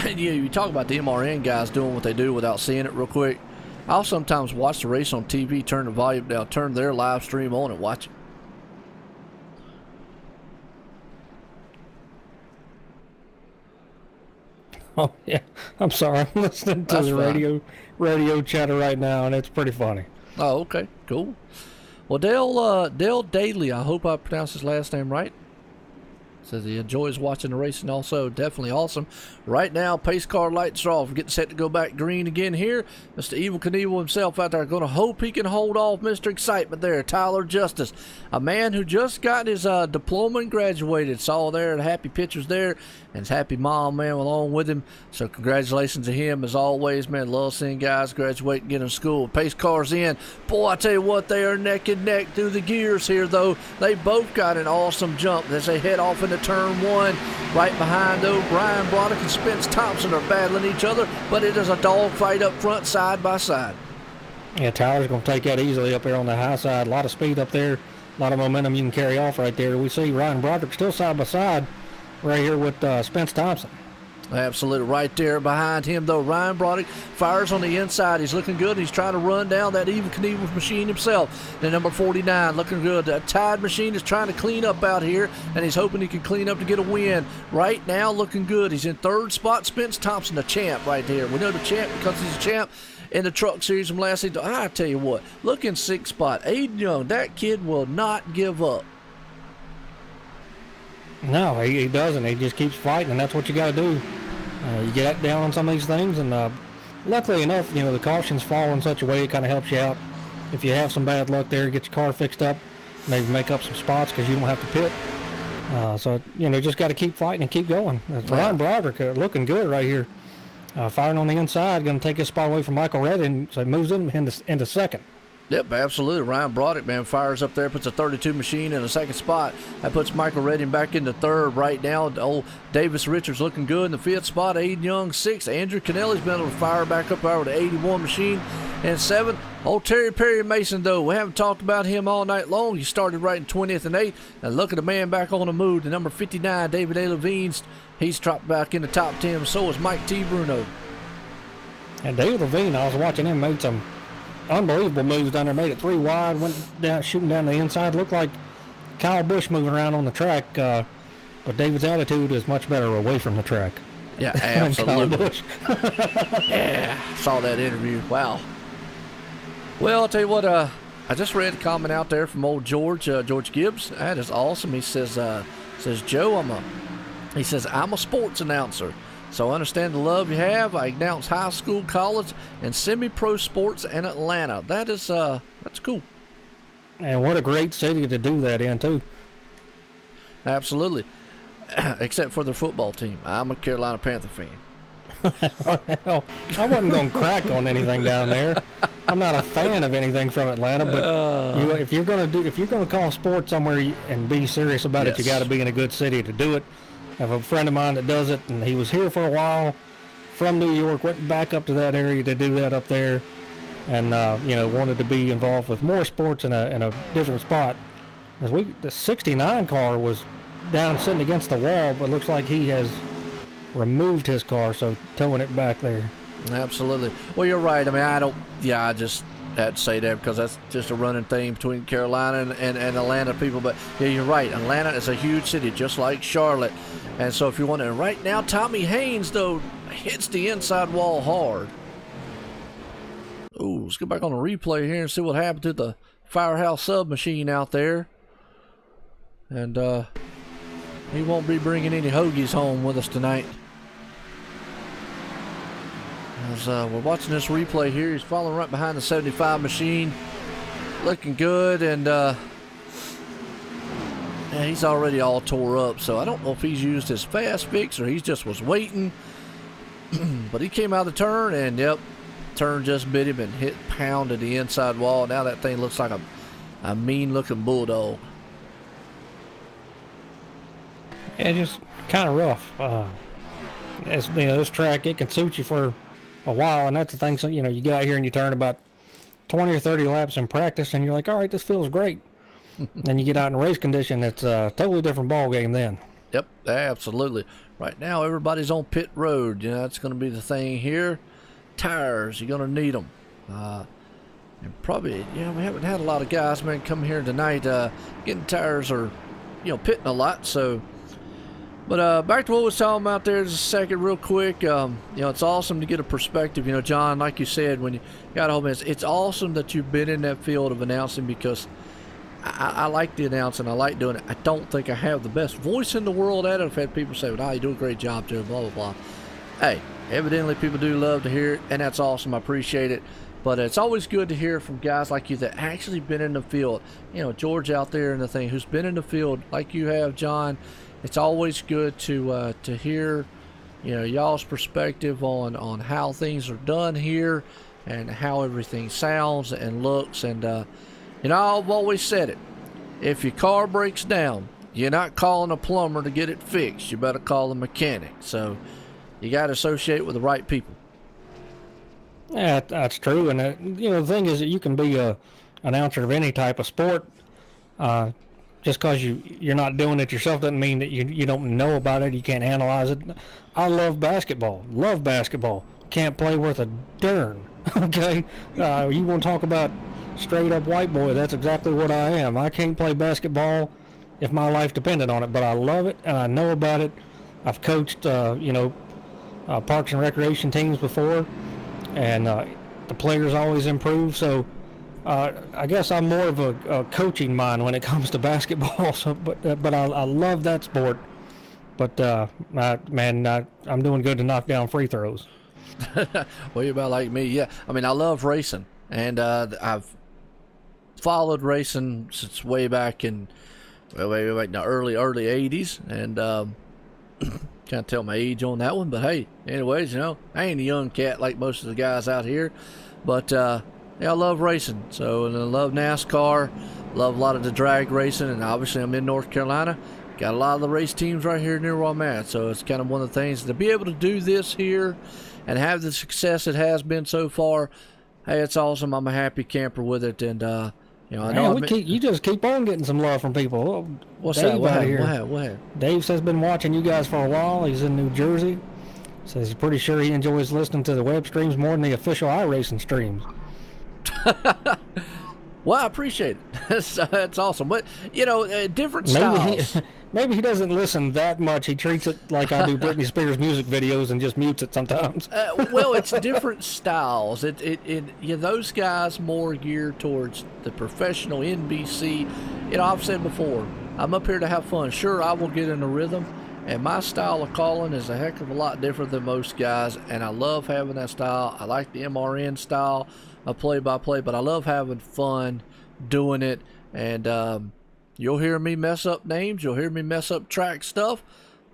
you talk about the MRN guys doing what they do without seeing it real quick. I'll sometimes watch the race on TV, turn the volume down, turn their live stream on and watch it. Oh, yeah. I'm sorry. I'm listening to the radio chatter right now, and it's pretty funny. Oh, okay. Cool. Well, Dale Daly, I hope I pronounced his last name right. Says he enjoys watching the racing also. Definitely awesome. Right now, pace car lights are off. We're getting set to go back green again here. Mr. Evil Knievel himself out there. Going to hope he can hold off Mr. Excitement there. Tyler Justice, a man who just got his diploma and graduated. Saw there the happy pictures there. And his happy mom, man, along with him. So congratulations to him as always, man. Love seeing guys graduate and get in school. Pace cars in. Boy, I tell you what, they are neck and neck through the gears here, though. They both got an awesome jump as they head off into turn one. Right behind, though, Brian Broderick and Spence Thompson are battling each other, but it is a dogfight up front, side by side. Yeah, Tyler's going to take that easily up there on the high side. A lot of speed up there, a lot of momentum you can carry off right there. We see Ryan Broderick still side by side right here with Spence Thompson. Absolutely. Right there behind him, though, Ryan Broderick fires on the inside. He's looking good. He's trying to run down that Evel Knievel machine himself. The number 49 looking good. That Tide machine is trying to clean up out here, and he's hoping he can clean up to get a win. Right now, looking good. He's in third spot. Spence Thompson, the champ right there. We know the champ because he's a champ in the truck series from last season. I tell you what, look in sixth spot. Aiden Young, that kid will not give up. No, he doesn't. He just keeps fighting, and that's what you got to do. You get down on some of these things, and luckily enough, you know, the cautions fall in such a way it kind of helps you out. If you have some bad luck there, get your car fixed up, maybe make up some spots because you don't have to pit. So, you know, just got to keep fighting and keep going. Ryan Broderick looking good right here. Firing on the inside, going to take his spot away from Michael Redding, so he moves him into second. Yep, absolutely. Ryan Broderick, man, fires up there, puts a 32 machine in the second spot. That puts Michael Redding back into third right now. Old Davis Richards looking good in the fifth spot. Aiden Young, sixth. Andrew Kennelly's been able to fire back up there with the 81 machine. And seventh, old Terry Perry Mason, though. We haven't talked about him all night long. He started right in 20th and 8th. And look at the man back on the move. The number 59, David A. Levine's, he's dropped back in the top 10. So is Mike T. Bruno. And David Levine, I was watching him, made some unbelievable moves down there. Made it 3 wide, went down, shooting down the inside. Looked like Kyle Busch moving around on the track, but David's attitude is much better away from the track. Yeah, absolutely. Yeah, saw that interview. Wow. Well, I'll tell you what, I just read a comment out there from old George Gibbs. That is awesome. He says, Joe, I'm a sports announcer. So I understand the love you have. I announce high school, college, and semi-pro sports in Atlanta. That is, that's cool. And what a great city to do that in, too. Absolutely. Except for their football team. I'm a Carolina Panther fan. Well, I wasn't going to crack on anything down there. I'm not a fan of anything from Atlanta, but if you're going to call sports somewhere and be serious about it, you got to be in a good city to do it. I have a friend of mine that does it, and he was here for a while from New York, went back up to that area to do that up there, and you know, wanted to be involved with more sports in a different spot. The 69 car was down sitting against the wall, but looks like he has removed his car, so towing it back there. Absolutely. Well, you're right. I mean, I just had to say that because that's just a running thing between Carolina and Atlanta people. But yeah, you're right. Atlanta is a huge city, just like Charlotte. And so if you want to, right now, Tommy Haynes, though, hits the inside wall hard. Ooh, let's go back on the replay here and see what happened to the Firehouse submachine out there. And he won't be bringing any hoagies home with us tonight. As we're watching this replay here, he's following right behind the 75 machine. Looking good, and yeah, he's already all tore up, so I don't know if he's used his fast fix or he just was waiting. But he came out of the turn, and yep, turn just bit him and pounded the inside wall. Now that thing looks like a mean-looking bulldog. Yeah, just kind of rough. As you know, this track, it can suit you for a while, and that's the thing. So, you know, you get out here and you turn about 20 or 30 laps in practice, and you're like, all right, this feels great. Then you get out in race condition, it's a totally different ball game then. Yep, absolutely. Right now, everybody's on pit road. You know, that's going to be the thing here. Tires, you're going to need them. And probably, we haven't had a lot of guys, man, come here tonight. Getting tires or, pitting a lot, so. But back to what we was talking about there just a second real quick. It's awesome to get a perspective. John, like you said, when you got home, it's awesome that you've been in that field of announcing because I like the announcing. I like doing it. I don't think I have the best voice in the world at it. I've had people say, you do a great job, Joe, blah, blah, blah. Hey, evidently people do love to hear it, and that's awesome. I appreciate it. But it's always good to hear from guys like you that actually been in the field. George out there in the thing who's been in the field like you have, John. It's always good to hear, y'all's perspective on how things are done here and how everything sounds and looks. And, I've always said it. If your car breaks down, you're not calling a plumber to get it fixed. You better call a mechanic. So you got to associate with the right people. Yeah, that's true. And the thing is that you can be a announcer of any type of sport. Just because you're not doing it yourself doesn't mean that you don't know about it. You can't analyze it. I love basketball. Love basketball. Can't play worth a darn. Okay, you want to talk about straight up white boy? That's exactly what I am. I can't play basketball if my life depended on it, but I love it and I know about it. I've coached, parks and recreation teams before, and the players always improve. So I guess I'm more of a coaching mind when it comes to basketball. So, but I love that sport. But I'm doing good to knock down free throws. Well, you're about like me. Yeah, I mean, I love racing, and I've followed racing since way back in the early 80s, and can't tell my age on that one. But hey, anyways, I ain't a young cat like most of the guys out here, but yeah, I love racing. So, and I love NASCAR, love a lot of the drag racing, and obviously I'm in North Carolina. Got a lot of the race teams right here near where I'm at, so it's kind of one of the things to be able to do this here and have the success it has been so far. Hey, it's awesome. I'm a happy camper with it, and I know you just keep on getting some love from people. What's Dave that? What happened? Dave says been watching you guys for a while. He's in New Jersey. Says he's pretty sure he enjoys listening to the web streams more than the official iRacing streams. Well, I appreciate it. That's awesome. But, different styles. Maybe he doesn't listen that much. He treats it like I do Britney Spears music videos and just mutes it sometimes. Well, it's different styles. Those guys more geared towards the professional NBC. I've said before, I'm up here to have fun. Sure, I will get in a rhythm, and my style of calling is a heck of a lot different than most guys, and I love having that style. I like the MRN style of play-by-play, but I love having fun doing it, and you'll hear me mess up names. You'll hear me mess up track stuff.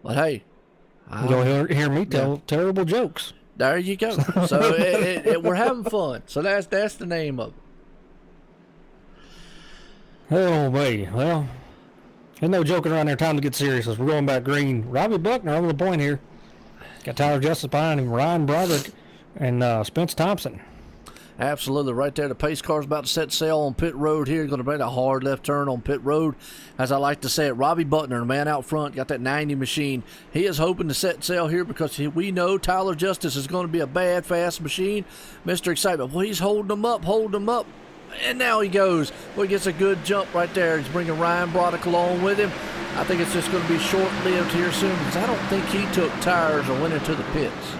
But, hey. You'll hear me tell terrible jokes. There you go. So, we're having fun. So, that's the name of it. Oh, boy. Well, there's no joking around there. Time to get serious. We're going back green. Robbie Buckner over the point here. Got Tyler Justice behind him, Ryan Broderick, and Spence Thompson. Absolutely, right there. The pace car's about to set sail on pit road here. Going to make a hard left turn on pit road, as I like to say it. Robbie Buckner, the man out front, got that 90 machine. He is hoping to set sail here because we know Tyler Justice is going to be a bad, fast machine. Mr. Excitement, well, he's holding them up, and now he goes. Well, he gets a good jump right there. He's bringing Ryan Broderick along with him. I think it's just going to be short-lived here soon because I don't think he took tires or went into the pits.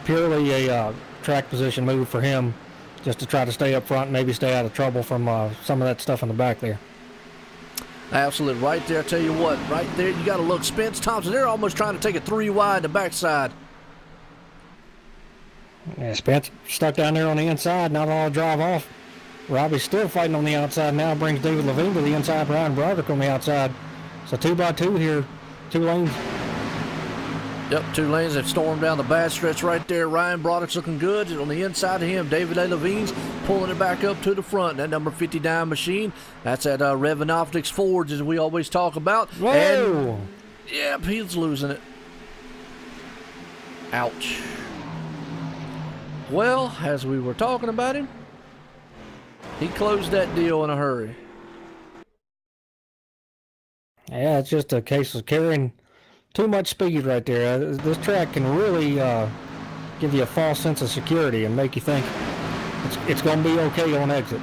Purely a track position move for him, just to try to stay up front and maybe stay out of trouble from some of that stuff in the back there. Absolutely, right there. I tell you what, right there, you got to look. Spence Thompson, they're almost trying to take it 3 wide the backside. Yeah, Spence stuck down there on the inside, not all drive off. Robbie's still fighting on the outside now, brings David Levine to the inside, Ryan Broderick on the outside. So 2x2 here, 2 lanes. Yep, 2 lanes have stormed down the bad stretch right there. Ryan Broderick's looking good. On the inside of him, David A. Levine's pulling it back up to the front. That number 59 machine, that's at Revin Optics Forge, as we always talk about. Whoa! And, yep, he's losing it. Ouch. Well, as we were talking about him, he closed that deal in a hurry. Yeah, it's just a case of carrying too much speed right there. This track can really give you a false sense of security and make you think it's going to be okay on exit.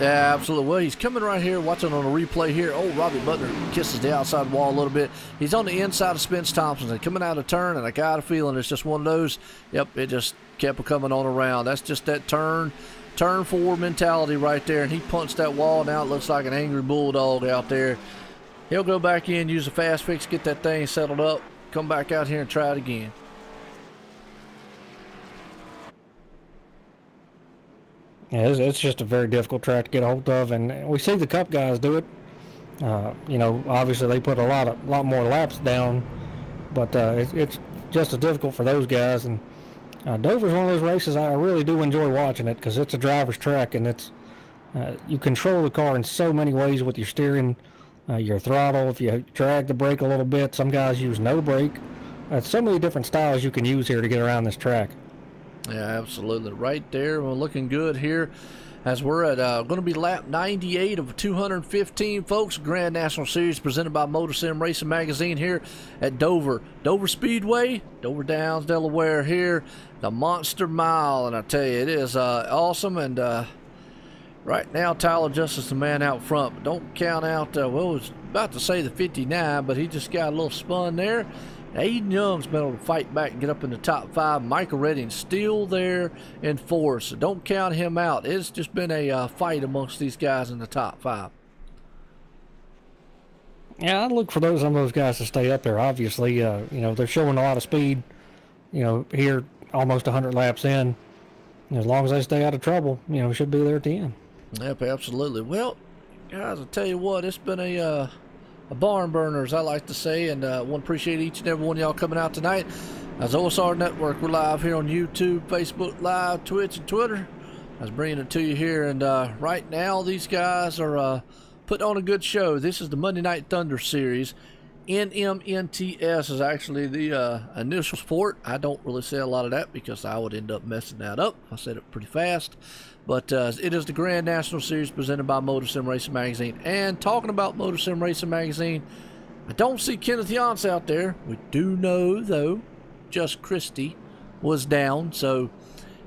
Yeah, absolutely. Well, he's coming right here, watching on a replay here. Oh, Robbie Butler kisses the outside wall a little bit. He's on the inside of Spence Thompson and coming out of turn, and I got a feeling it's just one of those. Yep, it just kept coming on around. That's just that turn 4 mentality right there, and he punched that wall. Now it looks like an angry bulldog out there. He'll go back in, use a fast fix, get that thing settled up, come back out here and try it again. Yeah, it's just a very difficult track to get a hold of, and we see the Cup guys do it. Obviously they put a lot more laps down, but it's just as difficult for those guys. And Dover's one of those races I really do enjoy watching it because it's a driver's track, and it's you control the car in so many ways with your steering. Your throttle, if you drag the brake a little bit, some guys use no brake. So many different styles you can use here to get around this track. Yeah, absolutely. Right there. We're looking good here as we're at going to be lap 98 of 215, folks. Grand National Series presented by MotorSim Racing Magazine here at Dover Speedway, Dover Downs, Delaware here. The Monster Mile, and I tell you, it is awesome. And right now, Tyler Justice, the man out front. But don't count out, well, I was about to say the 59, but he just got a little spun there. Aiden Young's been able to fight back and get up in the top 5. Michael Redding's still there in 4th, so don't count him out. It's just been a fight amongst these guys in the top 5. Yeah, I look for some of those guys to stay up there. Obviously, you know, they're showing a lot of speed. You know, here almost 100 laps in. As long as they stay out of trouble, you know, should be there at the end. Yep, absolutely. Well, guys, I'll tell you what, it's been a barn burner, as I like to say, and I want to appreciate each and every one of y'all coming out tonight. As OSR Network, we're live here on YouTube, Facebook Live, Twitch, and Twitter. I was bringing it to you here, and right now these guys are putting on a good show. This is the Monday Night Thunder series. NMNTS is actually the initial sport. I don't really say a lot of that because I would end up messing that up. I said it pretty fast. But it is the Grand National Series presented by MotorSim Racing Magazine. And talking about MotorSim Racing Magazine, I don't see Kenneth Yance out there. We do know, though, Just Christie was down, so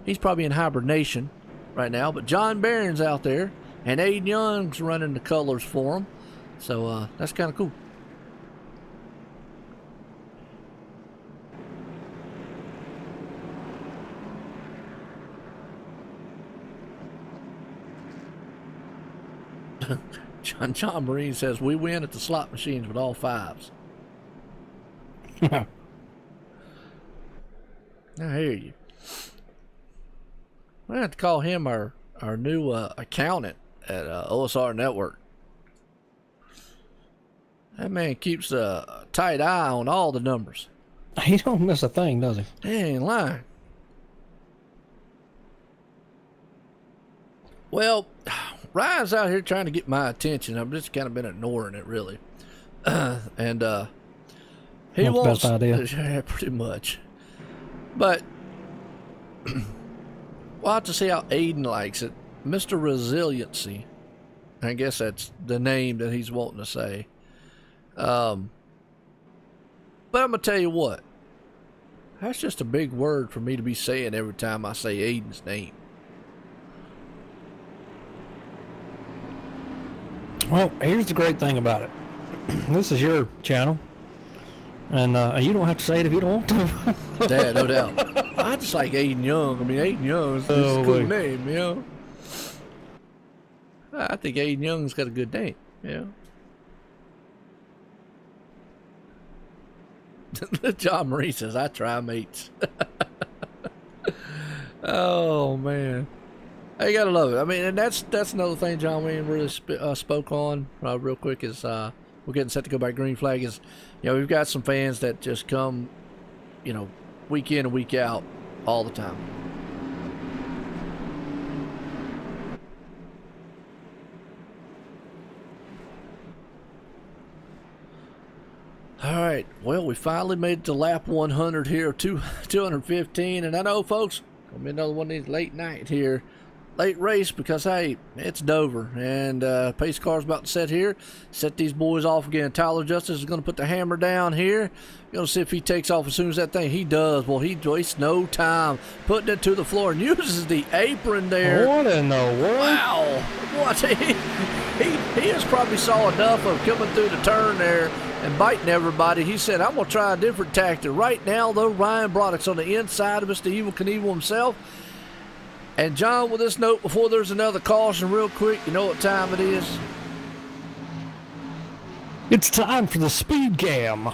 he's probably in hibernation right now. But John Barron's out there, and Aiden Young's running the colors for him. So that's kind of cool. John Marine says we win at the slot machines with all 5s. I hear you. I have to call him our new accountant at OSR Network. That man keeps a tight eye on all the numbers. He don't miss a thing, does he? He ain't lying. Well, Ryan's out here trying to get my attention. I've just kind of been ignoring it, really. And he wants... Best idea. Yeah, pretty much. But we'll have to see how Aiden likes it. Mr. Resiliency. I guess that's the name that he's wanting to say. But I'm going to tell you what. That's just a big word for me to be saying every time I say Aiden's name. Well, here's the great thing about it. This is your channel, and you don't have to say it if you don't want to. Yeah, no doubt. I just like Aiden Young. I mean, Aiden Young is a cool name, you know. I think Aiden Young's got a good name, you know. John Marie says, I try, mates. Oh, man. You gotta love it. I mean, and that's another thing John Wayne really spoke on real quick is we're getting set to go by green flag is, you know, we've got some fans that just come, you know, week in and week out all the time. All right, well, we finally made it to lap 100 here, 215, and I know, folks, gonna be another one of these late night here. Late race because, hey, it's Dover, and pace car's about to set here. Set these boys off again. Tyler Justice is going to put the hammer down here. Going to see if he takes off as soon as that thing. He does. Well, he wastes no time putting it to the floor and uses the apron there. What in the world? Wow. What? He just probably saw enough of coming through the turn there and biting everybody. He said, I'm going to try a different tactic. Right now, though, Ryan Broderick's on the inside of Mr. Evil Knievel himself. And John, with this note, before there's another caution real quick, you know what time it is? It's time for the speed cam.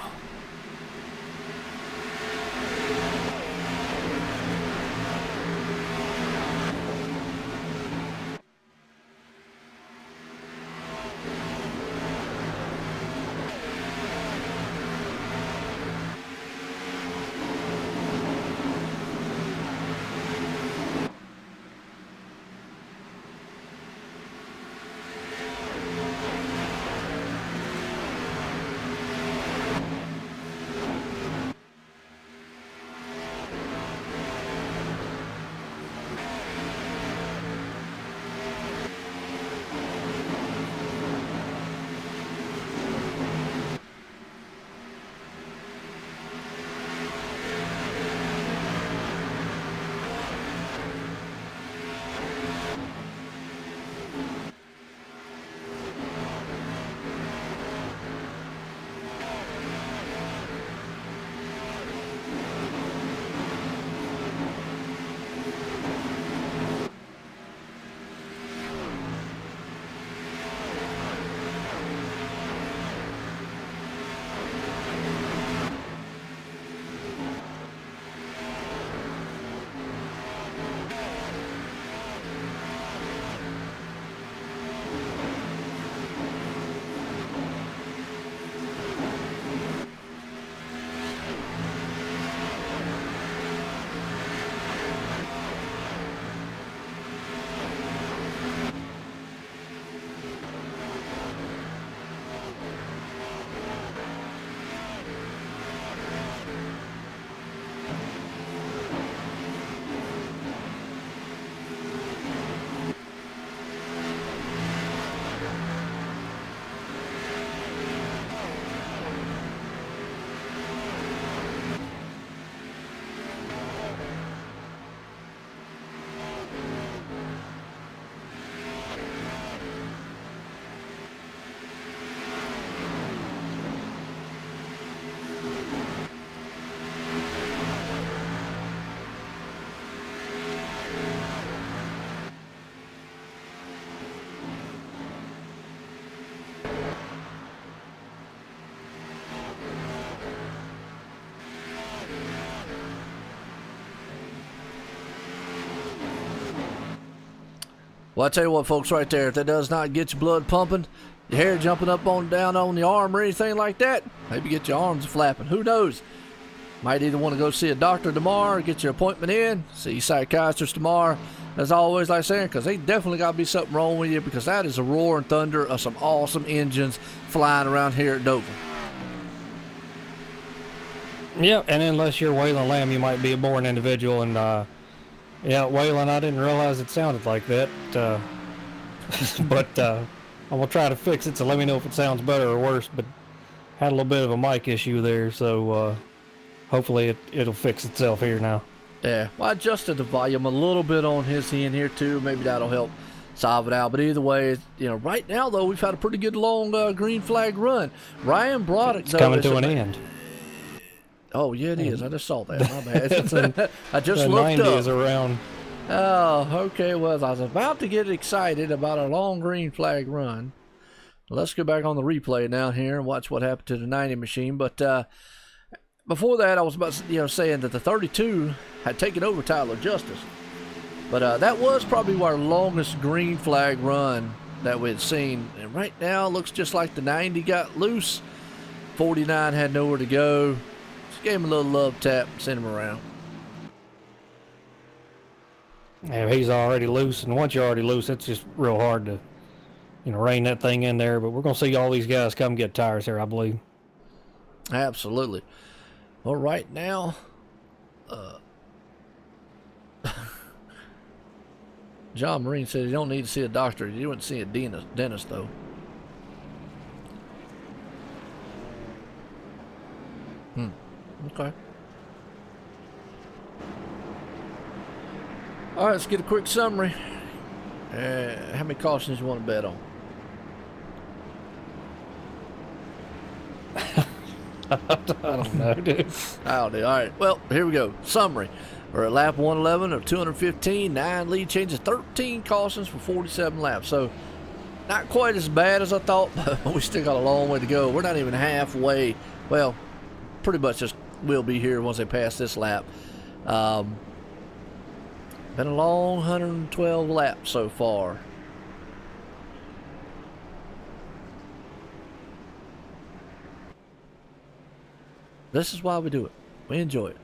Well, I tell you what, folks, right there, if that does not get your blood pumping, your hair jumping up on down on the arm or anything like that, maybe get your arms flapping. Who knows? Might either want to go see a doctor tomorrow or get your appointment in, see a psychiatrist tomorrow. As always, like saying, because they definitely got to be something wrong with you, because that is a roar and thunder of some awesome engines flying around here at Dover. Yeah, and unless you're Waylon Lamb, you might be a boring individual. And yeah, Waylon, I didn't realize it sounded like that. But I'm gonna try to fix it. So let me know if it sounds better or worse. But had a little bit of a mic issue there, so hopefully it'll fix itself here now. Yeah, well, I adjusted the volume a little bit on his end here too. Maybe that'll help solve it out. But either way, you know, right now though, we've had a pretty good long green flag run. Ryan Broderick, It's coming to an end. Oh yeah, it is. I just saw that. My bad. I just looked the 90 up. is around. Oh, okay. Well, I was about to get excited about a long green flag run. Let's go back on the replay now here and watch what happened to the 90 machine. But before that, I was about to, saying that the 32 had taken over Tyler Justice. But that was probably our longest green flag run that we had seen. And right now, it looks just like the 90 got loose. 49 had nowhere to go. Just gave him a little love tap and sent him around. Yeah, he's already loose, and once you're already loose, it's just real hard to, rein that thing in there. But we're going to see all these guys come get tires here, I believe. Absolutely. Well, right now, John Marine said you don't need to see a doctor. You wouldn't see a dentist, though. Okay. All right, let's get a quick summary. How many cautions you want to bet on? I don't know, dude. I'll do. All right. Well, here we go. Summary. We're at lap 111 of 215. 9 lead changes, 13 cautions for 47 laps. So, not quite as bad as I thought, but we still got a long way to go. We're not even halfway. Well, pretty much just will be here once they pass this lap. Been a long 112 laps so far. This is why we do it. We enjoy it.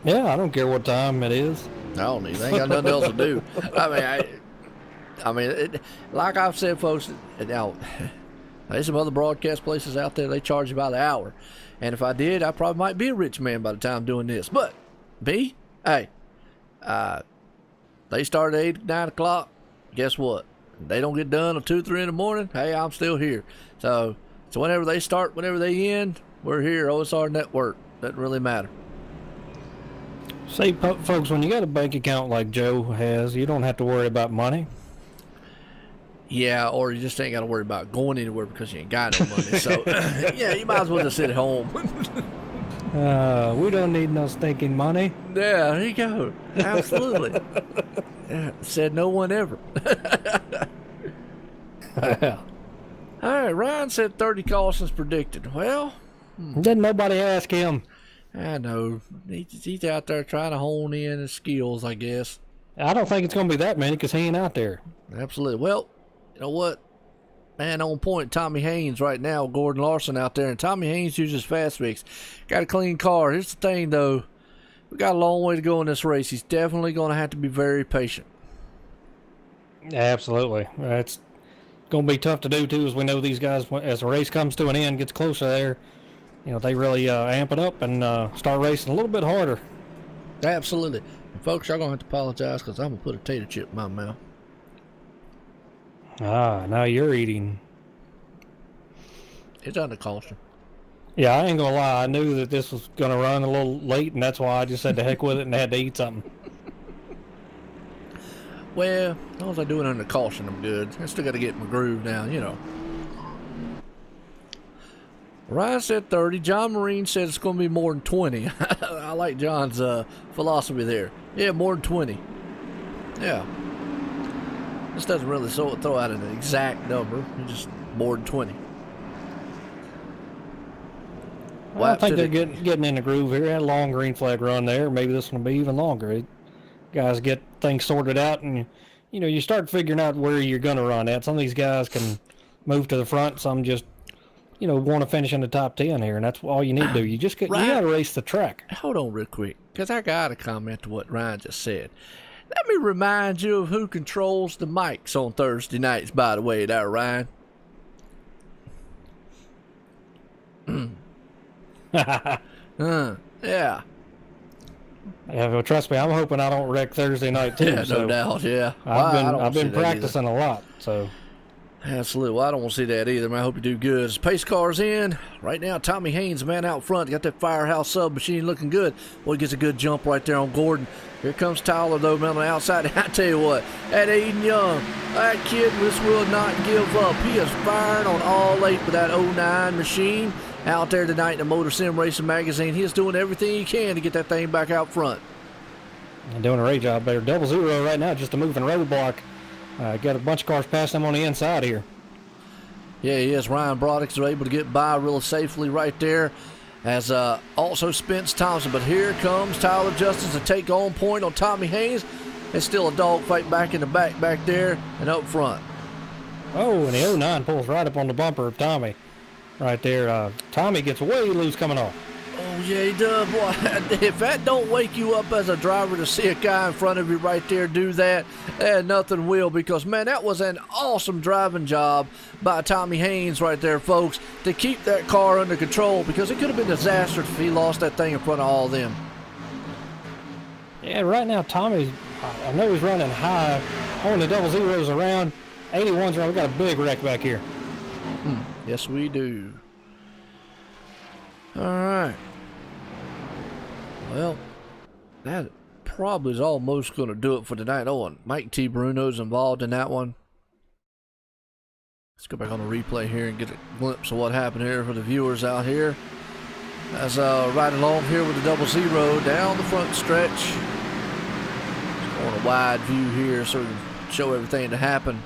Yeah, I don't care what time it is. I don't need. They ain't got nothing else to do. I mean, like I've said, folks. Now, there's some other broadcast places out there. They charge you by the hour, and if I did, I probably might be a rich man by the time doing this. But me, hey, they start at 8, 9 o'clock. Guess what? They don't get done until 2, 3 in the morning. Hey, I'm still here. So whenever they start, whenever they end, we're here. OSR Network. Doesn't really matter. See, folks, when you got a bank account like Joe has, you don't have to worry about money. Yeah, or you just ain't got to worry about going anywhere because you ain't got no money. So, yeah, you might as well just sit at home. We don't need no stinking money. Yeah, there you go. Absolutely. Yeah, said no one ever. All right, Ryan said 30 cautions predicted. Well, didn't nobody ask him. I know. He's out there trying to hone in his skills, I guess. I don't think it's going to be that many because he ain't out there. Absolutely. Well, you know what? Man, on point, Tommy Haynes right now, Gordon Larson out there. And Tommy Haynes uses Fast Fix. Got a clean car. Here's the thing, though. We got a long way to go in this race. He's definitely going to have to be very patient. Absolutely. It's going to be tough to do, too, as we know these guys, as the race comes to an end, gets closer there, they really amp it up and start racing a little bit harder. Absolutely. And folks, y'all going to have to apologize because I'm going to put a tater chip in my mouth. Now you're eating. It's under caution. Yeah, I ain't going to lie. I knew that this was going to run a little late, and that's why I just said to heck with it and had to eat something. Well, as long as I do it under caution, I'm good. I still got to get in my groove now, Ryan said 30. John Marine said it's going to be more than 20. I like John's philosophy there. Yeah, more than 20. Yeah. This doesn't really throw out an exact number. It's just more than 20. Well, I think they're getting in the groove here. Had a long green flag run there. Maybe this one will be even longer. guys get things sorted out, and you start figuring out where you're going to run at. Some of these guys can move to the front, some just want to finish in the top 10 here, and that's all you need to do. You just you got to race the track. Hold on real quick, because I got to comment to what Ryan just said. Let me remind you of who controls the mics on Thursday nights, by the way, there, Ryan. Yeah. Yeah, well, trust me, I'm hoping I don't wreck Thursday night too. Yeah, no doubt. Yeah, I've been practicing a lot, so. Absolutely. Well, I don't want to see that either, man. I hope you do good. As pace car's in right now, Tommy Haynes, man, out front, got that Firehouse sub machine looking good. Well, he gets a good jump right there on Gordon. Here comes Tyler, though, man, on the outside. I tell you what, that Aiden Young, that kid just will not give up. He is firing on all 8 with that 09 machine out there tonight in the Motor Sim Racing magazine. He is doing everything he can to get that thing back out front. And doing a great job there. 0-0 right now, just a moving roadblock. Got a bunch of cars passing him on the inside here. Yeah, he is. Ryan Brodix is able to get by really safely right there, as also Spence Thompson. But here comes Tyler Justice to take on point on Tommy Haynes. It's still a dogfight back in the back there and up front. Oh, and the 09 pulls right up on the bumper of Tommy right there. Tommy gets way loose coming off. Oh, yeah, he does. Boy, if that don't wake you up as a driver to see a guy in front of you right there do that, nothing will, because, man, that was an awesome driving job by Tommy Haynes right there, folks, to keep that car under control, because it could have been disastrous if he lost that thing in front of all of them. Yeah, right now, Tommy, I know he's running high on the 0-0s around. 81's around. We got a big wreck back here. Yes, we do. All right. Well, that probably is almost going to do it for tonight. Oh, and Mike T. Bruno's involved in that one. Let's go back on the replay here and get a glimpse of what happened here for the viewers out here. As right along here with the 0-0 down the front stretch. On a wide view here so we can show everything that happened.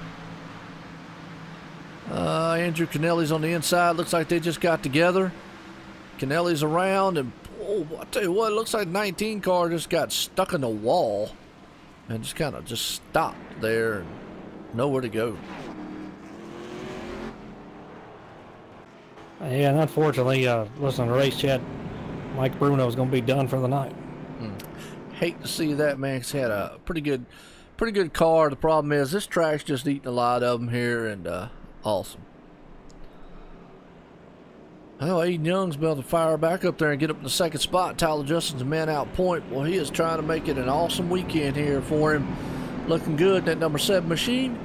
Andrew Kennelly's on the inside. Looks like they just got together. Kennelly's around, and I tell you what, it looks like 19 car just got stuck in the wall and just kind of just stopped there and nowhere to go. Yeah, and unfortunately, listening to race chat, Mike Bruno is going to be done for the night. Hate to see that, man. He's had a pretty good car. The problem is this track's just eating a lot of them here, and awesome. Well, Aiden Young's been able to fire back up there and get up in the second spot. Tyler Justin's a man out point. Well, he is trying to make it an awesome weekend here for him. Looking good, that number 7 machine.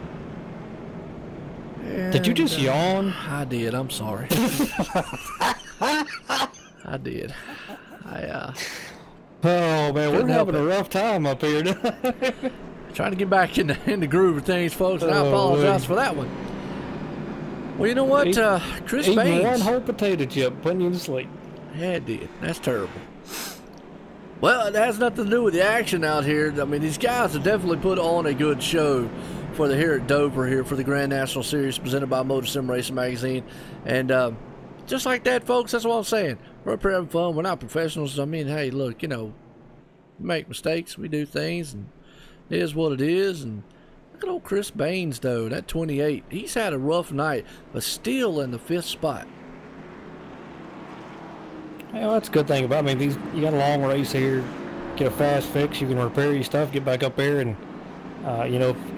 And, did you just yawn? I did. I'm sorry. I did. Oh, man, we're having a rough time up here. Trying to get back in the groove of things, folks, and I apologize for that one. Well, you know what, Chris Baines. One whole potato chip, putting you to sleep. Yeah, it did. That's terrible. Well, it has nothing to do with the action out here. I mean, these guys have definitely put on a good show for the here at Dover here for the Grand National Series presented by MotorSim Racing Magazine. And just like that, folks, that's what I'm saying. We're up here having fun. We're not professionals. I mean, hey, look, we make mistakes. We do things, and it is what it is. And look at old Chris Baines, though, that 28. He's had a rough night, but still in the 5th spot. Well, that's a good thing about it. I mean, you got a long race here. Get a fast fix. You can repair your stuff, get back up there. And,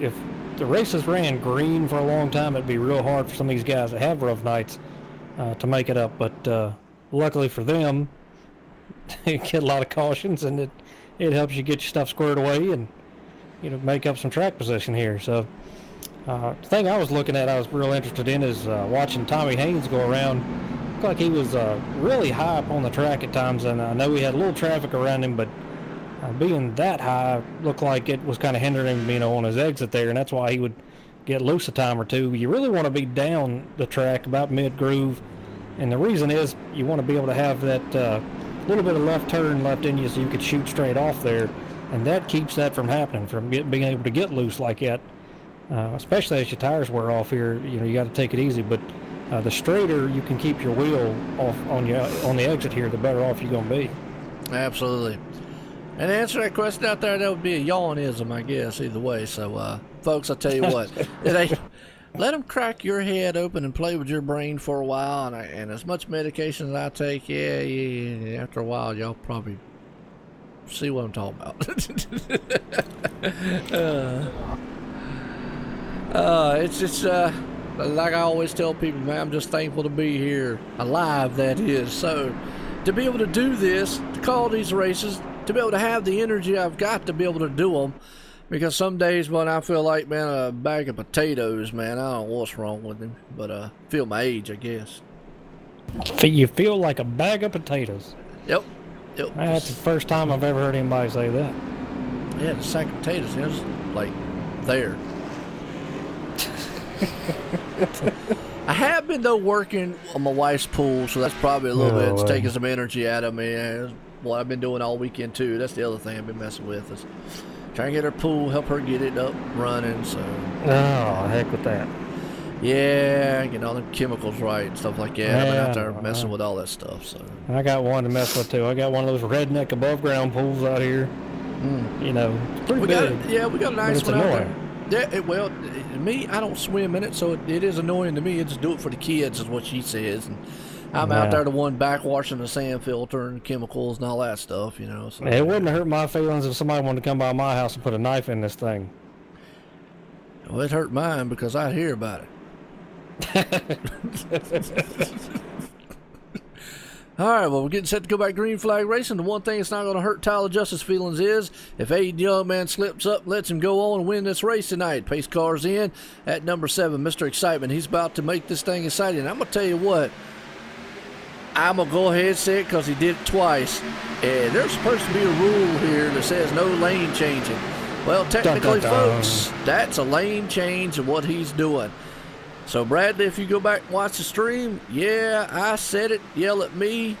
if the races ran green for a long time, it'd be real hard for some of these guys that have rough nights to make it up. But luckily for them, they get a lot of cautions, and it helps you get your stuff squared away and make up some track position here. So the thing I was looking at, I was real interested in, is watching Tommy Haynes go around. Looked like he was really high up on the track at times, and I know he had a little traffic around him, but being that high looked like it was kind of hindering him, on his exit there, and that's why he would get loose a time or two. You really want to be down the track about mid-groove, and the reason is you want to be able to have that little bit of left turn left in you so you could shoot straight off there. And that keeps that from happening, from being able to get loose like that, especially as your tires wear off here. You got to take it easy. But the straighter you can keep your wheel off on the exit here, the better off you're going to be. Absolutely. And to answer that question out there, that would be a yawnism, I guess, either way. So, folks, I'll tell you what, let them crack your head open and play with your brain for a while. And as much medication as I take, yeah, after a while, y'all probably see what I'm talking about. It's just, like I always tell people, man, I'm just thankful to be here, alive, that is. So, to be able to do this, to call these races, to be able to have the energy I've got to be able to do them, because some days when I feel like, man, a bag of potatoes, man, I don't know what's wrong with him, but feel my age, I guess. You feel like a bag of potatoes. Yep. That's the first time I've ever heard anybody say that. Yeah, the sack of potatoes, it was like there. I have been though working on my wife's pool, so that's probably a little bit. It's taking some energy out of me. That's what I've been doing all weekend too. That's the other thing I've been messing with, is trying to get her pool, help her get it up running. So. Oh, heck with that. Yeah, getting all them chemicals right and stuff like that. Yeah, I've been out there messing with all that stuff. So. I got one to mess with too. I got one of those redneck above ground pools out here. You know, it's pretty big. We got a nice one out there. Yeah, me, I don't swim in it, so it is annoying to me. I just do it for the kids, is what she says. And I'm out there the one backwashing the sand filter and chemicals and all that stuff, you know. So. It wouldn't hurt my feelings if somebody wanted to come by my house and put a knife in this thing. Well, it hurt mine because I hear about it. All right, well, we're getting set to go back green flag racing. The one thing that's not going to hurt Tyler Justice's feelings is if Aiden Young, man, slips up and lets him go on and win this race tonight. Pace car's in at number 7, Mr. Excitement. He's about to make this thing exciting. I'm going to tell you what, I'm going to go ahead and say it because he did it twice. And there's supposed to be a rule here that says no lane changing. Well, technically, folks, that's a lane change of what he's doing. So, Bradley, if you go back and watch the stream, yeah, I said it, yell at me,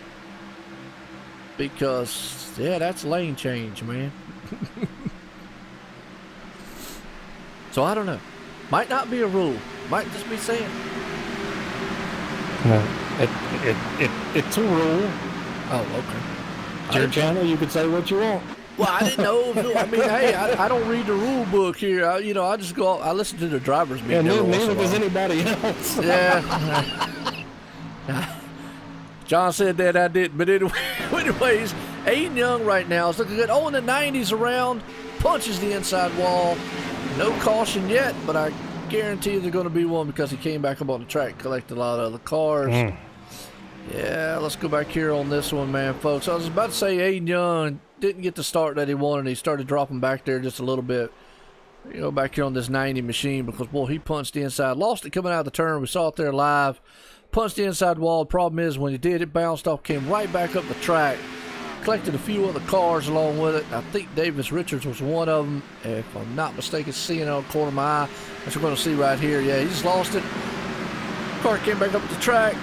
because, yeah, that's lane change, man. So, I don't know. Might not be a rule. Might just be saying. No, it's a rule. Oh, okay. It's your channel. You can say what you want. Well, I didn't know. I mean, hey, I don't read the rule book here. I just go. I listen to the drivers' meeting. Yeah, neither does anybody else. Yeah. John said that I didn't, but anyways, Aiden Young right now is looking good. Oh, in the 90s around, punches the inside wall. No caution yet, but I guarantee there's going to be one because he came back up on the track, collected a lot of other cars. Yeah, let's go back here on this one, man, folks. I was about to say Aiden Young didn't get the start that he wanted. He started dropping back there just a little bit, back here on this 90 machine because, boy, he punched the inside. Lost it coming out of the turn. We saw it there live. Punched the inside wall. The problem is when he did, it bounced off, came right back up the track. Collected a few other cars along with it. I think Davis Richards was one of them. If I'm not mistaken, seeing it on the corner of my eye. That's what we're going to see right here. Yeah, he just lost it. Car came back up the track.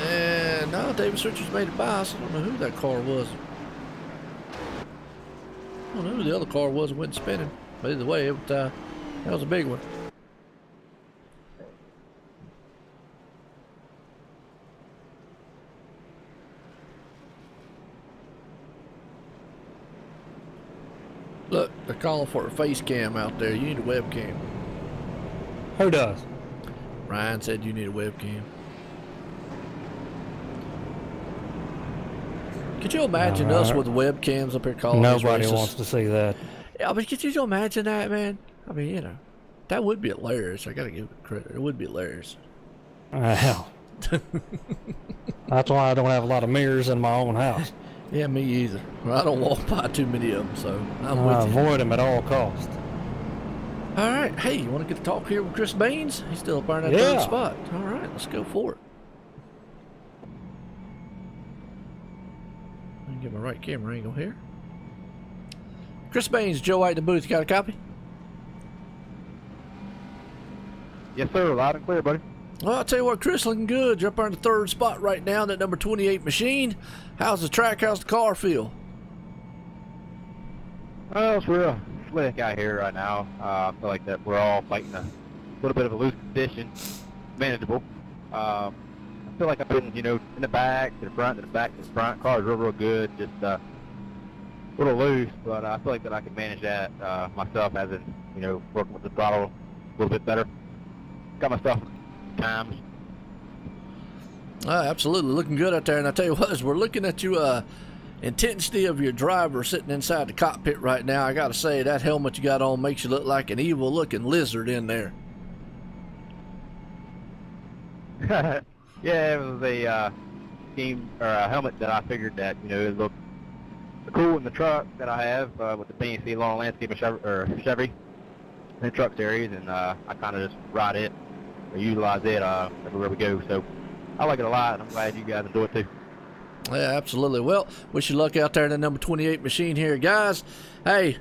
And now Davis Richards made it by. So I don't know who that car was. I don't know who the other car was that went spinning. But either way, that was a big one. Look, they're calling for a face cam out there. You need a webcam. Who does? Ryan said you need a webcam. Could you imagine us with webcams up here calling Nobody wants to see that. Yeah, but could you imagine that, man? I mean, that would be hilarious. I gotta give it credit. It would be hilarious. Hell. That's why I don't have a lot of mirrors in my own house. Yeah, me either. Well, I don't walk by too many of them, so I avoid them at all costs. All right. Hey, you want to get to talk here with Chris Baines? He's still up there in that third spot. All right, let's go for it. Let me get my right camera angle here. Chris Baines, Joe White in the booth. You got a copy? Yes, sir. Loud and clear, buddy. Well, I'll tell you what, Chris, looking good. You're up there in the third spot right now in that number 28 machine. How's the track? How's the car feel? Well, it's real slick out here right now. I feel like that we're all fighting a little bit of a loose condition. Manageable. I feel like I've been, in the back, to the front, to the back, to the front. Car's real good. Just little loose, but I feel like that I can manage that myself, as in, working with the throttle a little bit better. Got my stuff times. Absolutely, looking good out there. And I tell you what, as we're looking at you, intensity of your driver sitting inside the cockpit right now, I gotta say that helmet you got on makes you look like an evil looking lizard in there. Yeah, it was a scheme or a helmet that I figured that it looked cool in the truck that I have with the PNC Long Landscape Chevy in the truck series, and I kind of just ride it or utilize it everywhere we go. So I like it a lot, and I'm glad you guys enjoy it too. Yeah, absolutely. Well, wish you luck out there in the number 28 machine here, guys. Hey,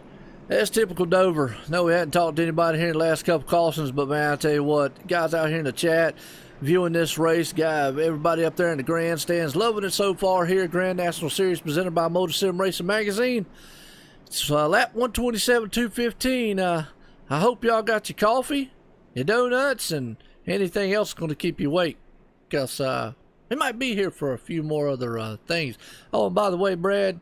that's typical Dover. No, we hadn't talked to anybody here in the last couple cautions, but man, I tell you what, guys out here in the chat viewing this race, everybody up there in the grandstands loving it so far here. Grand National Series presented by MotorSim Racing Magazine. It's lap 127, 215. I hope y'all got your coffee, your donuts, and anything else going to keep you awake, because it might be here for a few more other things. Oh, and by the way, Brad,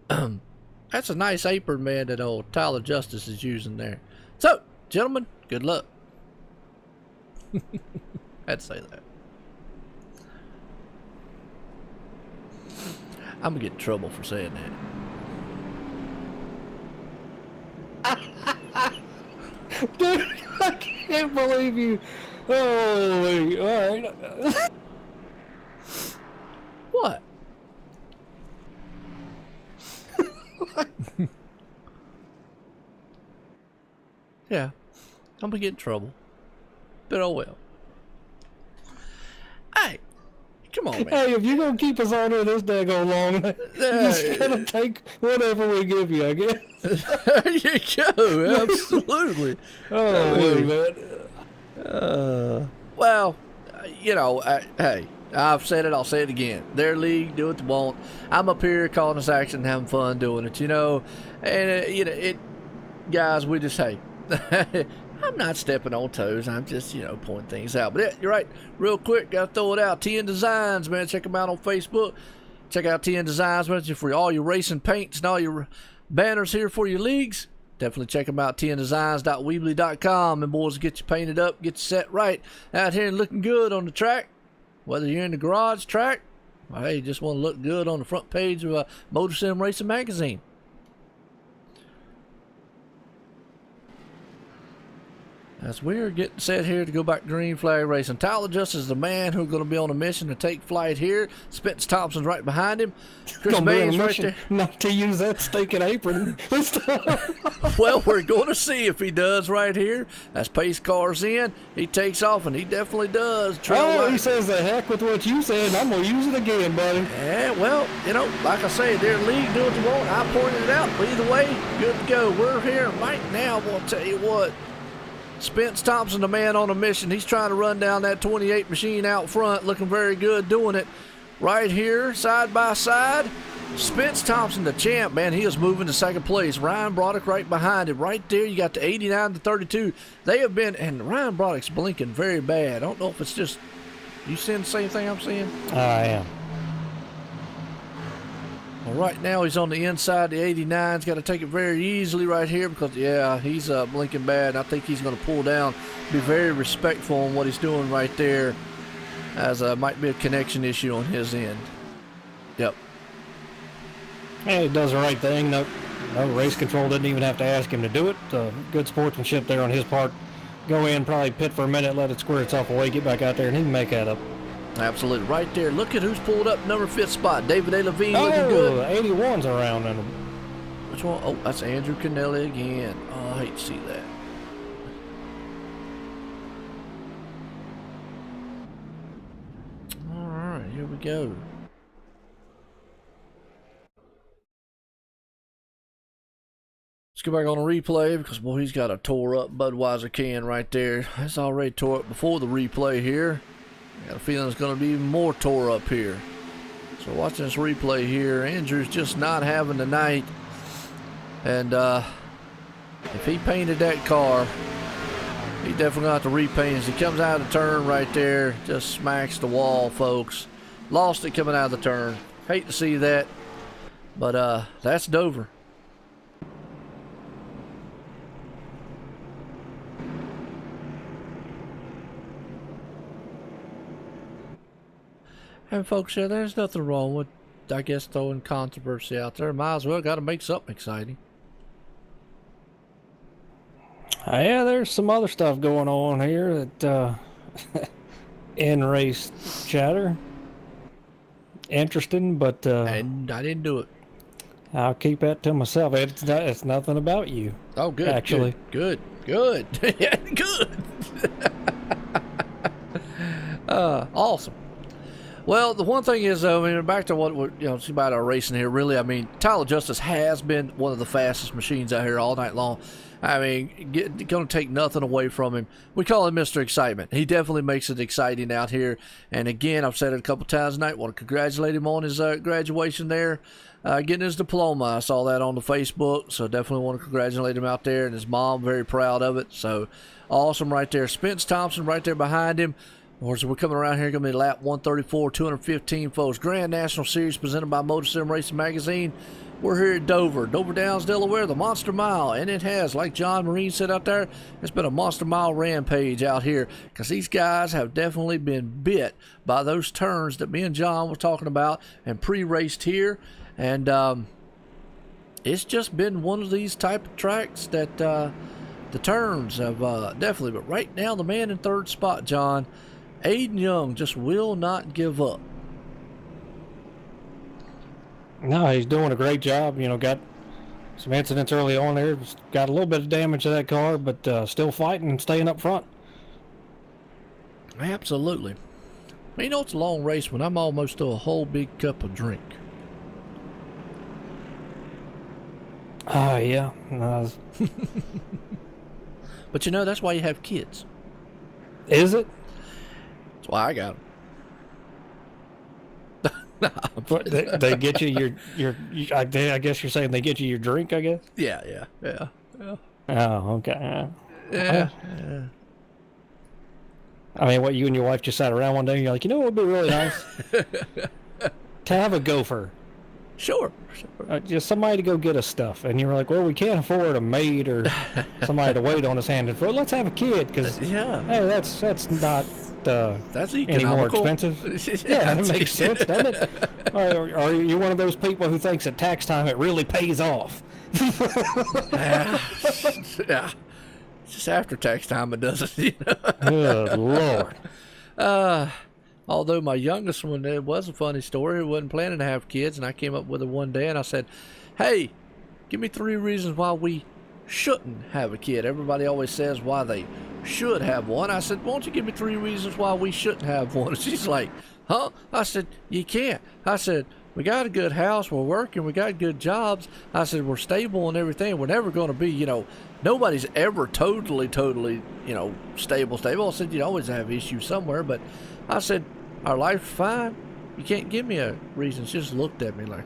that's a nice apron, man, that old Tyler Justice is using there. So, gentlemen, good luck. I'd say that. I'm gonna get in trouble for saying that. Dude, I can't believe you. Oh, all right. What? Yeah, I'm gonna get in trouble. But oh well. Hey, come on, man. Hey, if you're gonna keep us on here this daggone long, you just gotta take whatever we give you, I guess. There you go. Absolutely. Oh, man. Well, hey, I've said it, I'll say it again. Their league, do what they want. I'm up here calling this action, having fun doing it, and guys, we just, hey, I'm not stepping on toes. I'm just, pointing things out. But yeah, you're right. Real quick, got to throw it out. TN Designs, man. Check them out on Facebook. Check out TN Designs, man, for all your racing paints and all your banners here for your leagues. Definitely check them out, tndesigns.weebly.com. And boys, get you painted up, get you set right out here and looking good on the track. Whether you're in the garage track, or hey, you just want to look good on the front page of MotorSim Racing Magazine. As we're getting set here to go back to Green Flag Racing, Tyler Justice is the man who's going to be on a mission to take flight here. Spence Thompson's right behind him. Chris Baines right there. Not to use that stinking apron. Well, we're going to see if he does right here. As pace car's in, he takes off, and he definitely does. He says the heck with what you said, and I'm going to use it again, buddy. Yeah, well, like I say, their league, do what they want. I pointed it out, but either way, good to go. We're here right now. We'll tell you what. Spence Thompson, the man on a mission. He's trying to run down that 28 machine out front, looking very good doing it. Right here, side by side, Spence Thompson, the champ, man, he is moving to second place. Ryan Broderick right behind him. Right there, you got the 89 to 32. They have been, and Ryan Broderick's blinking very bad. I don't know if it's just, you seeing the same thing I'm seeing? I am. Well, right now he's on the inside. The 89's got to take it very easily right here because, yeah, he's blinking bad. I think he's going to pull down, be very respectful on what he's doing right there, as might be a connection issue on his end. Yep. Yeah, he does the right thing. No race control didn't even have to ask him to do it. Good sportsmanship there on his part. Go in, probably pit for a minute, let it square itself away, get back out there, and he can make that up. Absolutely. Right there. Look at who's pulled up number 5th spot. David A. Levine looking good. 81's around in him. Which one? Oh, that's Andrew Canelli again. Oh, I hate to see that. All right, here we go. Let's go back on a replay because, boy, he's got a tore up Budweiser can right there. It's already tore up before the replay here. I got a feeling it's going to be even more tore up here. So watching this replay here, Andrew's just not having the night. And if he painted that car, he definitely got to repaint. As he comes out of the turn right there, just smacks the wall, folks. Lost it coming out of the turn. Hate to see that. But that's Dover. And folks, yeah, there's nothing wrong with, I guess, throwing controversy out there. Might as well got to make something exciting. Yeah, there's some other stuff going on here that in-race chatter. Interesting, but and I didn't do it. I'll keep that to myself. It's nothing about you. Oh, good. Actually, good. Good. Awesome. Well, the one thing is, I mean, back to what we're, see about our racing here, really, I mean, Tyler Justice has been one of the fastest machines out here all night long. I mean, going to take nothing away from him. We call him Mr. Excitement. He definitely makes it exciting out here. And again, I've said it a couple times tonight, want to congratulate him on his graduation there, getting his diploma. I saw that on the Facebook, so definitely want to congratulate him out there. And his mom, very proud of it. So awesome right there. Spence Thompson right there behind him. Of course, we're coming around here, going to be lap 134, 215, folks. Grand National Series presented by MotorSim Racing Magazine. We're here at Dover Downs, Delaware, the Monster Mile. And it has, like John Marine said out there, it's been a Monster Mile rampage out here because these guys have definitely been bit by those turns that me and John were talking about and pre-raced here. And it's just been one of these type of tracks that the turns have definitely. But right now, the man in third spot, John, Aiden Young, just will not give up. No, he's doing a great job. Got some incidents early on there. Got a little bit of damage to that car, but still fighting and staying up front. Absolutely. It's a long race when I'm almost to a whole big cup of drink. Yeah. But that's why you have kids. Is it? That's why I got them. They get you your I guess you're saying they get you your drink, I guess? Yeah. Oh, okay. Yeah. I mean, what, you and your wife just sat around one day and you're like, what would be really nice? To have a gopher. Sure. Just somebody to go get us stuff. And you were like, well, we can't afford a maid or somebody to wait on us hand and foot. Let's have a kid, because hey, that's not that's any more expensive. Yeah, that makes sense, doesn't it? Or are you one of those people who thinks at tax time it really pays off? Yeah. It's just after tax time it doesn't, Good Lord. Although my youngest one, it was a funny story. He wasn't planning to have kids, and I came up with it one day, and I said, hey, give me 3 reasons why we shouldn't have a kid. Everybody always says why they should have one. I said, won't you give me 3 reasons why we shouldn't have one? And she's like, huh? I said, you can't. I said, we got a good house, we're working, we got good jobs. I said, we're stable and everything. We're never going to be, nobody's ever totally, stable. I said, you'd always have issues somewhere, but I said, our life's fine. You can't give me a reason. She just looked at me like,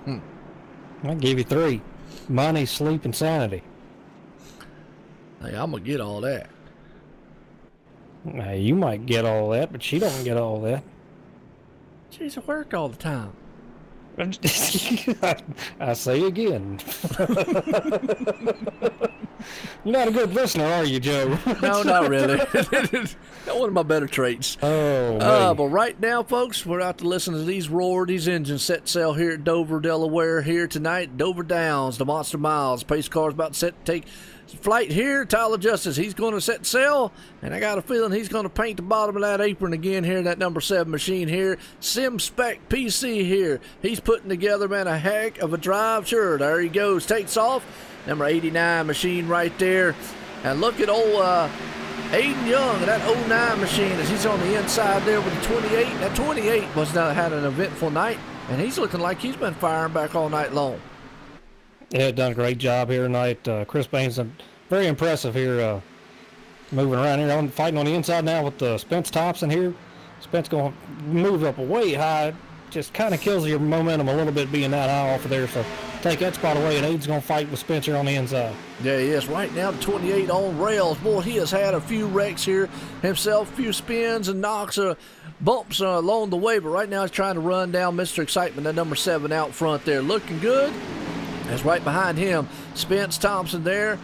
I'll give you 3. Money, sleep, and sanity. Hey, I'm going to get all that. Now, you might get all that, but she don't get all that. She's at work all the time. I say again. You're not a good listener, are you, Joe? No, not really. Not one of my better traits. Oh, but right now, folks, we're out to listen to these roar, these engines set sail here at Dover, Delaware, here tonight. Dover Downs, the Monster Miles. Pace car's about set to take flight here. Tyler Justice, he's going to set sail, and I got a feeling he's going to paint the bottom of that apron again here, that number 7 machine here. Sim Spec PC here. He's putting together, man, a heck of a drive. Sure, there he goes, takes off. Number 89 machine right there. And look at old Aiden Young, that 09 machine, as he's on the inside there with the 28. That 28 had an eventful night, and he's looking like he's been firing back all night long. Yeah, done a great job here tonight. Chris Baines, very impressive here, moving around here, fighting on the inside now with Spence Thompson here. Spence going to move up way high. Just kind of kills your momentum a little bit being that high off of there. So take that spot away, and Aiden's going to fight with Spencer on the inside. Yeah, he is. Right now, the 28 on rails. Boy, he has had a few wrecks here himself, a few spins and knocks, bumps along the way. But right now, he's trying to run down Mr. Excitement, that number 7 out front there. Looking good. As right behind him, Spence Thompson there,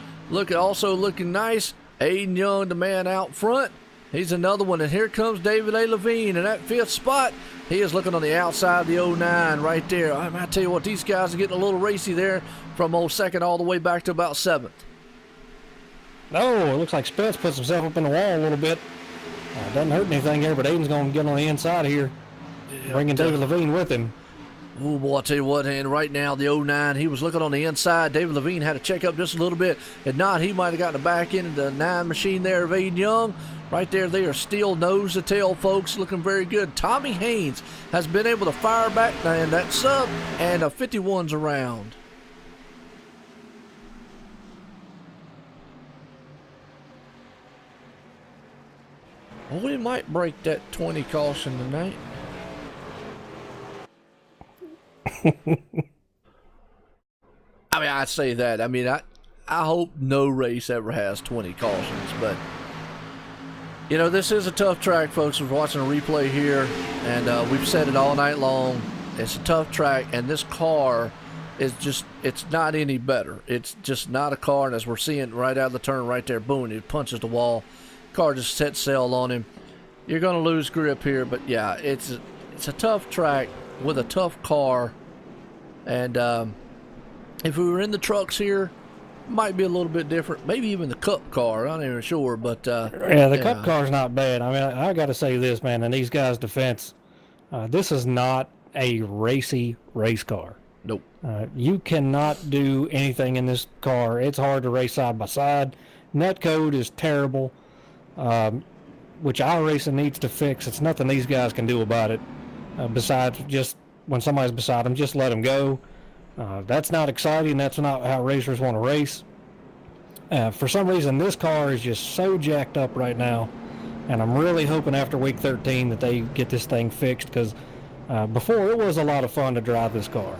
also looking nice. Aiden Young, the man out front. He's another one, and here comes David A. Levine in that 5th spot. He is looking on the outside of the 09 right there. I tell you what, these guys are getting a little racy there from 2nd all the way back to about 7th. Oh, it looks like Spence puts himself up in the wall a little bit. Doesn't hurt anything here, but Aiden's going to get on the inside here, bringing David Levine with him. Oh, boy, I tell you what, and right now, the 09, he was looking on the inside. David Levine had to check up just a little bit. If not, he might have gotten the back end of the 9 machine there of Aiden Young. Right there, they are still nose to tail, folks, looking very good. Tommy Haynes has been able to fire back and that sub, and a 51's around. Well, we might break that 20 caution tonight. I mean, I'd say that. I mean, I hope no race ever has 20 cautions, but you know, this is a tough track, folks. We're watching a replay here, and we've said it all night long. It's a tough track, and this car is just, it's not any better. It's just not a car, and as we're seeing right out of the turn right there, boom, it punches the wall. Car just sets sail on him. You're going to lose grip here, but yeah, it's a tough track with a tough car, and if we were in the trucks here, it might be a little bit different. Maybe even the Cup car, I'm not even sure, but yeah, the Cup car's not bad. I mean, I got to say this, man, in these guys' defense, this is not a racy race car. Nope. You cannot do anything in this car. It's hard to race side by side. Netcode is terrible, which iRacing needs to fix. It's nothing these guys can do about it. Besides just when somebody's beside them, just let them go. That's not exciting. That's not how racers want to race. For some reason, this car is just so jacked up right now, and I'm really hoping after week 13 that they get this thing fixed, because before it was a lot of fun to drive this car,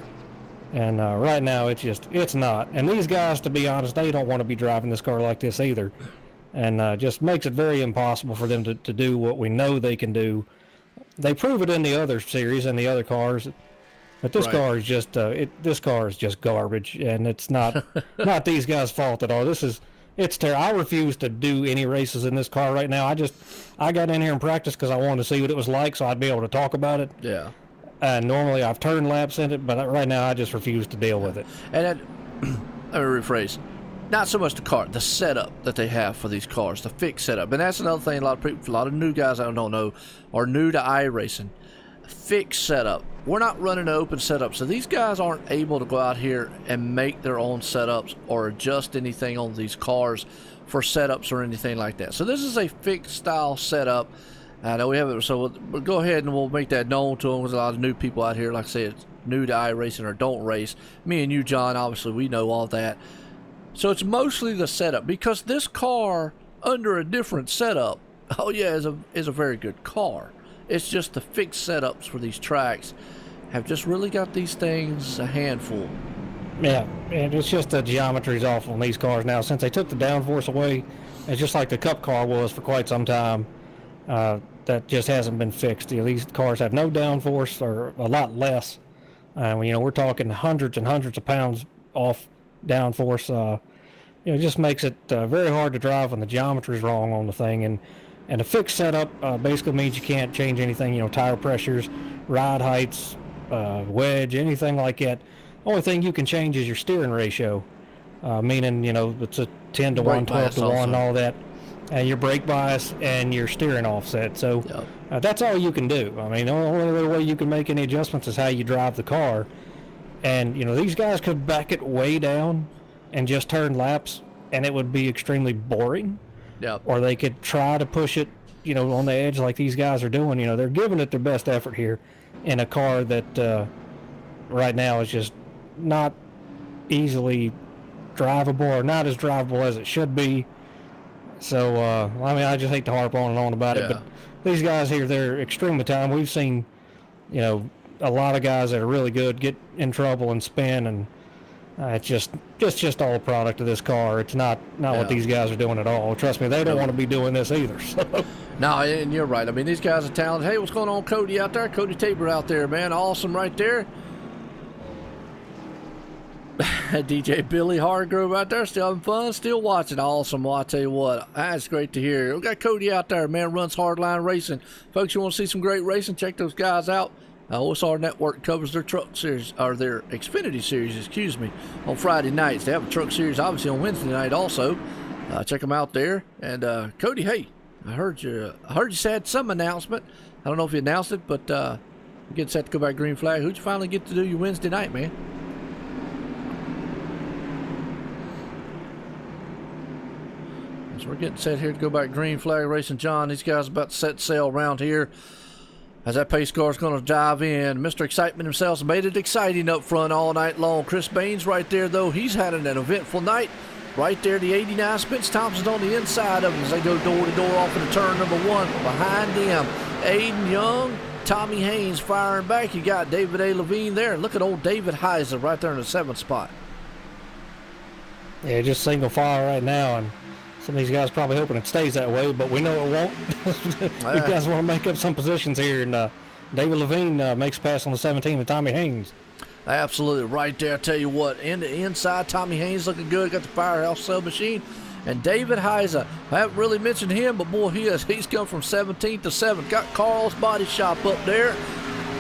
and right now it's not. And these guys, to be honest, they don't want to be driving this car like this either, and just makes it very impossible for them to do what we know they can do. They prove it in the other series and the other cars, but this car is just this car is just garbage, and it's not these guys' fault at all. It's terrible. I refuse to do any races in this car right now. I got in here and practiced because I wanted to see what it was like, so I'd be able to talk about it. Yeah. Normally I've turned laps in it, but right now I just refuse to deal with it. And let me rephrase. Not so much the car, the setup that they have for these cars, the fixed setup. And that's another thing a lot of new guys I don't know are new to iRacing. Fixed setup. We're not running an open setup, so these guys aren't able to go out here and make their own setups or adjust anything on these cars for setups or anything like that. So this is a fixed style setup. I know we have it, so we'll go ahead and we'll make that known to them. There's a lot of new people out here, like I said, new to iRacing or don't race. Me and you, John, obviously we know all that. So it's mostly the setup, because this car under a different setup, oh yeah, is a very good car. It's just the fixed setups for these tracks have just really got these things a handful. Yeah, and it's just the geometry's off on these cars now. Since they took the downforce away, it's just like the Cup car was for quite some time. That just hasn't been fixed. You know, these cars have no downforce, or a lot less. We're talking hundreds and hundreds of pounds off downforce. It just makes it very hard to drive when the geometry is wrong on the thing. And a fixed setup basically means you can't change anything, tire pressures, ride heights, wedge, anything like that. Only thing you can change is your steering ratio, meaning, it's a 10 to 1, 12 to 1, all that, and your brake bias and your steering offset. So that's all you can do. I mean, the only other way you can make any adjustments is how you drive the car. And, these guys could back it way down and just turn laps, and it would be extremely boring. Yep. Or they could try to push it, on the edge like these guys are doing. They're giving it their best effort here in a car that right now is just not easily drivable, or not as drivable as it should be. So, I just hate to harp on and on about it, but these guys here, they're extremely talented. We've seen, a lot of guys that are really good get in trouble and spin, and it's just all a product of this car. It's not what these guys are doing at all. Trust me, they don't want to be doing this either. So. No, and you're right. I mean, these guys are talented. Hey, what's going on, Cody out there? Cody Tabor out there, man. Awesome right there. DJ Billy Hargrove out there, still having fun, still watching. Awesome. Well, I'll tell you what, that's great to hear. We got Cody out there, man, runs Hardline Racing. Folks, you want to see some great racing, check those guys out. OSR Network covers their truck series, or their Xfinity series, on Friday nights. They have a truck series, obviously, on Wednesday night also. Check them out there. And Cody, hey, I heard you had some announcement. I don't know if you announced it, but we're getting set to go back green flag. Who'd you finally get to do your Wednesday night, man? So we're getting set here to go back green flag racing. John, these guys are about to set sail around here as that pace car is going to dive in. Mr. Excitement himself made it exciting up front all night long. Chris Baines right there, though. He's had an eventful night. Right there, the 89 Spence Thompson's on the inside of him as they go door to door off into turn number 1. Behind them, Aiden Young, Tommy Haynes firing back. You got David A. Levine there. And look at old David Heiser right there in the 7th spot. Yeah, just single file right now, and some of these guys probably hoping it stays that way, but we know it won't. You guys want to make up some positions here, and David Levine makes a pass on the 17 to Tommy Haynes. Absolutely, right there. I tell you what, in the inside, Tommy Haynes looking good. Got the Firehouse submachine. And David Heiser, I haven't really mentioned him, but boy, he's come from 17th to 7th. Got Carl's Body Shop up there.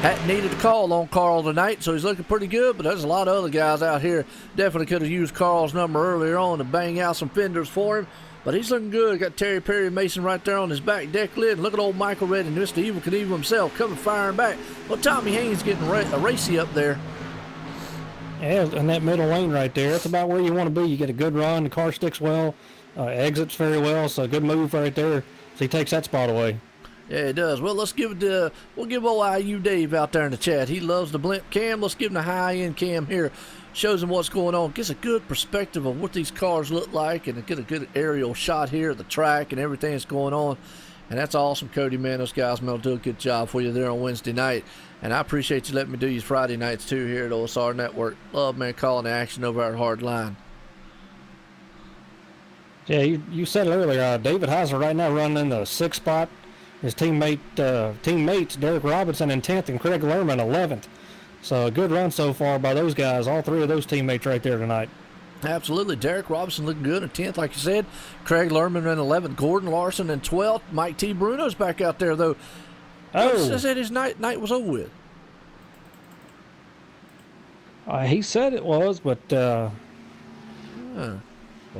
Hadn't needed a call on Carl tonight, so he's looking pretty good, but there's a lot of other guys out here. Definitely could have used Carl's number earlier on to bang out some fenders for him. But he's looking good. Got Terry Perry Mason right there on his back deck lid. And look at old Michael Red and Mr. Evil Knievel himself coming firing back. Well, Tommy Haynes getting a racy up there. Yeah, in that middle lane right there. That's about where you want to be. You get a good run. The car sticks well. Exits very well. So a good move right there. So he takes that spot away. Yeah, it does. Well, let's give it we'll give old IU Dave out there in the chat. He loves the blimp cam. Let's give him the high-end cam here. Shows him what's going on. Gets a good perspective of what these cars look like, and get a good aerial shot here of the track and everything that's going on. And that's awesome, Cody, man. Those guys will do a good job for you there on Wednesday night. And I appreciate you letting me do these Friday nights, too, here at OSR Network. Love, man, calling the action over at Hardline. Yeah, you said it earlier. David Heiser right now running in the 6th spot. His teammates Derek Robinson in 10th and Craig Lerman 11th. So a good run so far by those guys, all 3 of those teammates right there tonight. Absolutely. Derek Robinson looking good in 10th, like you said. Craig Lerman in 11th. Gordon Larson in 12th. Mike T. Bruno's back out there, though. Oh. I said his night was over with. He said it was, but... Well,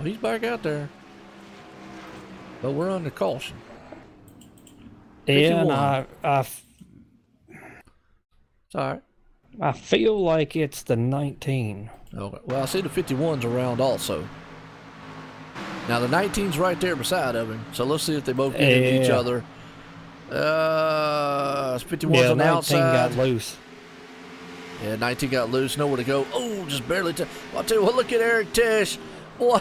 he's back out there. But we're under caution. Yeah, and it's all right. I feel like it's the 19. Okay. Well, I see the 51's around also. Now, the 19's right there beside of him. So let's see if they both get into each other. 51's on the outside. 19 got loose. Yeah, 19 got loose. Nowhere to go. Oh, just barely. I'll tell you what, look at Eric Tesh. Boy,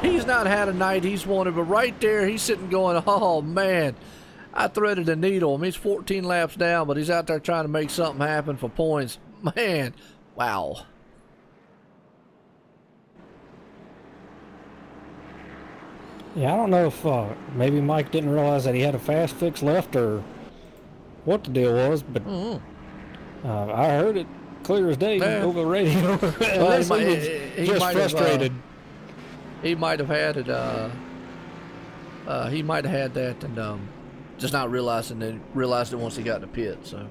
he's not had a night he's wanted, but right there, he's sitting going, oh, man. I threaded a needle. I mean, he's 14 laps down, but he's out there trying to make something happen for points. Man, wow. Yeah, I don't know if maybe Mike didn't realize that he had a fast fix left or what the deal was, but I heard it clear as day over the radio. Well, he just frustrated. He might have had it. He might have had that and just not realizing it. Realized it once he got in the pit. So,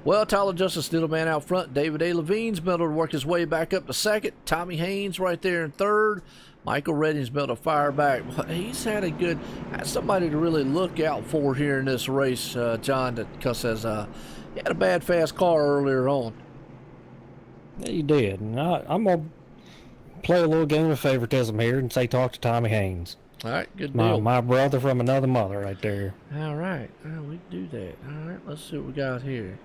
well, Tyler Justice still a man out front. David A. Levine's been able to work his way back up to 2nd. Tommy Haynes right there in 3rd. Michael Redding's been able to fire back. He's had a good, somebody to really look out for here in this race, John, because he had a bad fast car earlier on. Yeah, you did. And I'm going to play a little game of favoritism here and say talk to Tommy Haynes. All right, good deal. My brother from another mother right there. All right. We can do that. All right, let's see what we got here.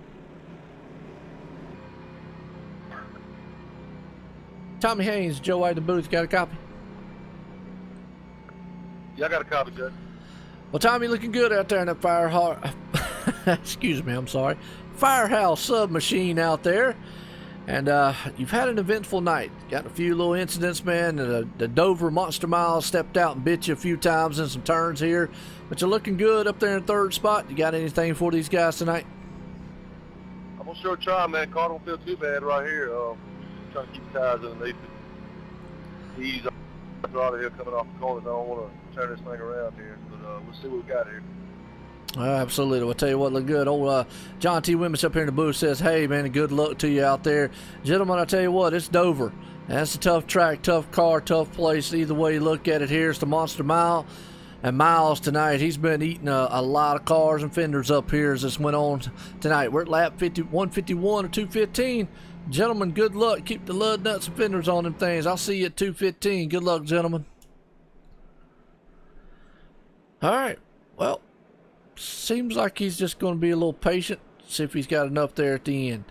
Tommy Haynes, Joe White in the booth, got a copy? Yeah, I got a copy, Judge. Well, Tommy, looking good out there in that firehouse. Excuse me, I'm sorry. Firehouse submachine out there. And you've had an eventful night. Got a few little incidents, man. The Dover Monster Mile stepped out and bit you a few times in some turns here. But you're looking good up there in 3rd spot. You got anything for these guys tonight? I'm going to sure try, man. Car don't feel too bad right here. trying to keep tires underneath it. He's out of here coming off the corners. I don't want to turn this thing around here, but we'll see what we got here. Absolutely. I'll tell you what, look good. Old John T. Wimmis up here in the booth says, hey, man, good luck to you out there. Gentlemen, I tell you what, it's Dover. That's a tough track, tough car, tough place. Either way you look at it here, it's the Monster Mile. And Miles tonight, he's been eating a lot of cars and fenders up here as this went on tonight. We're at lap 151 or 215. Gentlemen, good luck. Keep the lug nuts and fenders on them things. I'll see you at 215. Good luck, gentlemen. All right. Well, seems like he's just going to be a little patient. See if he's got enough there at the end.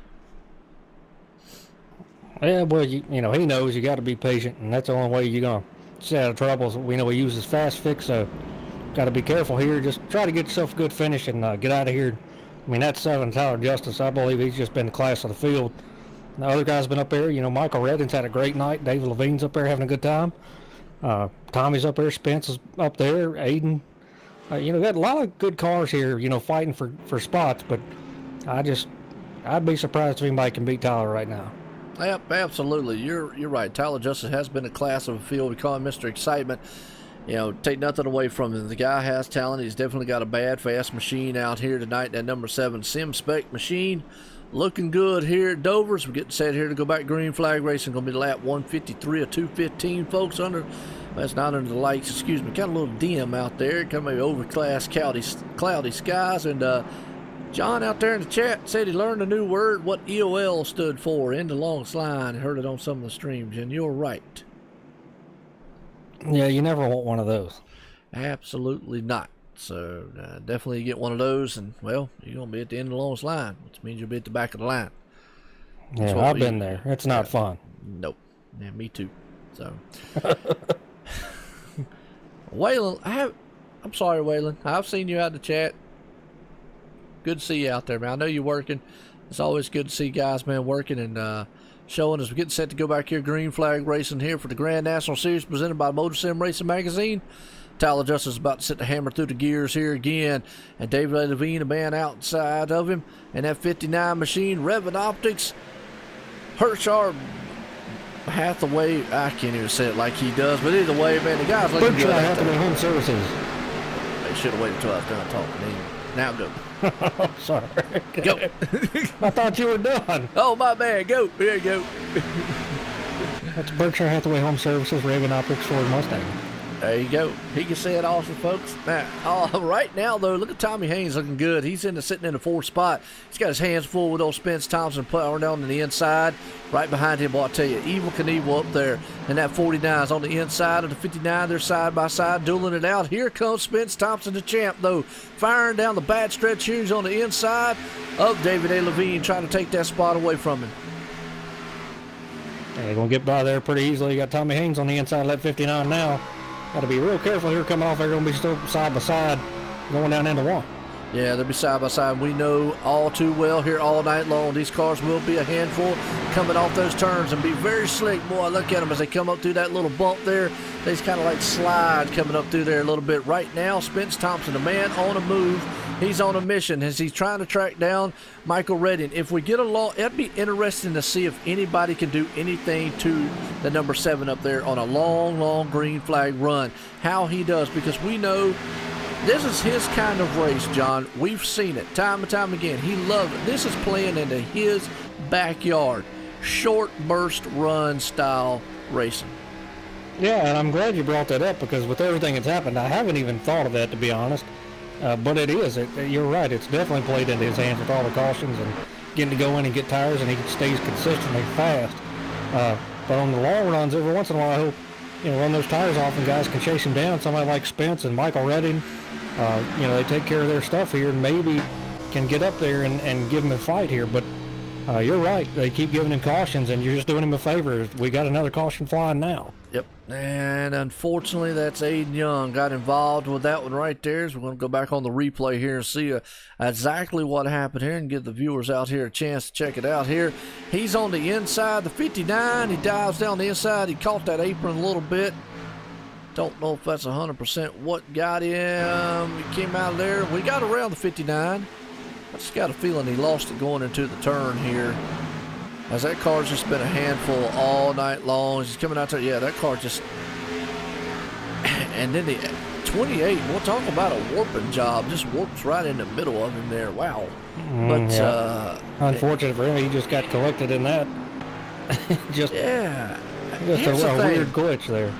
Yeah, well, you know, he knows you got to be patient, and that's the only way you're going to stay out of trouble. We know he uses fast fix, so got to be careful here. Just try to get yourself a good finish and get out of here. I mean, that's 7 Tyler Justice. I believe he's just been the class of the field. The other guys been up there. You know, Michael Redding's had a great night. David Levine's up there having a good time. Tommy's up there. Spence is up there. Aiden. You know, got a lot of good cars here, you know, fighting for spots, but I'd be surprised if anybody can beat Tyler right now. Yep, absolutely. You're right. Tyler Justice has been a class of a field. We call him Mr. Excitement. You know, take nothing away from him. The guy has talent. He's definitely got a bad, fast machine out here tonight. That number 7 Sim Spec machine looking good here at Dover's. We're getting set here to go back green flag racing. Going to be lap 153 or 215, folks. That's not under the lights, excuse me. Kind of a little dim out there. Kind of maybe overcast, cloudy skies. And John out there in the chat said he learned a new word, what EOL stood for, in the longest line. Heard it on some of the streams, and you're right. Yeah, you never want one of those. Absolutely not. So definitely get one of those, and, well, you're going to be at the end of the longest line, which means you'll be at the back of the line. Yeah, I've been there. It's not fun. Nope. Yeah, me too. So... Waylon, I'm sorry, Waylon. I've seen you out in the chat. Good to see you out there, man. I know you're working. It's always good to see guys, man, working and showing us. We're getting set to go back here, green flag racing here for the Grand National Series presented by MotorSim Racing Magazine. Tyler Justice is about to set the hammer through the gears here again. And David A. Levine, a man outside of him. And that 59 machine, Revit Optics. Hershar Hathaway, I can't even say it like he does, but either way, man, the guy's looking good. Hathaway Home Services. They should have waited until I was done talking. Now go. Oh, sorry. Go. I thought you were done. Oh, my man. Go. There you go. That's Berkshire Hathaway Home Services, Raven Optics, Ford Mustang. There you go. He can say it also, folks. Now, right now, though, look at Tommy Haynes looking good. He's sitting in the 4th spot. He's got his hands full with old Spence Thompson powering down on the inside. Right behind him, boy, I tell you, Evil Knievel up there. And that 49 is on the inside of the 59. They're side by side, dueling it out. Here comes Spence Thompson, the champ, though. Firing down the bad stretch here. He's on the inside of David A. Levine, trying to take that spot away from him. They're going to get by there pretty easily. You got Tommy Haynes on the inside of that 59 now. Got to be real careful here coming off. They're going to be still side by side going down into 1. Yeah, they'll be side by side. We know all too well here all night long. These cars will be a handful coming off those turns and be very slick. Boy, look at them as they come up through that little bump there. They just kind of like slide coming up through there a little bit. Right now, Spence Thompson, the man on a move. He's on a mission as he's trying to track down Michael Redding. If we get along, it'd be interesting to see if anybody can do anything to the number 7 up there on a long, long green flag run. How he does, because we know this is his kind of race, John. We've seen it time and time again. He loves it. This is playing into his backyard. Short burst run style racing. Yeah, and I'm glad you brought that up because with everything that's happened, I haven't even thought of that, to be honest. But it is. You're right. It's definitely played into his hands with all the cautions and getting to go in and get tires, and he stays consistently fast. But on the long runs, every once in a while, he'll run those tires off and guys can chase him down. Somebody like Spence and Michael Redding, they take care of their stuff here and maybe can get up there and give him a fight here. But you're right. They keep giving him cautions, and you're just doing him a favor. We got another caution flying now. Yep. And unfortunately, that's Aiden Young got involved with that one right there. So we're going to go back on the replay here and see exactly what happened here and give the viewers out here a chance to check it out here. He's on the inside, the 59. He dives down the inside. He caught that apron a little bit. Don't know if that's 100% what got him. He came out of there. We got around the 59. I just got a feeling he lost it going into the turn here. As that car's just been a handful all night long. She's coming out there. Yeah, that car just... And then the 28, we'll talk about a warping job. Just warps right in the middle of him there. Wow. But yeah. Unfortunate for him, he just got collected in that. Just a weird glitch there.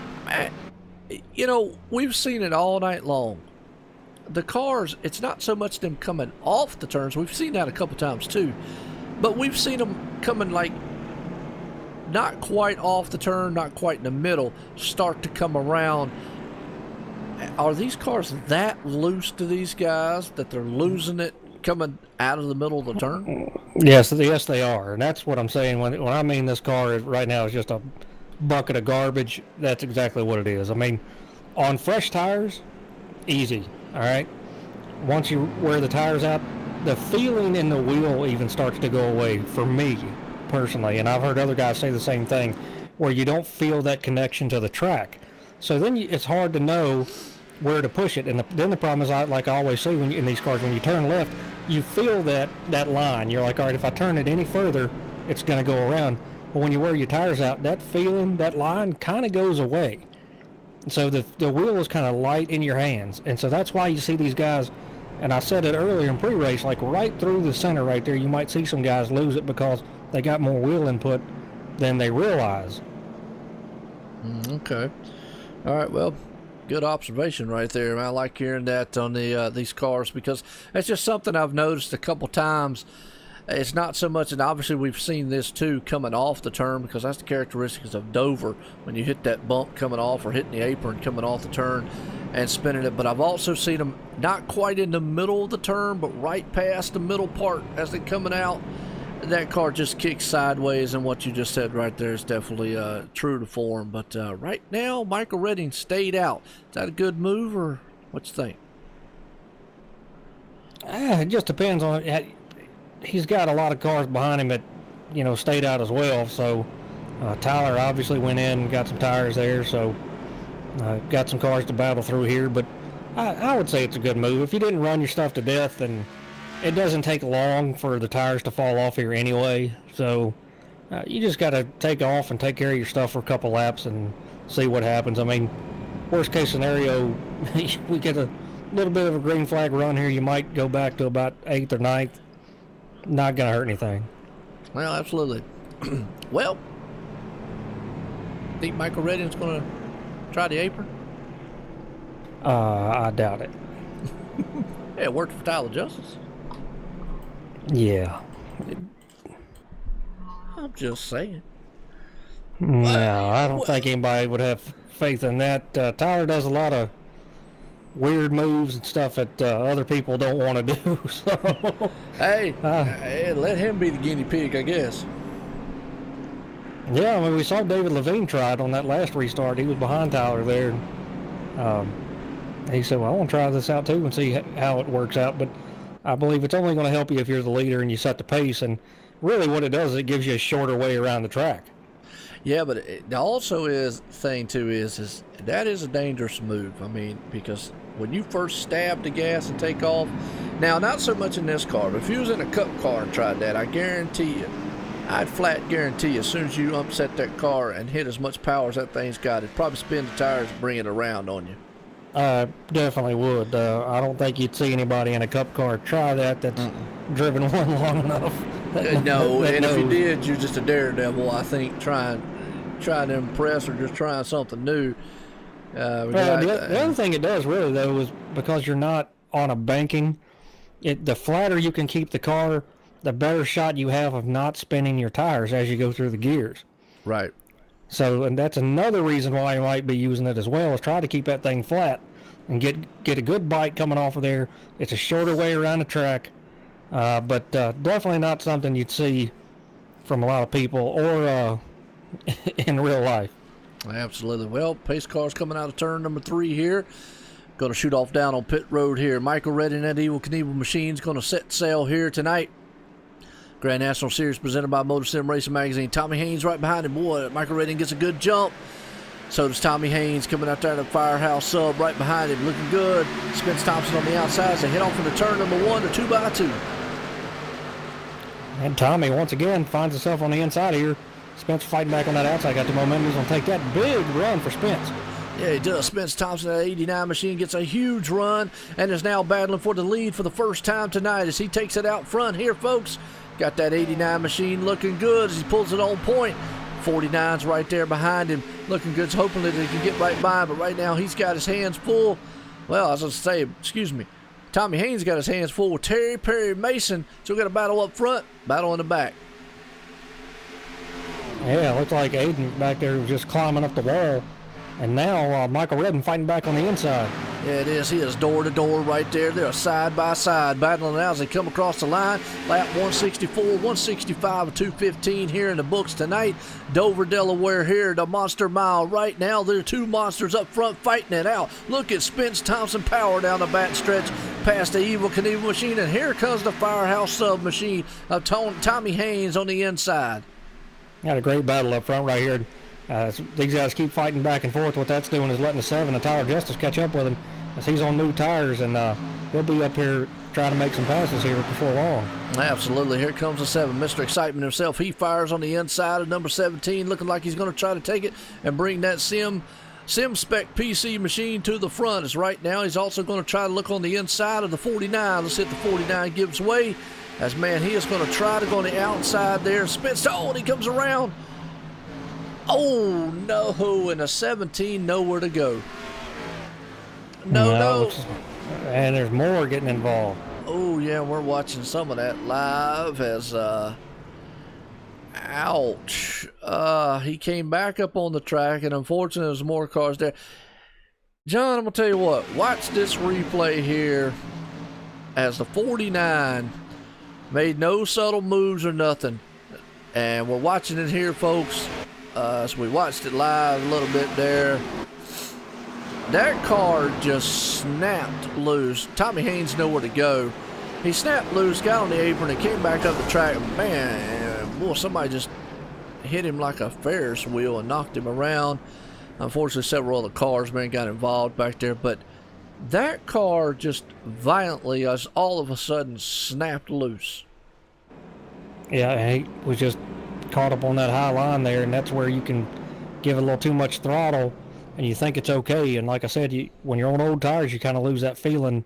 You know, we've seen it all night long. The cars, it's not so much them coming off the turns. We've seen that a couple times too. But we've seen them coming like not quite off the turn, not quite in the middle, start to come around. Are these cars that loose to these guys that they're losing it coming out of the middle of the turn? Yes, they are. And that's what I'm saying. When I mean this car right now is just a bucket of garbage, that's exactly what it is. I mean, on fresh tires, easy, all right? Once you wear the tires out, the feeling in the wheel even starts to go away for me personally, and I've heard other guys say the same thing, where you don't feel that connection to the track. So then it's hard to know where to push it. And then the problem is, like I always say in these cars, when you turn left, you feel that line. You're like, all right, if I turn it any further, it's going to go around. But when you wear your tires out, that feeling, that line kind of goes away. So the wheel is kind of light in your hands. And so that's why you see these guys, and I said it earlier in pre-race, like right through the center right there, you might see some guys lose it because they got more wheel input than they realize. Okay. All right, well, good observation right there. I like hearing that on these cars, because it's just something I've noticed a couple times. It's not so much, and obviously we've seen this too coming off the turn, because that's the characteristics of Dover, when you hit that bump coming off or hitting the apron coming off the turn and spinning it. But I've also seen them not quite in the middle of the turn, but right past the middle part as they're coming out. That car just kicks sideways, and what you just said right there is definitely true to form. But right now, Michael Redding stayed out. Is that a good move, or what you think? It just depends on it. He's got a lot of cars behind him that, stayed out as well. So Tyler obviously went in and got some tires there, so got some cars to battle through here. But I would say it's a good move. If you didn't run your stuff to death, then it doesn't take long for the tires to fall off here anyway. So you just got to take off and take care of your stuff for a couple laps and see what happens. I mean, worst case scenario, we get a little bit of a green flag run here. You might go back to about 8th or 9th. Not going to hurt anything. Well, absolutely. Well, think Michael Redding's going to try the apron? I doubt it. Yeah, it worked for Tyler Justice. Yeah. I'm just saying. No, I don't think anybody would have faith in that. Tyler does a lot of weird moves and stuff that other people don't want to do. So, hey, let him be the guinea pig, I guess. Yeah, I mean, we saw David Levine try it on that last restart. He was behind Tyler there. He said, well, I want to try this out too and see how it works out. But I believe it's only going to help you if you're the leader and you set the pace. And really what it does is it gives you a shorter way around the track. Yeah, but it also is thing too is that is a dangerous move. I mean, because when you first stab the gas and take off, now not so much in this car, but if you was in a cup car and tried that, I guarantee you, I'd flat guarantee you, as soon as you upset that car and hit as much power as that thing's got, it'd probably spin the tires and bring it around on you. Definitely would. I don't think you'd see anybody in a cup car try that that's driven one long enough. No, and if you did, you're just a daredevil, I think, trying to impress or just trying something new. The other thing it does really, though, is because you're not on a banking, the flatter you can keep the car, the better shot you have of not spinning your tires as you go through the gears. Right. So, and that's another reason why you might be using it as well, is try to keep that thing flat and get a good bite coming off of there. It's a shorter way around the track, but definitely not something you'd see from a lot of people or in real life. Absolutely. Well, pace car's coming out of turn number 3 here. Going to shoot off down on pit road here. Michael Redding at Evil Knievel Machines going to set sail here tonight. Grand National Series presented by MotorSim Racing Magazine. Tommy Haynes right behind him. Boy, Michael Redding gets a good jump. So does Tommy Haynes coming out there in the Firehouse sub right behind him. Looking good. Spence Thompson on the outside as they head off into turn number 1 to 2x2. And Tommy, once again, finds himself on the inside here. Spence fighting back on that outside. Got the momentum. He's going to take that big run for Spence. Yeah, he does. Spence Thompson, that 89 machine, gets a huge run and is now battling for the lead for the first time tonight as he takes it out front here, folks. Got that 89 machine looking good as he pulls it on point. 49's right there behind him, looking good, hoping that he can get right by him, but right now he's got his hands full. Well, I was going to say, excuse me, Tommy Haynes got his hands full with Terry Perry Mason, so we got a battle up front, battle in the back. Yeah, looks like Aiden back there was just climbing up the wall. And now Michael Redden fighting back on the inside. Yeah, it is. He is door to door right there. They're side by side battling out as they come across the line. Lap 164, 165, and 215 here in the books tonight. Dover, Delaware here, the Monster Mile right now. There are two monsters up front fighting it out. Look at Spence Thompson power down the back stretch past the Evil Knievel machine. And here comes the Firehouse Sub machine of Tommy Haynes on the inside. Got a great battle up front right here. These guys keep fighting back and forth. What that's doing is letting the 7 and Tyler Justice catch up with him as he's on new tires, and he'll be up here trying to make some passes here before long. Absolutely. Here comes the 7. Mr. Excitement himself. He fires on the inside of number 17, looking like he's going to try to take it and bring that Sim Spec PC machine to the front. As right now he's also going to try to look on the inside of the 49. Let's see if the 49 gives way. As, man, he is going to try to go on the outside there. Spence, and he comes around. Oh, no, and a 17 nowhere to go. No. And there's more getting involved. Oh, yeah, we're watching some of that live as, ouch. He came back up on the track, and unfortunately there's more cars there. John, I'm going to tell you what. Watch this replay here as the 49 made no subtle moves or nothing. And we're watching it here, folks. So we watched it live a little bit there. That car just snapped loose. Tommy Haynes nowhere to go. He snapped loose, got on the apron, and came back up the track. Man, boy, somebody just hit him like a Ferris wheel and knocked him around. Unfortunately, several other cars, man, got involved back there. But that car just violently, as all of a sudden, snapped loose. Yeah, he was just caught up on that high line there, and that's where you can give it a little too much throttle and you think it's okay. And like I said, when you're on old tires, you kind of lose that feeling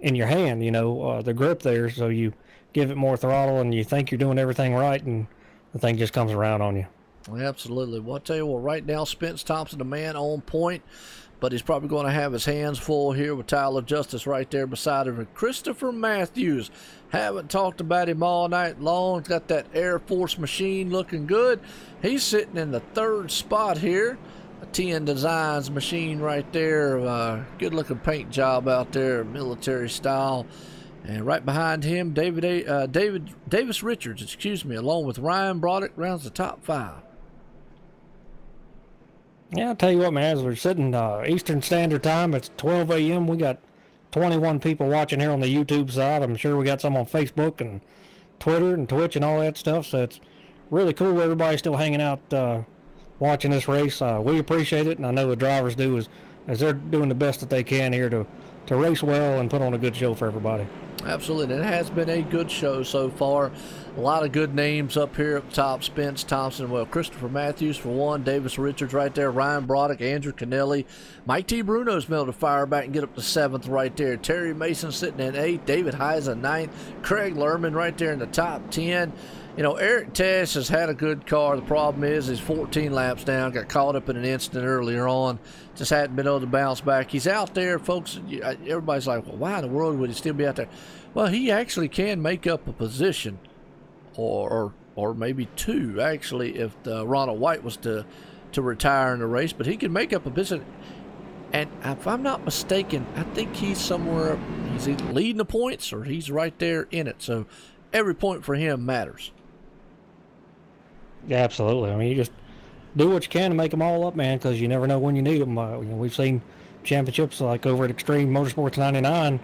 in your hand, the grip there. So you give it more throttle and you think you're doing everything right, and the thing just comes around on you. Well, absolutely. Well, I'll tell you what, right now Spence Thompson, the man on point, but he's probably going to have his hands full here with Tyler Justice right there beside him. And Christopher Matthews, haven't talked about him all night long. Got that Air Force machine looking good. He's sitting in the 3rd spot here. A TN Designs machine right there. Good looking paint job out there, military style. And right behind him, Davis Richards, along with Ryan Broderick, rounds the top 5. Yeah, I'll tell you what, man, as we're sitting Eastern Standard Time, it's 12 a.m. We got 21 people watching here on the YouTube side. I'm sure we got some on Facebook and Twitter and Twitch and all that stuff. So it's really cool everybody's still hanging out watching this race. We appreciate it, and I know the drivers do as they're doing the best that they can here to race well and put on a good show for everybody. Absolutely. It has been a good show so far. A lot of good names up here up top. Spence Thompson, Christopher Matthews for one, Davis Richards right there, Ryan Broderick, Andrew Kennelly. Mike T. Bruno's been able to fire back and get up to 7th right there. Terry Mason sitting in 8th, David Heisa 9th, Craig Lerman right there in the top 10. Eric Tesh has had a good car. The problem is he's 14 laps down, got caught up in an incident earlier on, just hadn't been able to bounce back. He's out there, folks. Everybody's like, well, why in the world would he still be out there? Well, he actually can make up a position or maybe 2, actually, if Ronald White was to retire in the race. But he can make up a position. And if I'm not mistaken, I think he's somewhere, he's either leading the points or he's right there in it. So every point for him matters. Yeah, absolutely. I mean, you just do what you can to make them all up, man, because you never know when you need them. We've seen championships like over at Extreme Motorsports 99.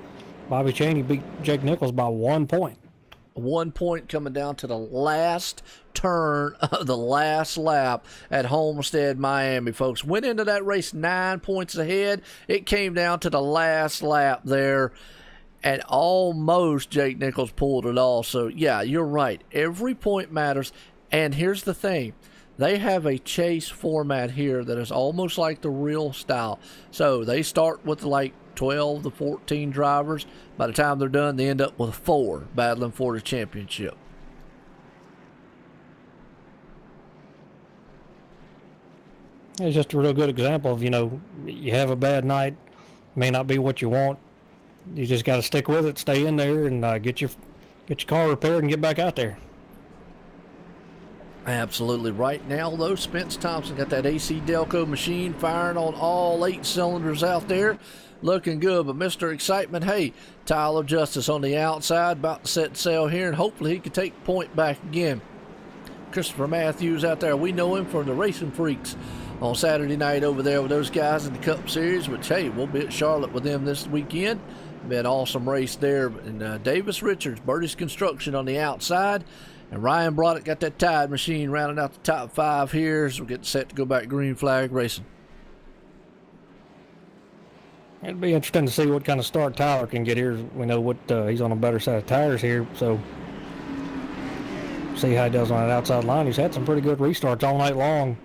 Bobby Chaney beat Jake Nichols by 1 point. 1 point coming down to the last turn of the last lap at Homestead, Miami, folks. Went into that race 9 points ahead. It came down to the last lap there. and almost Jake Nichols pulled it off. So, yeah, you're right. Every point matters. And here's the thing. They have a chase format here that is almost like the real style. So they start with like 12 to 14 drivers. By the time they're done, they end up with 4 battling for the championship. It's just a real good example of, you have a bad night, may not be what you want. You just got to stick with it, stay in there, and get your car repaired and get back out there. Absolutely. Right now, though, Spence Thompson got that AC Delco machine firing on all 8 cylinders out there. Looking good, but Mr. Excitement, hey, Tyler Justice on the outside, about to set sail here, and hopefully he can take point back again. Christopher Matthews out there, we know him from the Racing Freaks on Saturday night over there with those guys in the Cup Series, which, hey, we'll be at Charlotte with them this weekend. Be an awesome race there. And Davis Richards, Birdie's Construction on the outside. And Ryan Broderick got that Tide machine rounding out the top 5 here as we get set to go back green flag racing. It'd be interesting to see what kind of start Tyler can get here. We know what he's on a better set of tires here, so see how he does on that outside line. He's had some pretty good restarts all night long.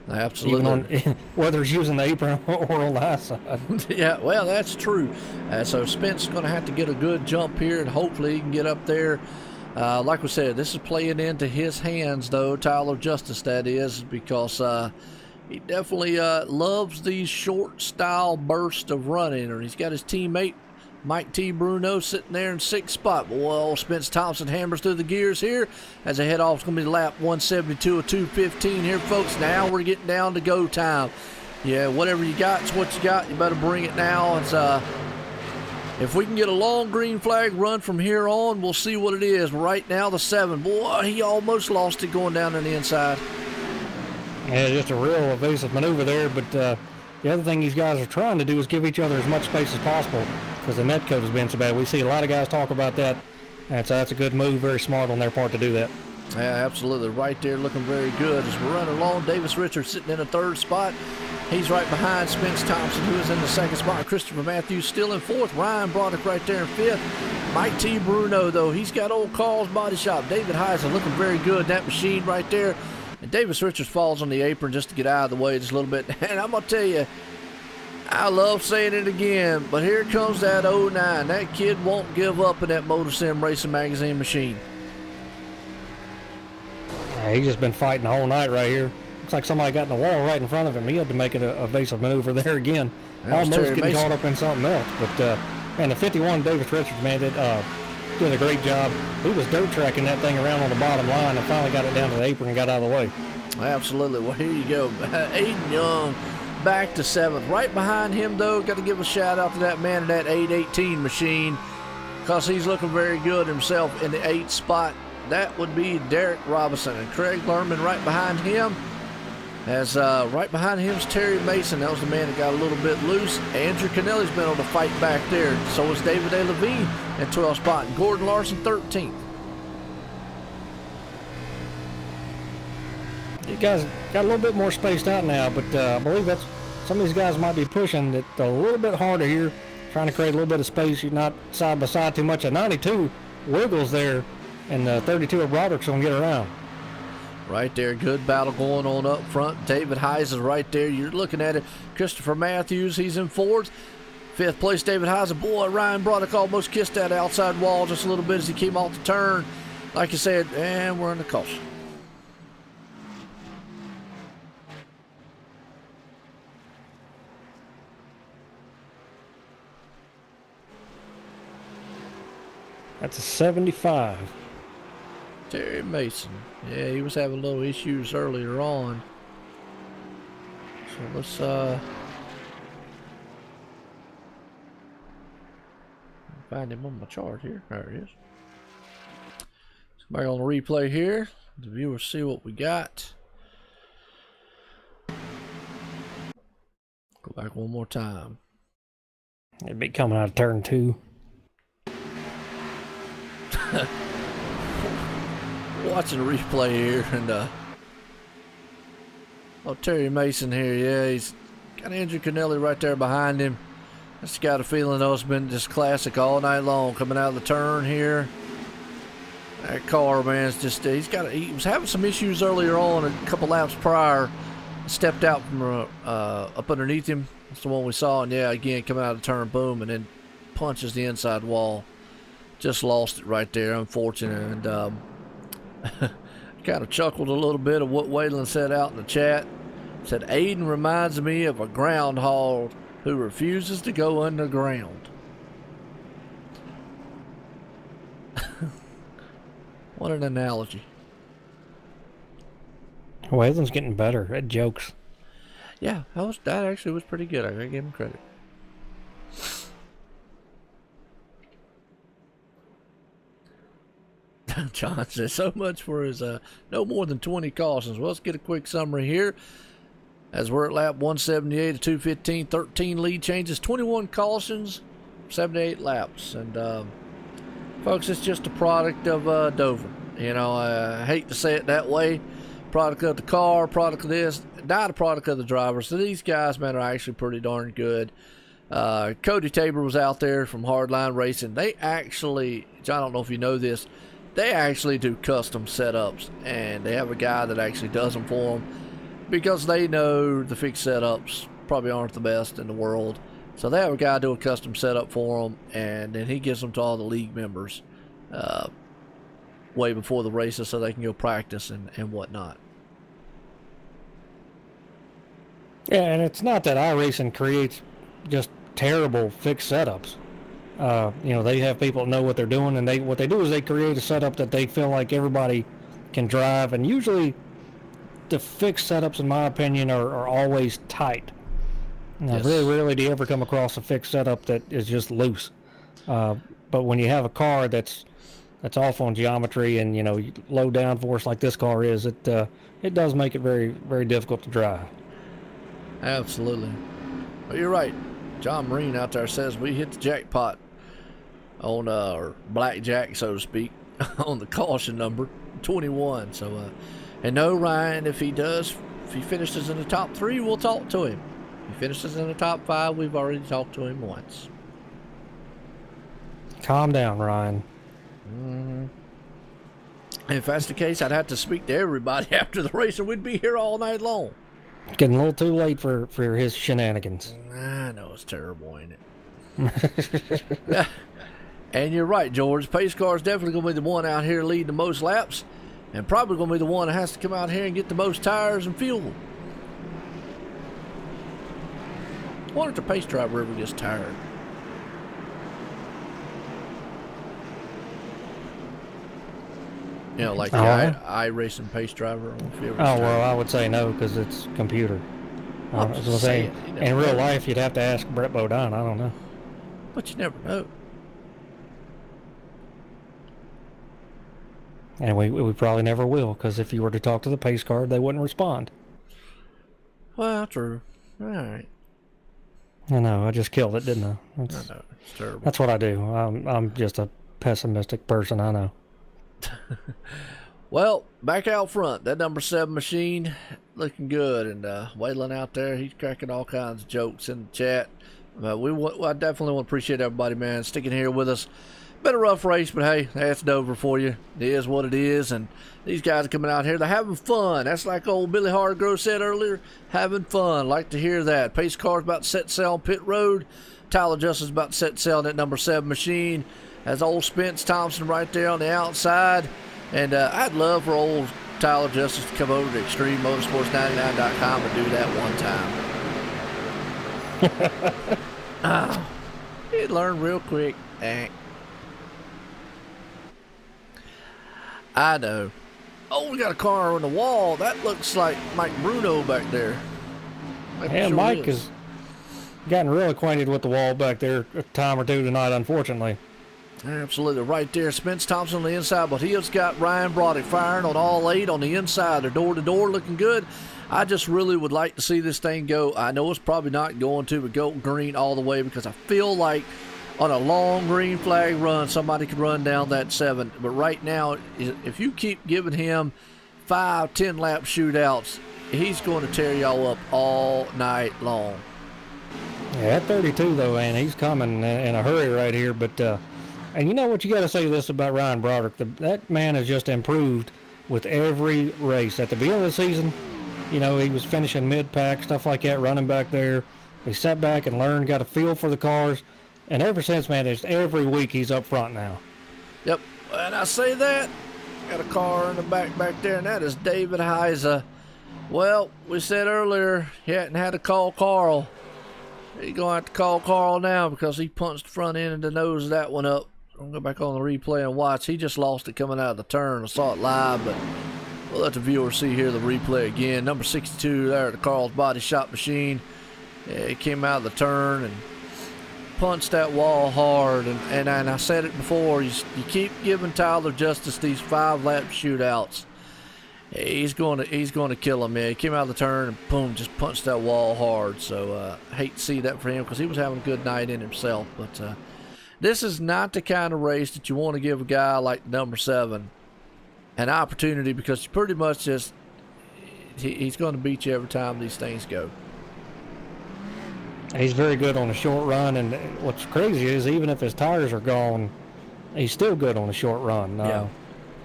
Absolutely. Whether he's using the apron or on the high side. Yeah, well, that's true. So Spence is going to have to get a good jump here, and hopefully he can get up there. Like we said, this is playing into his hands, though, Tyler Justice, that is, because he definitely loves these short style bursts of running. And he's got his teammate, Mike T. Bruno, sitting there in 6th spot. Well, Spence Thompson hammers through the gears here as they head off. It's going to be lap 172 of 2:15 here, folks. Now we're getting down to go time. Yeah, whatever you got is what you got. You better bring it now. It's if we can get a long green flag run from here on, we'll see what it is. Right now, the 7. Boy, he almost lost it going down on the inside. Yeah, just a real evasive maneuver there, but the other thing these guys are trying to do is give each other as much space as possible because the net code has been so bad. We see a lot of guys talk about that, and so that's a good move, very smart on their part to do that. Yeah, absolutely. Right there looking very good. As we're running along, Davis Richards sitting in a 3rd spot. He's right behind Spence Thompson, who is in the 2nd spot. Christopher Matthews still in 4th. Ryan Broderick right there in 5th. Mike T. Bruno, though, he's got Old Carl's Body Shop. David Heisen looking very good. That machine right there. And Davis Richards falls on the apron just to get out of the way just a little bit. And I'm going to tell you, I love saying it again, but here comes that 09. That kid won't give up in that MotorSim Racing Magazine machine. Yeah, he's just been fighting the whole night right here. Looks like somebody got in the wall right in front of him. He had to make it a evasive maneuver there again. Almost getting caught up in something else. But, man, the 51 Davis Richards, man, doing a great job. He was dirt tracking that thing around on the bottom line and finally got it down to the apron and got out of the way. Absolutely. Well, here you go. Aiden Young back to 7th. Right behind him, though, got to give a shout out to that man in that 818 machine because he's looking very good himself in the 8th spot. That would be Derek Robinson. And Craig Lerman right behind him. As right behind him is Terry Mason. That was the man that got a little bit loose. Andrew Kennelly's been able to fight back there. So is David A. Levine at 12th spot. And Gordon Larson 13th. You guys got a little bit more spaced out now, but I believe that's some of these guys might be pushing it a little bit harder here, trying to create a little bit of space. You're not side by side too much. A 92 wiggles there, and 32 of Broderick's going to get around. Right there, good battle going on up front. David Heise is right there. You're looking at it. Christopher Matthews, he's in 4th. 5th place, David Heise. Boy, Ryan Broderick almost kissed that outside wall just a little bit as he came off the turn. Like you said, and we're in the caution. That's a 75. Terry Mason. Yeah, he was having little issues earlier on. So let's find him on my chart here. There he is. Let's go back on the replay here. The viewers see what we got. Go back one more time. It'd be coming out of turn 2. Watching the replay here, and Terry Mason here, yeah, he's got Andrew Kennelly right there behind him. Just got a feeling though it's been just classic all night long coming out of the turn here. That car, man, is just he was having some issues earlier on a couple laps prior. Stepped out from up underneath him. That's the one we saw, and yeah, again coming out of the turn, boom, and then punches the inside wall. Just lost it right there, unfortunate. And kind of chuckled a little bit of what Waylon said out in the chat. Said Aiden reminds me of a groundhog who refuses to go underground. What an analogy. Waylon's getting better at jokes. Yeah, that actually was pretty good. I gotta give him credit. John says so much for his no more than 20 cautions. Well, let's get a quick summary here. As we're at lap 178 to 215, 13 lead changes, 21 cautions, 78 laps. And folks, it's just a product of Dover. You know, I hate to say it that way. Product of the car, product of this, not a product of the driver. So these guys, man, are actually pretty darn good. Cody Tabor was out there from Hardline Racing. They actually, John, I don't know if you know this, they actually do custom setups, and they have a guy that actually does them for them because they know the fixed setups probably aren't the best in the world. So they have a guy do a custom setup for them, and then he gives them to all the league members way before the races so they can go practice and whatnot. Yeah, and it's not that iRacing creates just terrible fixed setups. You know, they have people that know what they're doing, and what they do is they create a setup that they feel like everybody can drive, and usually the fixed setups, in my opinion, are always tight. Now, Yes. very rarely do you ever come across a fixed setup that is just loose. But when you have a car that's off on geometry and, you know, low downforce like this car is, it does make it very, very difficult to drive. Absolutely. Well, you're right. John Marine out there says we hit the jackpot on or blackjack, so to speak, on the caution number 21. So and no, Ryan, if he finishes in the top 3, we'll talk to him. If he finishes in the top 5, we've already talked to him once. Calm down, Ryan. If that's the case, I'd have to speak to everybody after the race, and we'd be here all night long. Getting a little too late for his shenanigans. I know it's terrible, ain't it? And you're right, George. Pace car is definitely going to be the one out here leading the most laps, and probably going to be the one that has to come out here and get the most tires and fuel. I wonder if the pace driver ever gets tired. You know, like the iRacing pace driver. Well, I would say no, because it's computer. I was going to say, in real life, you'd have to ask Brett Bodine. I don't know. But you never know. And we probably never will, because if you were to talk to the pace car, they wouldn't respond. Well, true. All right. I know. I just killed it, didn't I? I know. It's terrible. That's what I do. I'm just a pessimistic person, I know. Well, back out front, that number 7 machine looking good, and Waylon out there, he's cracking all kinds of jokes in the chat. I definitely want to appreciate everybody, man, sticking here with us. Been a rough race, but hey, that's Dover for you. It is what it is, and these guys are coming out here, they're having fun. That's like old Billy Hargrove said earlier, having fun. Like to hear that. Pace car's about to set sail on pit road. Tyler Justin's about to set sail on that number 7 machine. Has old Spence Thompson right there on the outside. And I'd love for old Tyler Justice to come over to ExtremeMotorsports99.com and do that one time. He'd learn real quick. I know. Oh, we got a car on the wall. That looks like Mike Bruno back there. Mike has gotten real acquainted with the wall back there a time or two tonight, unfortunately. Absolutely. Right there, Spence Thompson on the inside, but he's got Ryan Broderick firing on all 8 on the inside. They're door-to-door looking good. I just really would like to see this thing go. I know it's probably not going to, but go green all the way, because I feel like on a long green flag run, somebody could run down that 7. But right now, if you keep giving him 5-10 lap shootouts, he's going to tear y'all up all night long. Yeah, at 32 though, man, he's coming in a hurry right here. But and you know what, you got to say this about Ryan Broderick: that man has just improved with every race. At the beginning of the season, you know, he was finishing mid-pack, stuff like that, running back there. He sat back and learned, got a feel for the cars, and ever since, man, it's every week he's up front now. Yep, and I say that, got a car in the back there, and that is David Heisa. Well, we said earlier he hadn't had to call Carl. He's going to have to call Carl now because he punched the front end and the nose of that one up. I'll go back on the replay and watch. He just lost it coming out of the turn. I saw it live, but we'll let the viewers see here the replay again. Number 62 there at the Carl's Body Shop Machine. Yeah, he came out of the turn and punched that wall hard. And I said it before, you keep giving Tyler Justice these 5-lap shootouts. He's going to kill him, man. He came out of the turn and boom, just punched that wall hard. So hate to see that for him because he was having a good night in himself. But this is not the kind of race that you want to give a guy like number 7 an opportunity, because you pretty much just he's going to beat you every time these things go. He's very good on a short run, and what's crazy is even if his tires are gone, he's still good on a short run. Yeah.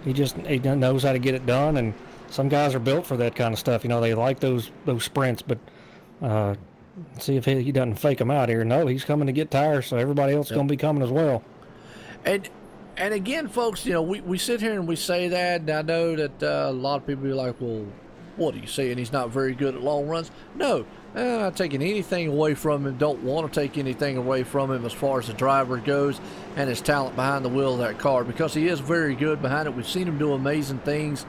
He knows how to get it done, and some guys are built for that kind of stuff. You know, they like those sprints, but see if he doesn't fake them out here. No, he's coming to get tires, so everybody else is going to be coming as well. And again, folks, you know, we sit here and we say that, and I know that a lot of people be like, well, what are you saying? He's not very good at long runs? No, I'm not taking anything away from him. Don't want to take anything away from him as far as the driver goes and his talent behind the wheel of that car, because he is very good behind it. We've seen him do amazing things.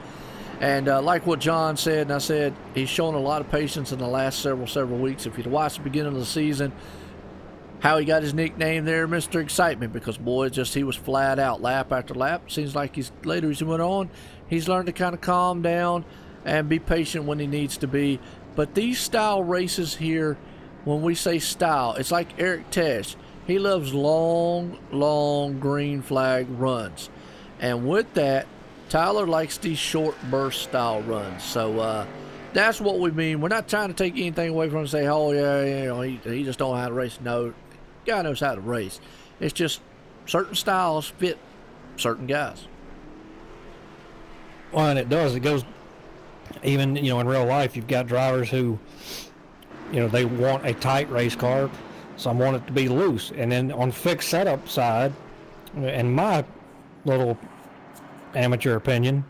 And like what John said, and I said, he's shown a lot of patience in the last several weeks. If you'd watched the beginning of the season, how he got his nickname there, Mr. Excitement, because boy, he was flat out lap after lap. Seems like later as he went on, he's learned to kind of calm down and be patient when he needs to be. But these style races here, when we say style, it's like Eric Tesh. He loves long green flag runs. And with that, Tyler likes these short burst style runs. So that's what we mean. We're not trying to take anything away from him and say, oh, yeah, you know, he just don't know how to race. No, guy knows how to race. It's just certain styles fit certain guys. Well, and it does. It goes, even, you know, in real life, you've got drivers who, you know, they want a tight race car. Some want it to be loose. And then on fixed setup side, in my little amateur opinion,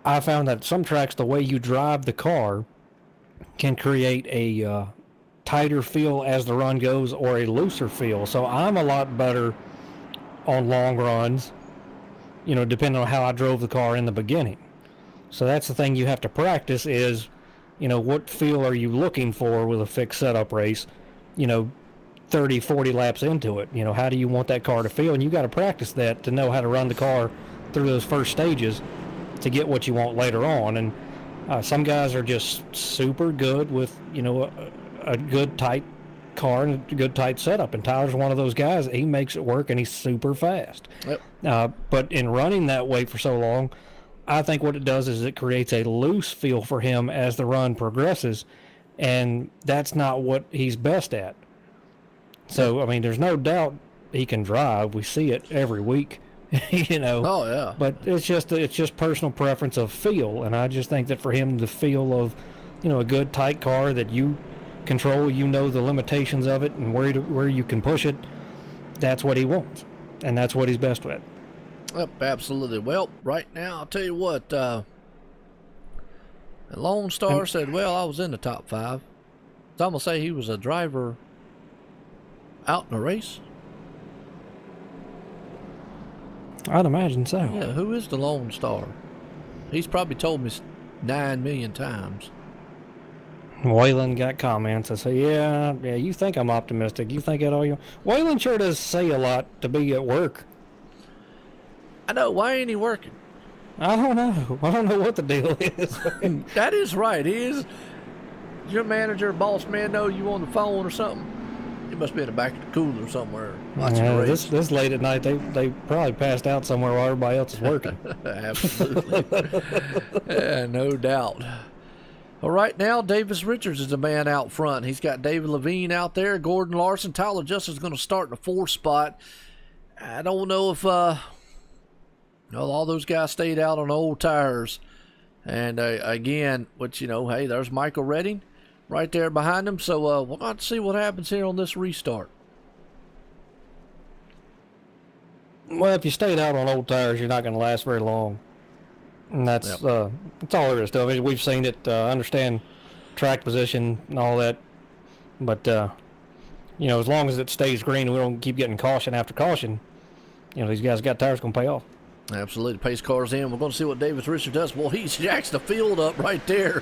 I found that some tracks, the way you drive the car can create a tighter feel as the run goes or a looser feel. So I'm a lot better on long runs, you know, depending on how I drove the car in the beginning. So that's the thing you have to practice is, you know, what feel are you looking for with a fixed setup race, you know, 30, 40 laps into it. You know, how do you want that car to feel? And you got to practice that to know how to run the car through those first stages to get what you want later on. And some guys are just super good with, you know, a good tight car and a good tight setup. And Tyler's one of those guys. He makes it work, and he's super fast. Yep. But in running that way for so long, I think what it does is it creates a loose feel for him as the run progresses, and that's not what he's best at. So, I mean, there's no doubt he can drive. We see it every week, you know. Oh, yeah. But it's just personal preference of feel, and I just think that for him, the feel of, you know, a good tight car that you control, you know the limitations of it and where you can push it, that's what he wants, and that's what he's best at. Yep, absolutely. Well, right now, I'll tell you what, Lone Star said, well, I was in the top 5. So I'm going to say he was a driver out in a race. I'd imagine so. Yeah, who is the Lone Star? He's probably told me 9 million times. Waylon got comments. I say, yeah, you think I'm optimistic. You think it all you... Waylon sure does say a lot to be at work. I know. Why ain't he working? I don't know. I don't know what the deal is. That is right. He is. Your manager, boss man, know you on the phone or something? He must be in the back of the cooler somewhere watching the race. This late at night, they probably passed out somewhere while everybody else is working. Absolutely. Yeah, no doubt. Well, right now, Davis Richards is the man out front. He's got David Levine out there, Gordon Larson. Tyler Justice is going to start in the 4th spot. I don't know if all those guys stayed out on old tires. And again, which, hey, there's Michael Redding right there behind him. So we'll have to see what happens here on this restart. Well, if you stayed out on old tires, you're not going to last very long. And that's all there is to it. We've seen it, understand track position and all that. But, as long as it stays green and we don't keep getting caution after caution, these guys got tires going to pay off. Absolutely. Pace car's in. We're going to see what Davis Richards does. Well, he jacks the field up right there.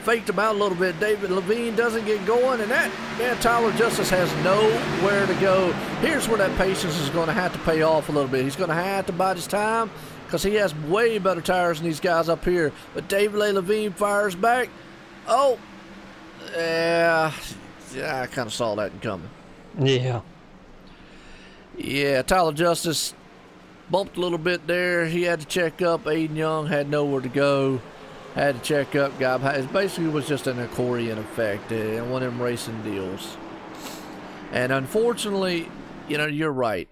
Faked him out a little bit. David Levine doesn't get going, and Tyler Justice has nowhere to go. Here's where that patience is going to have to pay off a little bit. He's going to have to bide his time because he has way better tires than these guys up here. But David Levine fires back. Oh, yeah, I kind of saw that coming. Yeah, Tyler Justice bumped a little bit there. He had to check up. Aiden Young had nowhere to go. Had to check up. It basically was just an accordion effect. One of them racing deals. And unfortunately, you're right.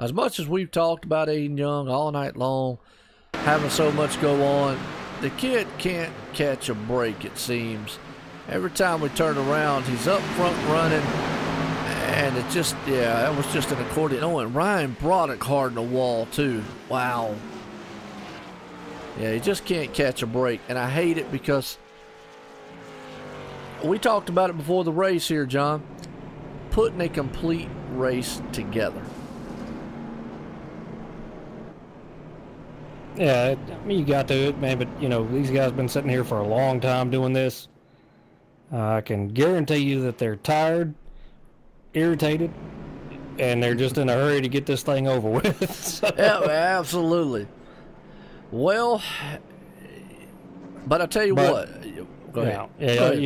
As much as we've talked about Aiden Young all night long, having so much go on, the kid can't catch a break, it seems. Every time we turn around, he's up front running. And it just, that was just an accordion. Oh, and Ryan Broderick hard in the wall, too. Wow. Yeah, he just can't catch a break. And I hate it because we talked about it before the race here, John. Putting a complete race together. Yeah, you got to it, man. But, these guys have been sitting here for a long time doing this. I can guarantee you that they're tired, irritated, and they're just in a hurry to get this thing over with. So. Yeah, absolutely. Well, but I tell you what. Go ahead.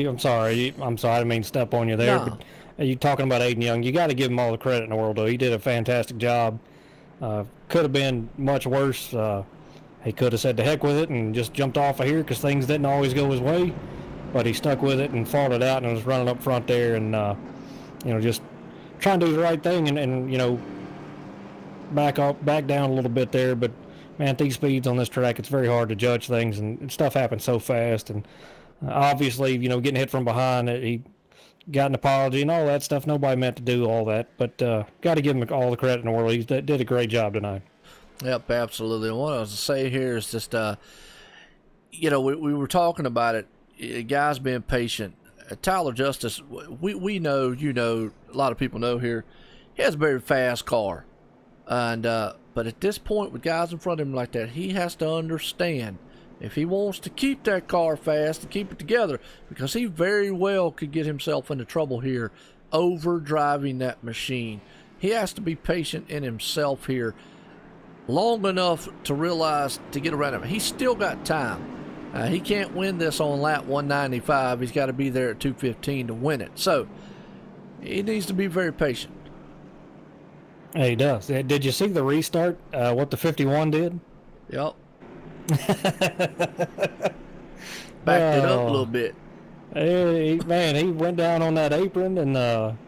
I'm sorry. I didn't mean to step on you there. No. But you talking about Aiden Young, you got to give him all the credit in the world, though. He did a fantastic job. Could have been much worse. He could have said to heck with it and just jumped off of here because things didn't always go his way. But he stuck with it and fought it out and was running up front there and, just trying to do the right thing and back down a little bit there. But, man, at these speeds on this track, it's very hard to judge things, and stuff happens so fast. And obviously, getting hit from behind, he got an apology and all that stuff. Nobody meant to do all that. But got to give him all the credit in the world. He did a great job tonight. Yep, absolutely. And what I was to say here is just, we were talking about it. Guys being patient. Tyler Justice, we know, a lot of people know here, he has a very fast car. And but at this point, with guys in front of him like that, he has to understand if he wants to keep that car fast and keep it together, because he very well could get himself into trouble here over driving that machine. He has to be patient in himself here long enough to realize to get around him. He's still got time. He can't win this on lap 195. He's got to be there at 215 to win it. So he needs to be very patient. He does. Did you see the restart? What the 51 did? Yep. Backed it up a little bit. He went down on that apron and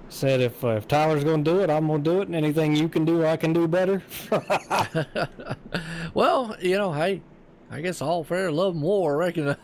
said, if Tyler's going to do it, I'm going to do it. And anything you can do, I can do better. Well, hey, I guess all fair, love, and war, I reckon,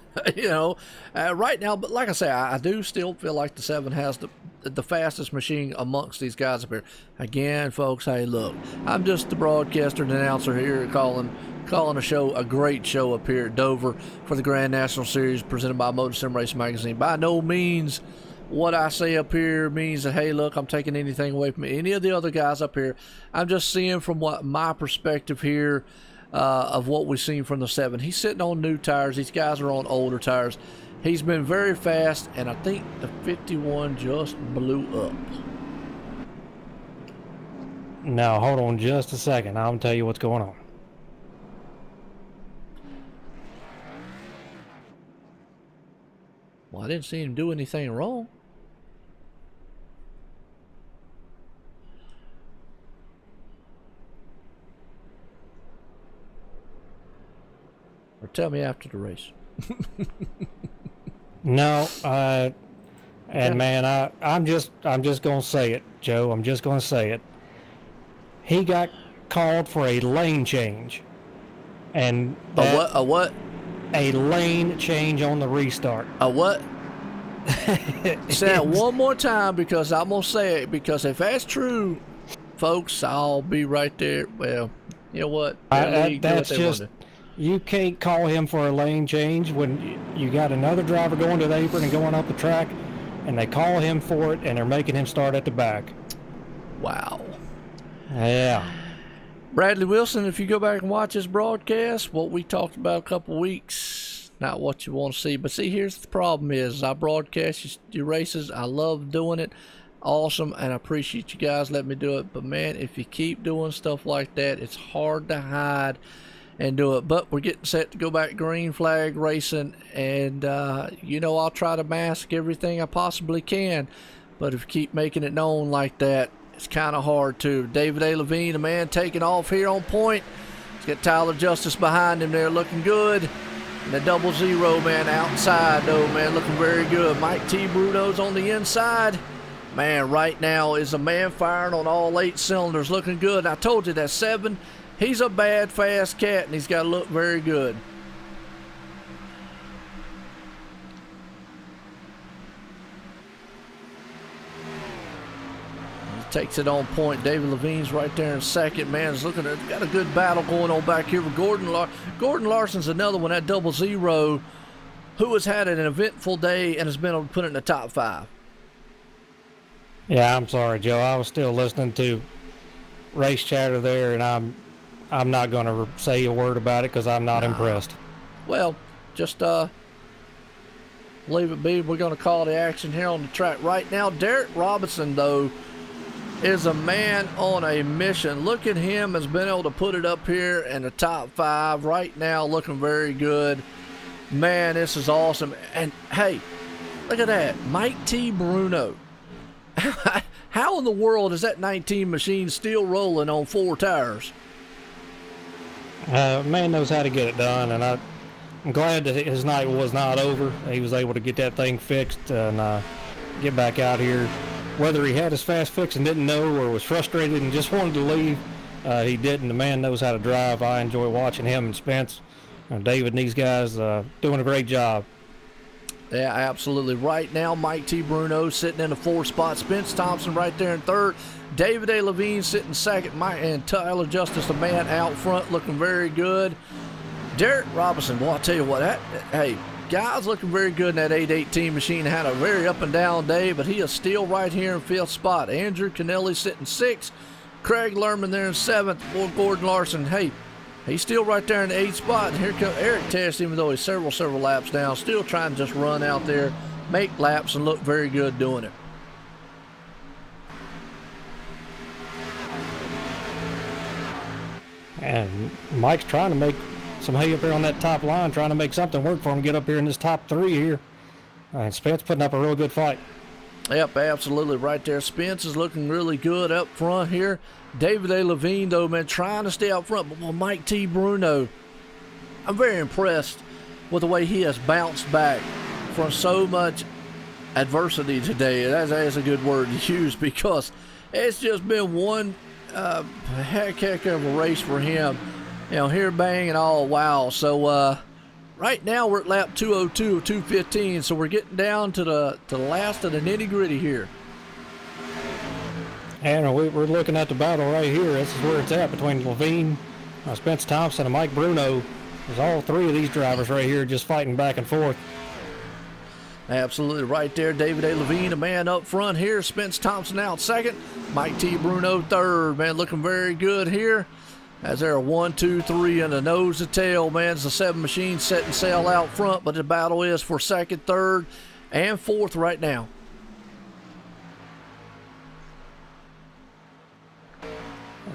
right now. But like I say, I do still feel like the 7 has the fastest machine amongst these guys up here. Again, folks, hey, look, I'm just the broadcaster and announcer here calling a show, a great show up here at Dover for the Grand National Series presented by MotorSim Racing Magazine. By no means what I say up here means that, hey, look, I'm taking anything away from any of the other guys up here. I'm just seeing from what my perspective here of what we've seen from the 7. He's sitting on new tires. These guys are on older tires. He's been very fast, and I think the 51 just blew up. Now, hold on just a second. I'll tell you what's going on. Well, I didn't see him do anything wrong. Or tell me after the race. No, and man, I'm just gonna say it, Joe. I'm just gonna say it. He got called for a lane change, and A what? A lane change on the restart. A what? Say that one more time, because I'm gonna say it. Because if that's true, folks, I'll be right there. Well, you know what? That's just, you can't call him for a lane change when you got another driver going to the apron and going up the track, and they call him for it, and they're making him start at the back. Wow. Yeah. Bradley Wilson, if you go back and watch this broadcast, what we talked about a couple weeks, not what you want to see. But see, here's the problem is, I broadcast your races. I love doing it. Awesome, and I appreciate you guys letting me do it. But man, if you keep doing stuff like that, it's hard to hide and do it. But we're getting set to go back green flag racing, and I'll try to mask everything I possibly can. But if you keep making it known like that, it's kind of hard to. David A. Levine, a man taking off here on point. He's got Tyler Justice behind him there, looking good. And the 00, man, outside though, man, looking very good. Mike T. Bruno's on the inside. Man, right now is a man firing on all 8 cylinders, looking good. I told you that 7, he's a bad, fast cat, and he's got to look very good. Takes it on point. David Levine's right there in second. Man, is looking at, got a good battle going on back here with Gordon Larson's another one, that 00, who has had an eventful day and has been able to put it in the top 5. Yeah, I'm sorry, Joe. I was still listening to race chatter there, and I'm not going to say a word about it because I'm not impressed. Well, just leave it be. We're going to call the action here on the track right now. Derek Robinson, though, is a man on a mission. Look at him, has been able to put it up here in the top 5 right now, looking very good. Man, this is awesome. And hey, look at that, Mike T. Bruno. How in the world is that 19 machine still rolling on 4 tires? Man knows how to get it done, and I'm glad that his night was not over. He was able to get that thing fixed and get back out here. Whether he had his fast fix and didn't know, or was frustrated and just wanted to leave, he didn't. The man knows how to drive. I enjoy watching him and Spence, David and these guys doing a great job. Yeah, absolutely. Right now, Mike T. Bruno sitting in the 4th spot. Spence Thompson right there in 3rd. David A. Levine sitting 2nd. And Tyler Justice, the man out front, looking very good. Derek Robinson, well, I'll tell you what, hey, guy's looking very good in that 818 machine. Had a very up and down day, but he is still right here in 5th spot. Andrew Kennelly sitting 6th. Craig Lerman there in 7th. Boy, Gordon Larson, hey, he's still right there in the 8th spot. And here comes Eric Test, even though he's several laps down, still trying to just run out there, make laps, and look very good doing it. And Mike's trying to make some hay up here on that top line, trying to make something work for him, get up here in this top 3 here. And Spence putting up a real good fight. Yep, absolutely right there. Spence is looking really good up front here. David A. Levine, though, man, trying to stay out front. But Mike T. Bruno, I'm very impressed with the way he has bounced back from so much adversity today. That's a good word to use, because it's just been one heck of a race for him. Here bang and all, wow. So right now we're at lap 202 of 215, so we're getting down to the last of the nitty-gritty here. And we're looking at the battle right here. This is where it's at between Levine, Spence Thompson, and Mike Bruno. There's all 3 of these drivers right here just fighting back and forth. Absolutely right there. David A. Levine, a man up front here. Spence Thompson out 2nd. Mike T. Bruno 3rd. Man, looking very good here. As there are 1, 2, 3 and a nose to tail, man. It's the 7 machines setting sail out front, but the battle is for 2nd, 3rd, and 4th right now.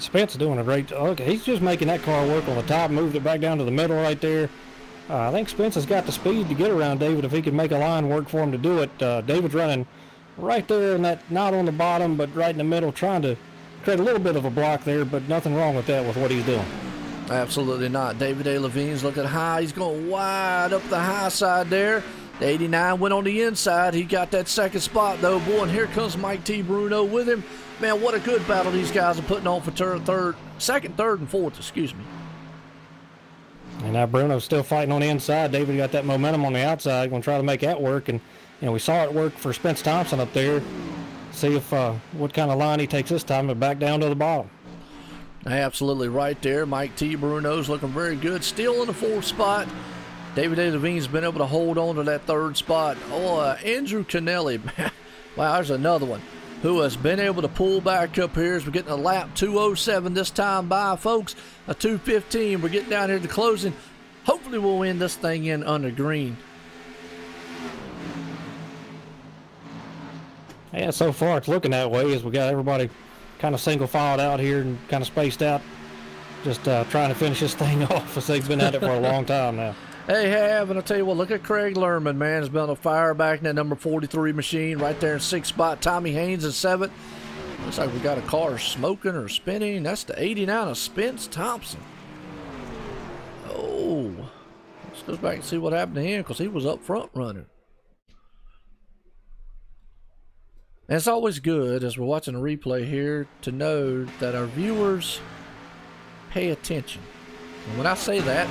Spence is doing a great job. Okay, he's just making that car work on the top, moved it back down to the middle right there. I think Spence has got the speed to get around David if he can make a line work for him to do it. David's running right there, and that not on the bottom, but right in the middle, trying to create a little bit of a block there, but nothing wrong with that with what he's doing. Absolutely not. David A. Levine's looking high. He's going wide up the high side there. The 89 went on the inside. He got that second spot, though. Boy, and here comes Mike T. Bruno with him. Man, what a good battle these guys are putting on for second, third, and fourth, excuse me. And now Bruno's still fighting on the inside. David got that momentum on the outside. Going to try to make that work. And, we saw it work for Spence Thompson up there. See if what kind of line he takes this time to back down to the bottom. Absolutely right there. Mike T. Bruno's looking very good. Still in the fourth spot. David A. Levine's been able to hold on to that third spot. Andrew Kennelly. Wow, there's another one who has been able to pull back up here as we're getting a lap 2:07 this time by, folks. A 2:15. We're getting down here to closing. Hopefully we'll win this thing in under green. Yeah, so far it's looking that way as we got everybody kind of single filed out here and kind of spaced out. Just trying to finish this thing off as they've been at it for a long time now. They have, and I'll tell you what, look at Craig Lerman, man. Has been on fire back in that number 43 machine right there in sixth spot. Tommy Haynes in seventh. Looks like we got a car smoking or spinning. That's the 89 of Spence Thompson. Oh, let's go back and see what happened to him because he was up front running. And it's always good as we're watching a replay here to know that our viewers pay attention. And when I say that,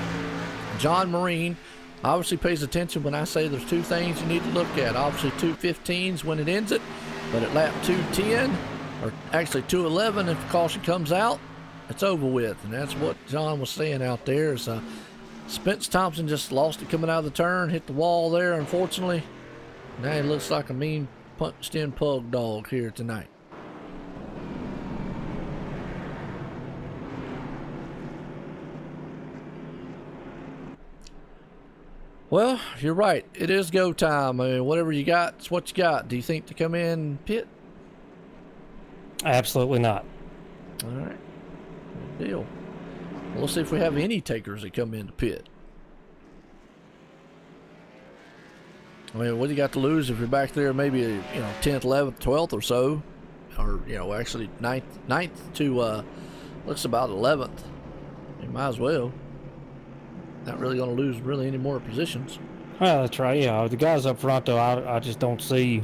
John Marine obviously pays attention when I say there's two things you need to look at. Obviously 2:15s when it ends it, but at lap 2:10, or actually 2:11 if the caution comes out, it's over with. And that's what John was saying out there. Is Spence Thompson just lost it coming out of the turn, hit the wall there, unfortunately. Now he looks like a mean punched in pug dog here tonight. Well, you're right. It is go time. I mean, whatever you got, it's what you got. Do you think to come in pit? Absolutely not. All right. Good deal. We'll see if we have any takers that come in to pit. I mean, what do you got to lose if you're back there maybe, 10th, 11th, 12th or so? Or, actually 9th to, looks about 11th. You might as well. Not really going to lose really any more positions. Well, that's right. Yeah, the guys up front, though, I just don't see.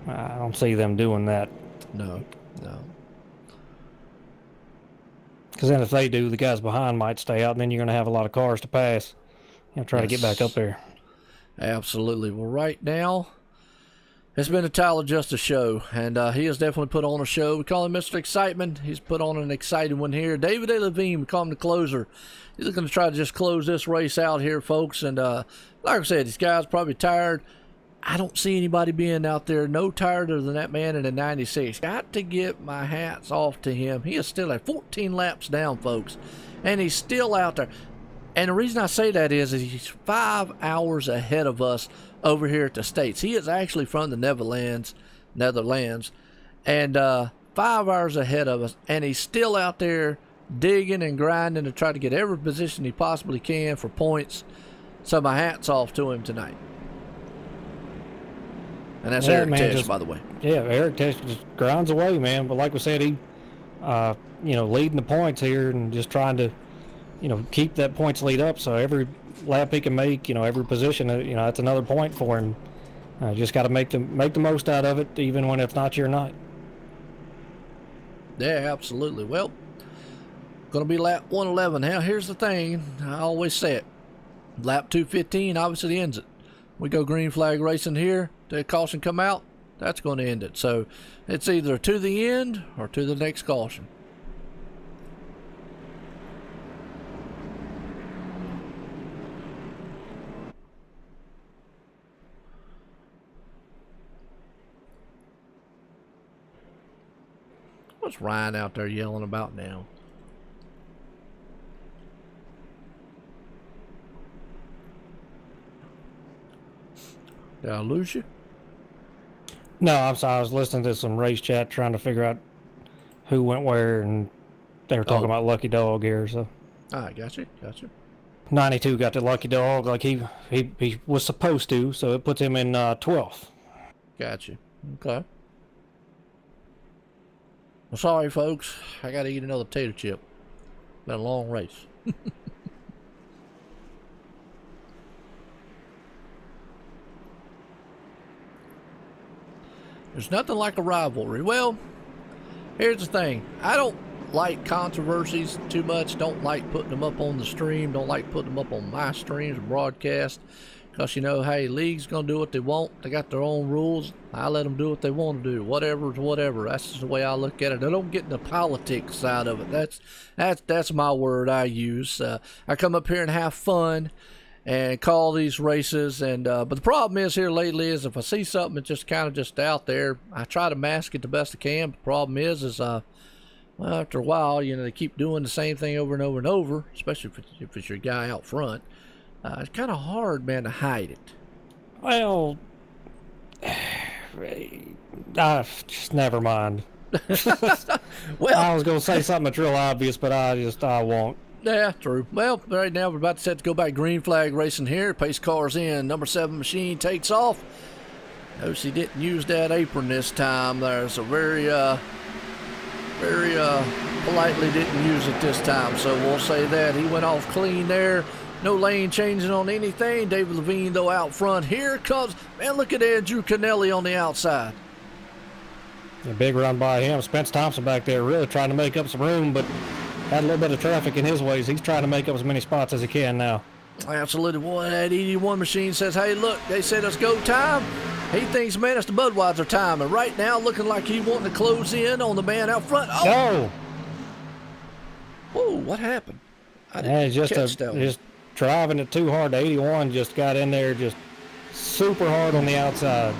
I don't see them doing that. No. Because then if they do, the guys behind might stay out, and then you're going to have a lot of cars to pass. Try to get back up there. Absolutely. Well, right now, it's been a Tyler Justice show, and he has definitely put on a show. We call him Mr. Excitement. He's put on an exciting one here. David A. Levine, we call him the closer. He's looking to try to just close this race out here, folks. And like I said, these guys probably tired. I don't see anybody being out there no tireder than that man in the 96. Got to get my hats off to him. He is still at 14 laps down, folks, and he's still out there. And the reason I say that is he's 5 hours ahead of us over here at the States. He is actually from the Netherlands, and 5 hours ahead of us, and he's still out there digging and grinding to try to get every position he possibly can for points. So my hat's off to him tonight. And that's Eric Tesh, by the way. Yeah, Eric Tesh just grinds away, man. But like we said, he, leading the points here and just trying to, keep that points lead up. So every lap he can make, every position, that's another point for him. Just got to make the most out of it, even when it's not your night. Yeah, absolutely. Well, going to be lap 111. Now, here's the thing. I always say it. Lap 215 obviously ends it. We go green flag racing here. The caution come out, that's going to end it. So it's either to the end or to the next caution. What's Ryan out there yelling about now? Did I lose you? No, I'm sorry. I was listening to some race chat trying to figure out who went where, and they were talking about Lucky Dog here. So. Ah, gotcha. 92 got the Lucky Dog like he was supposed to, so it puts him in 12th. Gotcha. Okay. Well, sorry, folks. I got to eat another tater chip. Been a long race. There's nothing like a rivalry. Well, here's the thing. I don't like controversies too much. Don't like putting them up on the stream. Don't like putting them up on my streams or broadcast. Because, you know, hey, league's going to do what they want. They got their own rules. I let them do what they want to do. Whatever's whatever. That's just the way I look at it. I don't get in the politics side of it. That's my word I use. I come up here and have fun and call these races. And but the problem is here lately is if I see something that's just kind of just out there, I try to mask it the best I can. But the problem is well, after a while, you know, they keep doing the same thing over and over and over, especially if it's your guy out front. It's kind of hard, man, to hide it. Well, just never mind. Well, I was going to say something that's real obvious, but I won't. Yeah, true. Well, right now we're about to set to go back green flag racing here. Pace car's in. Number 7 machine takes off. Notice he didn't use that apron this time. There's a very politely didn't use it this time. So we'll say that. He went off clean there. No lane changing on anything. David Levine, though, out front. Here comes, man, look at Andrew Canelli on the outside. A big run by him. Spence Thompson back there really trying to make up some room, but had a little bit of traffic in his ways. He's trying to make up as many spots as he can now. Absolutely. Boy, that 81 machine says, hey, look, they said it's go time. He thinks, man, it's the Budweiser time. And right now, looking like he wanting to close in on the man out front. Oh! No! Whoa, what happened? I didn't catch that one. Just driving it too hard. The 81 just got in there just super hard on the outside.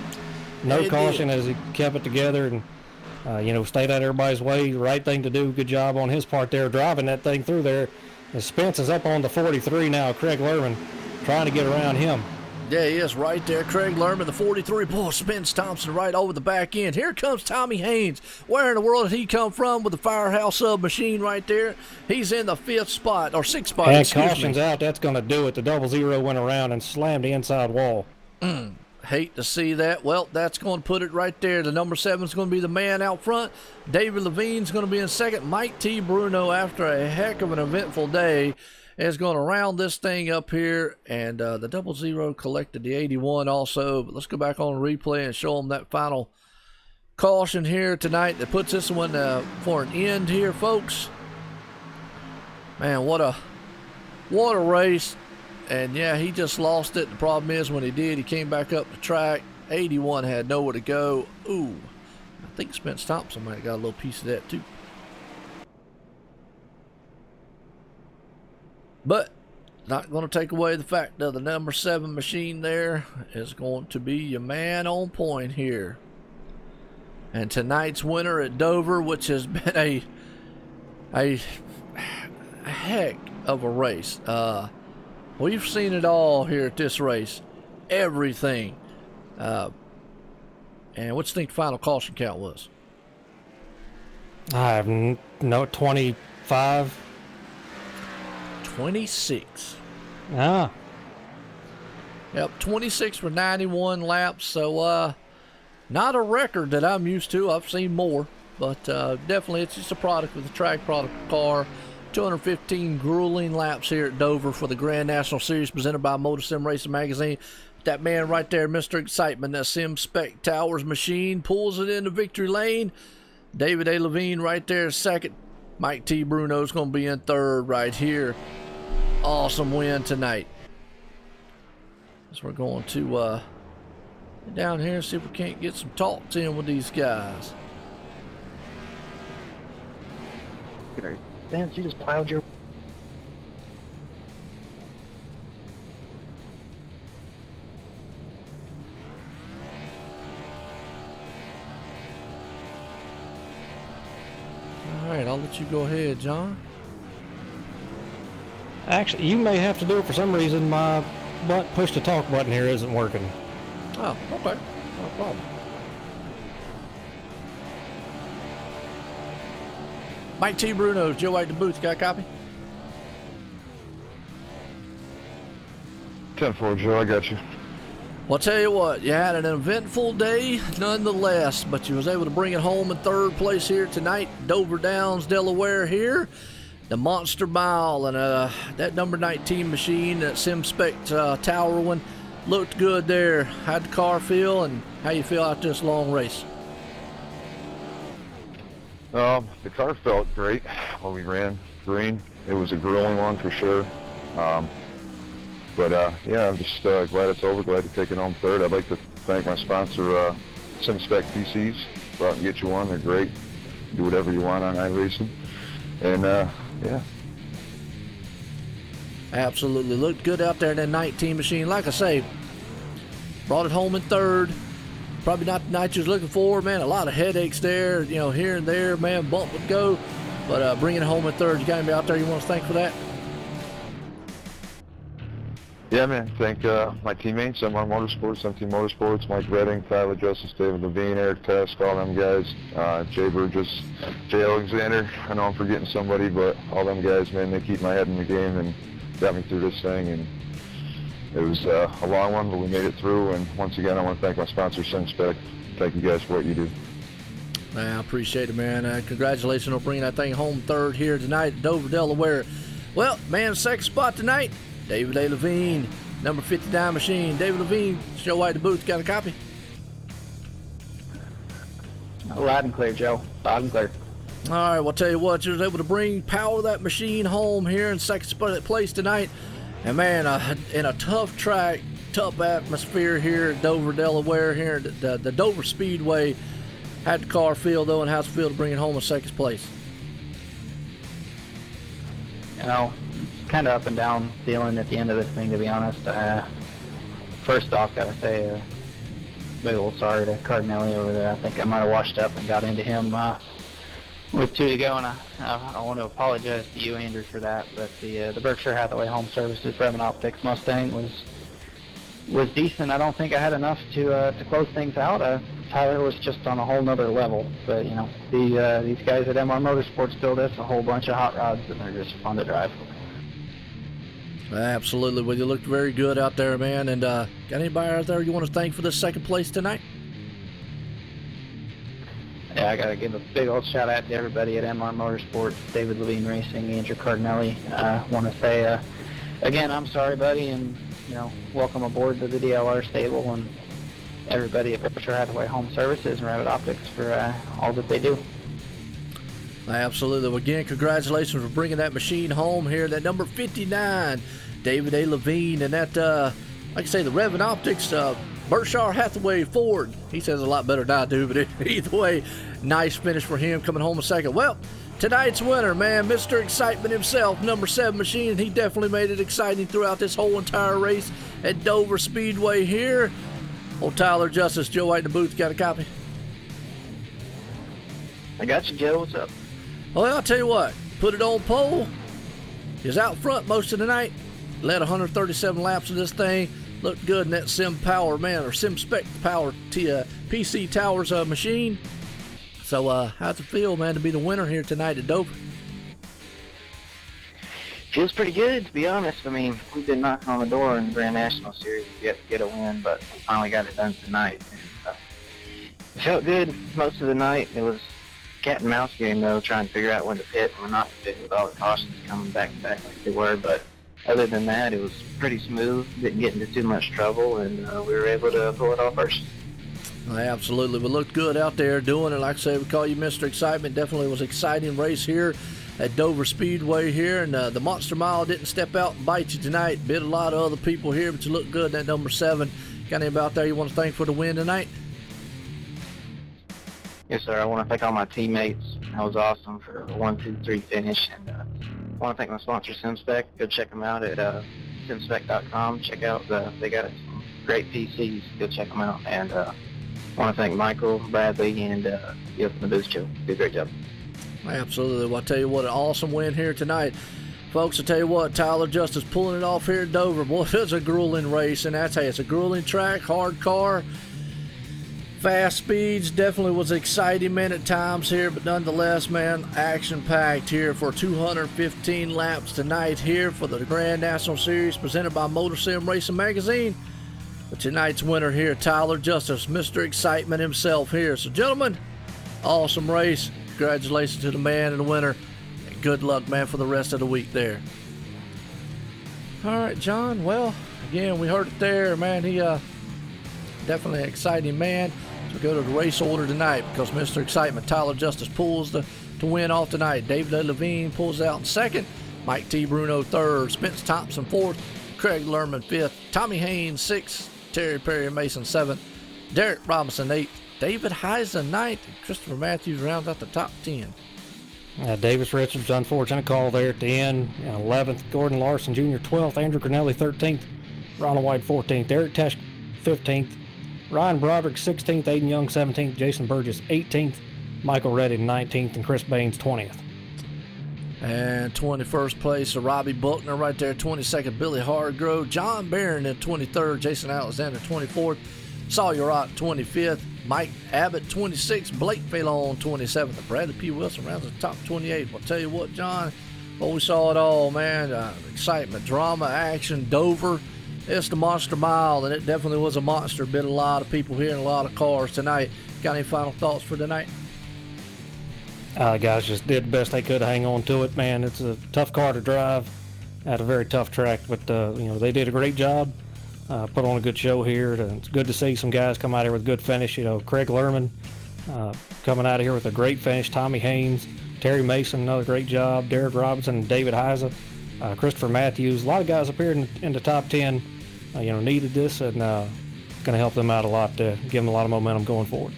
No caution as he kept it together and, you know, stayed out of everybody's way. Right thing to do. Good job on his part there, driving that thing through there. And Spence is up on the 43 now. Craig Lerman trying to get around him. Yeah, he is right there. Craig Lerman, the 43. Boy, Spence Thompson right over the back end. Here comes Tommy Haynes. Where in the world did he come from with the Firehouse sub machine right there? He's in the 5th spot, or 6th spot, and caution's out. That's going to do it. The 00 went around and slammed the inside wall. Hate to see that. Well, that's going to put it right there. The number 7 is going to be the man out front. David Levine's going to be in second. Mike T. Bruno, after a heck of an eventful day, is going to round this thing up here. And the 00 collected the 81 also. But let's go back on replay and show them that final caution here tonight that puts this one for an end here, folks. Man, what a race. And yeah, he just lost it. The problem is when he did, he came back up the track. 81 had nowhere to go. Ooh, I think Spence Thompson might have got a little piece of that too. But not going to take away the fact that the number 7 machine there is going to be your man on point here. And tonight's winner at Dover, which has been a heck of a race. We've seen it all here at this race. Everything. And what do you think the final caution count was? I have no 25. 26. Ah. Yep, 26 for 91 laps. So, not a record that I'm used to. I've seen more. But definitely it's just a product of the track product car. 215 grueling laps here at Dover for the Grand National Series presented by MotorSim Racing Magazine. That man right there, Mr. Excitement, that Sim Spec Towers machine, pulls it into victory lane. David A. Levine right there second. Mike T. Bruno's going to be in third right here. Awesome win tonight. So we're going to get down here and see if we can't get some talks in with these guys. Spence, you just plowed your... All right, I'll let you go ahead, John. Actually, you may have to do it for some reason. My push to talk button here isn't working. Oh, okay. No problem. Mike T. Bruno, Joe White the booth. Got a copy? 10-4, Joe, I got you. Well, I'll tell you what, you had an eventful day nonetheless, but you was able to bring it home in third place here tonight. Dover Downs, Delaware here. the Monster Mile, and that number 19 machine, that SimSpec Tower one, looked good there. How'd the car feel, and how you feel out this long race? The car felt great when we ran green. It was a grueling one for sure. Yeah, I'm just glad it's over, glad to take it home third. I'd like to thank my sponsor, SimSpec PCs. Go out and get you one, they're great. Do whatever you want on iRacing. And yeah. Absolutely. Looked good out there in that 19 machine. Like I say, brought it home in third. Probably not the night you was looking for, man. A lot of headaches there, you know, here and there, man. Bump would go. But bringing it home in third, you got anybody out there you want to thank for that? Yeah, man. Thank my teammates, MR Motorsports, MT Motorsports, Mike Redding, Tyler Justice, David Levine, Eric Tesk, all them guys, Jay Burgess, Jay Alexander. I know I'm forgetting somebody, but all them guys, man, they keep my head in the game and got me through this thing. And it was a long one, but we made it through. And once again, I want to thank my sponsor, SimSpec. Thank you guys for what you do. Man, I appreciate it, man. Congratulations on bringing that thing home third here tonight at Dover, Delaware. Well, man, second spot tonight, David A. Levine, number 59 machine. David Levine, Joe White the booth, got a copy? Loud and clear, Joe. Loud and clear. All right, well, I'll tell you what, you was able to bring power of that machine home here in second place tonight. And, man, in a tough track, tough atmosphere here at Dover, Delaware, here at the Dover Speedway. How'd the car feel, though, and how's it feel to bring it home in second place? You know, kind of up and down feeling at the end of this thing, to be honest. First off, gotta say, a little sorry to Cardinelli over there. I think I might have washed up and got into him with 2 to go, and I want to apologize to you, Andrew, for that. But the Berkshire Hathaway Home Services Revin Optics Mustang was decent. I don't think I had enough to close things out. Tyler was just on a whole nother level. But you know, these guys at MR Motorsports build us a whole bunch of hot rods, and they're just fun to drive. Absolutely. Well, you looked very good out there, man. And got anybody out there you want to thank for this second place tonight? Yeah, I got to give a big old shout out to everybody at MR Motorsports, David Levine Racing, Andrew Cardinelli. I want to say, again, I'm sorry, buddy, and, you know, welcome aboard to the DLR stable, and everybody at Berkshire Hathaway Home Services and Rabbit Optics for all that they do. Absolutely. Well, again, congratulations for bringing that machine home here. That number 59, David A. Levine, and that, like I say, the Revin Optics, Berkshire Hathaway Ford. He says a lot better than I do, but either way, nice finish for him coming home in second. Well, tonight's winner, man, Mr. Excitement himself, number 7 machine. He definitely made it exciting throughout this whole entire race at Dover Speedway here. Old Tyler Justice, Joe White in the booth, got a copy? I got you, Joe. What's up? Well, I'll tell you what, put it on pole. He was out front most of the night. Led 137 laps of this thing. Looked good in that Sim Power, man, or SimSpec Power PC Towers machine. So, how's it feel, man, to be the winner here tonight at Dover? Feels pretty good, to be honest. I mean, we've been knocking on the door in the Grand National Series to get a win, but we finally got it done tonight. And, it felt good most of the night. It was cat and mouse game, though, trying to figure out when to pit and when not to pit with all the cautions coming back to back like they were. But other than that, it was pretty smooth. Didn't get into too much trouble, and we were able to pull it off first. Absolutely. We looked good out there doing it. Like I say, we call you Mr. Excitement. Definitely was an exciting race here at Dover Speedway here. And the Monster Mile didn't step out and bite you tonight. Bit a lot of other people here, but you looked good in that number 7. Got anybody out there you want to thank for the win tonight? Yes, sir. I want to thank all my teammates. That was awesome for the 1, 2, 3 finish. And I want to thank my sponsor, SimSpec. Go check them out at simspec.com. Check out they got some great PCs. Go check them out. And I want to thank Michael, Bradley, and you from the booth show. Did a great job. Absolutely. Well, I'll tell you what, an awesome win here tonight. Folks, I'll tell you what, Tyler Justice pulling it off here at Dover. Boy, it was a grueling race, and that's how it's a grueling track, hard car. Fast speeds, definitely was exciting, man, at times here, but nonetheless, man, action-packed here for 215 laps tonight here for the Grand National Series presented by MotorSim Racing Magazine. But tonight's winner here, Tyler Justice, Mr. Excitement himself here. So, gentlemen, awesome race. Congratulations to the man and the winner. And good luck, man, for the rest of the week there. All right, John. Well, again, we heard it there, man. He definitely an exciting man. So we go to the race order tonight because Mr. Excitement, Tyler Justice, pulls to win off tonight. David A. Levine pulls out in second. Mike T. Bruno third. Spence Thompson fourth. Craig Lerman fifth. Tommy Haynes sixth. Terry Perry Mason seventh. Derek Robinson eighth. David Heisen ninth. And Christopher Matthews rounds out the top 10. Davis Richards, unfortunate call there at the end. 11th, Gordon Larson Jr. 12th, Andrew Cornelli 13th, Ronald White 14th, Eric Tesh 15th, Ryan Broderick 16th, Aiden Young 17th, Jason Burgess 18th, Michael Reddy 19th, and Chris Baines 20th. And 21st place, Robbie Buckner right there. 22nd, Billy Hargrove. John Barron at 23rd, Jason Alexander 24th, Sawyer Rock 25th, Mike Abbott 26th, Blake Phelan 27th, and Bradley P. Wilson rounds the top 28. Well, tell you what, John, well, we saw it all, man. Excitement, drama, action, Dover. It's the Monster Mile, and it definitely was a monster. Been a lot of people here and a lot of cars tonight. Got any final thoughts for tonight? Guys just did the best they could to hang on to it, man. It's a tough car to drive at a very tough track, but they did a great job. Put on a good show here. It's good to see some guys come out here with a good finish. Craig Lerman coming out of here with a great finish. Tommy Haynes, Terry Mason, another great job. Derek Robinson, David Heisa, Christopher Matthews. A lot of guys up here in the top 10, needed this, and it's going to help them out a lot to give them a lot of momentum going forward.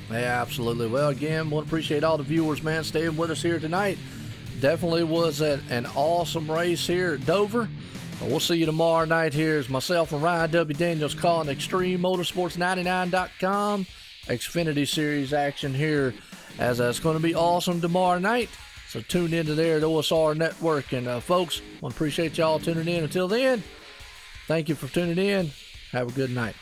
Yeah, absolutely. Well, again, want to appreciate all the viewers, man, staying with us here tonight. Definitely was an awesome race here at Dover. We'll see you tomorrow night. Here's myself and Ryan W. Daniels calling ExtremeMotorsports99.com Xfinity Series action here, as that's going to be awesome tomorrow night. So tune into there at OSR Network. And folks, want to appreciate y'all tuning in. Until then, thank you for tuning in. Have a good night.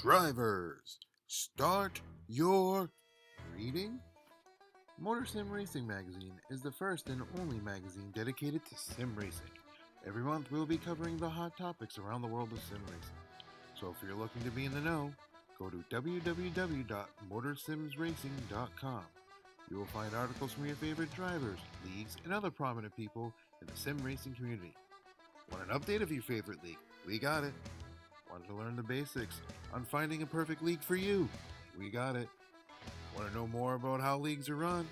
Drivers, start your reading. MotorSim Racing Magazine is the first and only magazine dedicated to sim racing. Every month we'll be covering the hot topics around the world of sim racing. So if you're looking to be in the know, go to www.motorsimsracing.com. You will find articles from your favorite drivers, leagues, and other prominent people in the sim racing community. Want an update of your favorite league? We got it. Want to learn the basics on finding a perfect league for you? We got it. Want to know more about how leagues are run?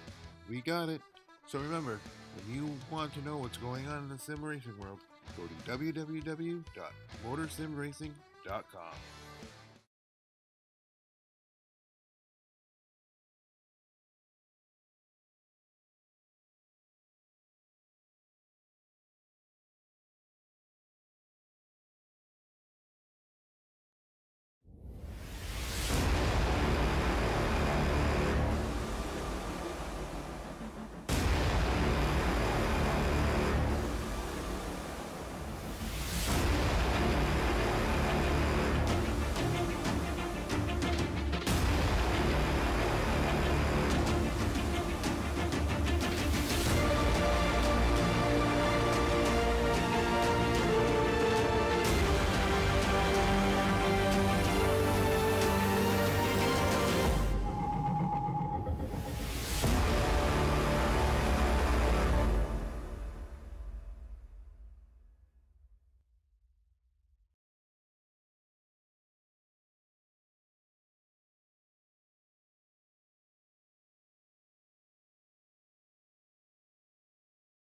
We got it. So remember, when you want to know what's going on in the sim racing world, go to www.motorsimracing.com.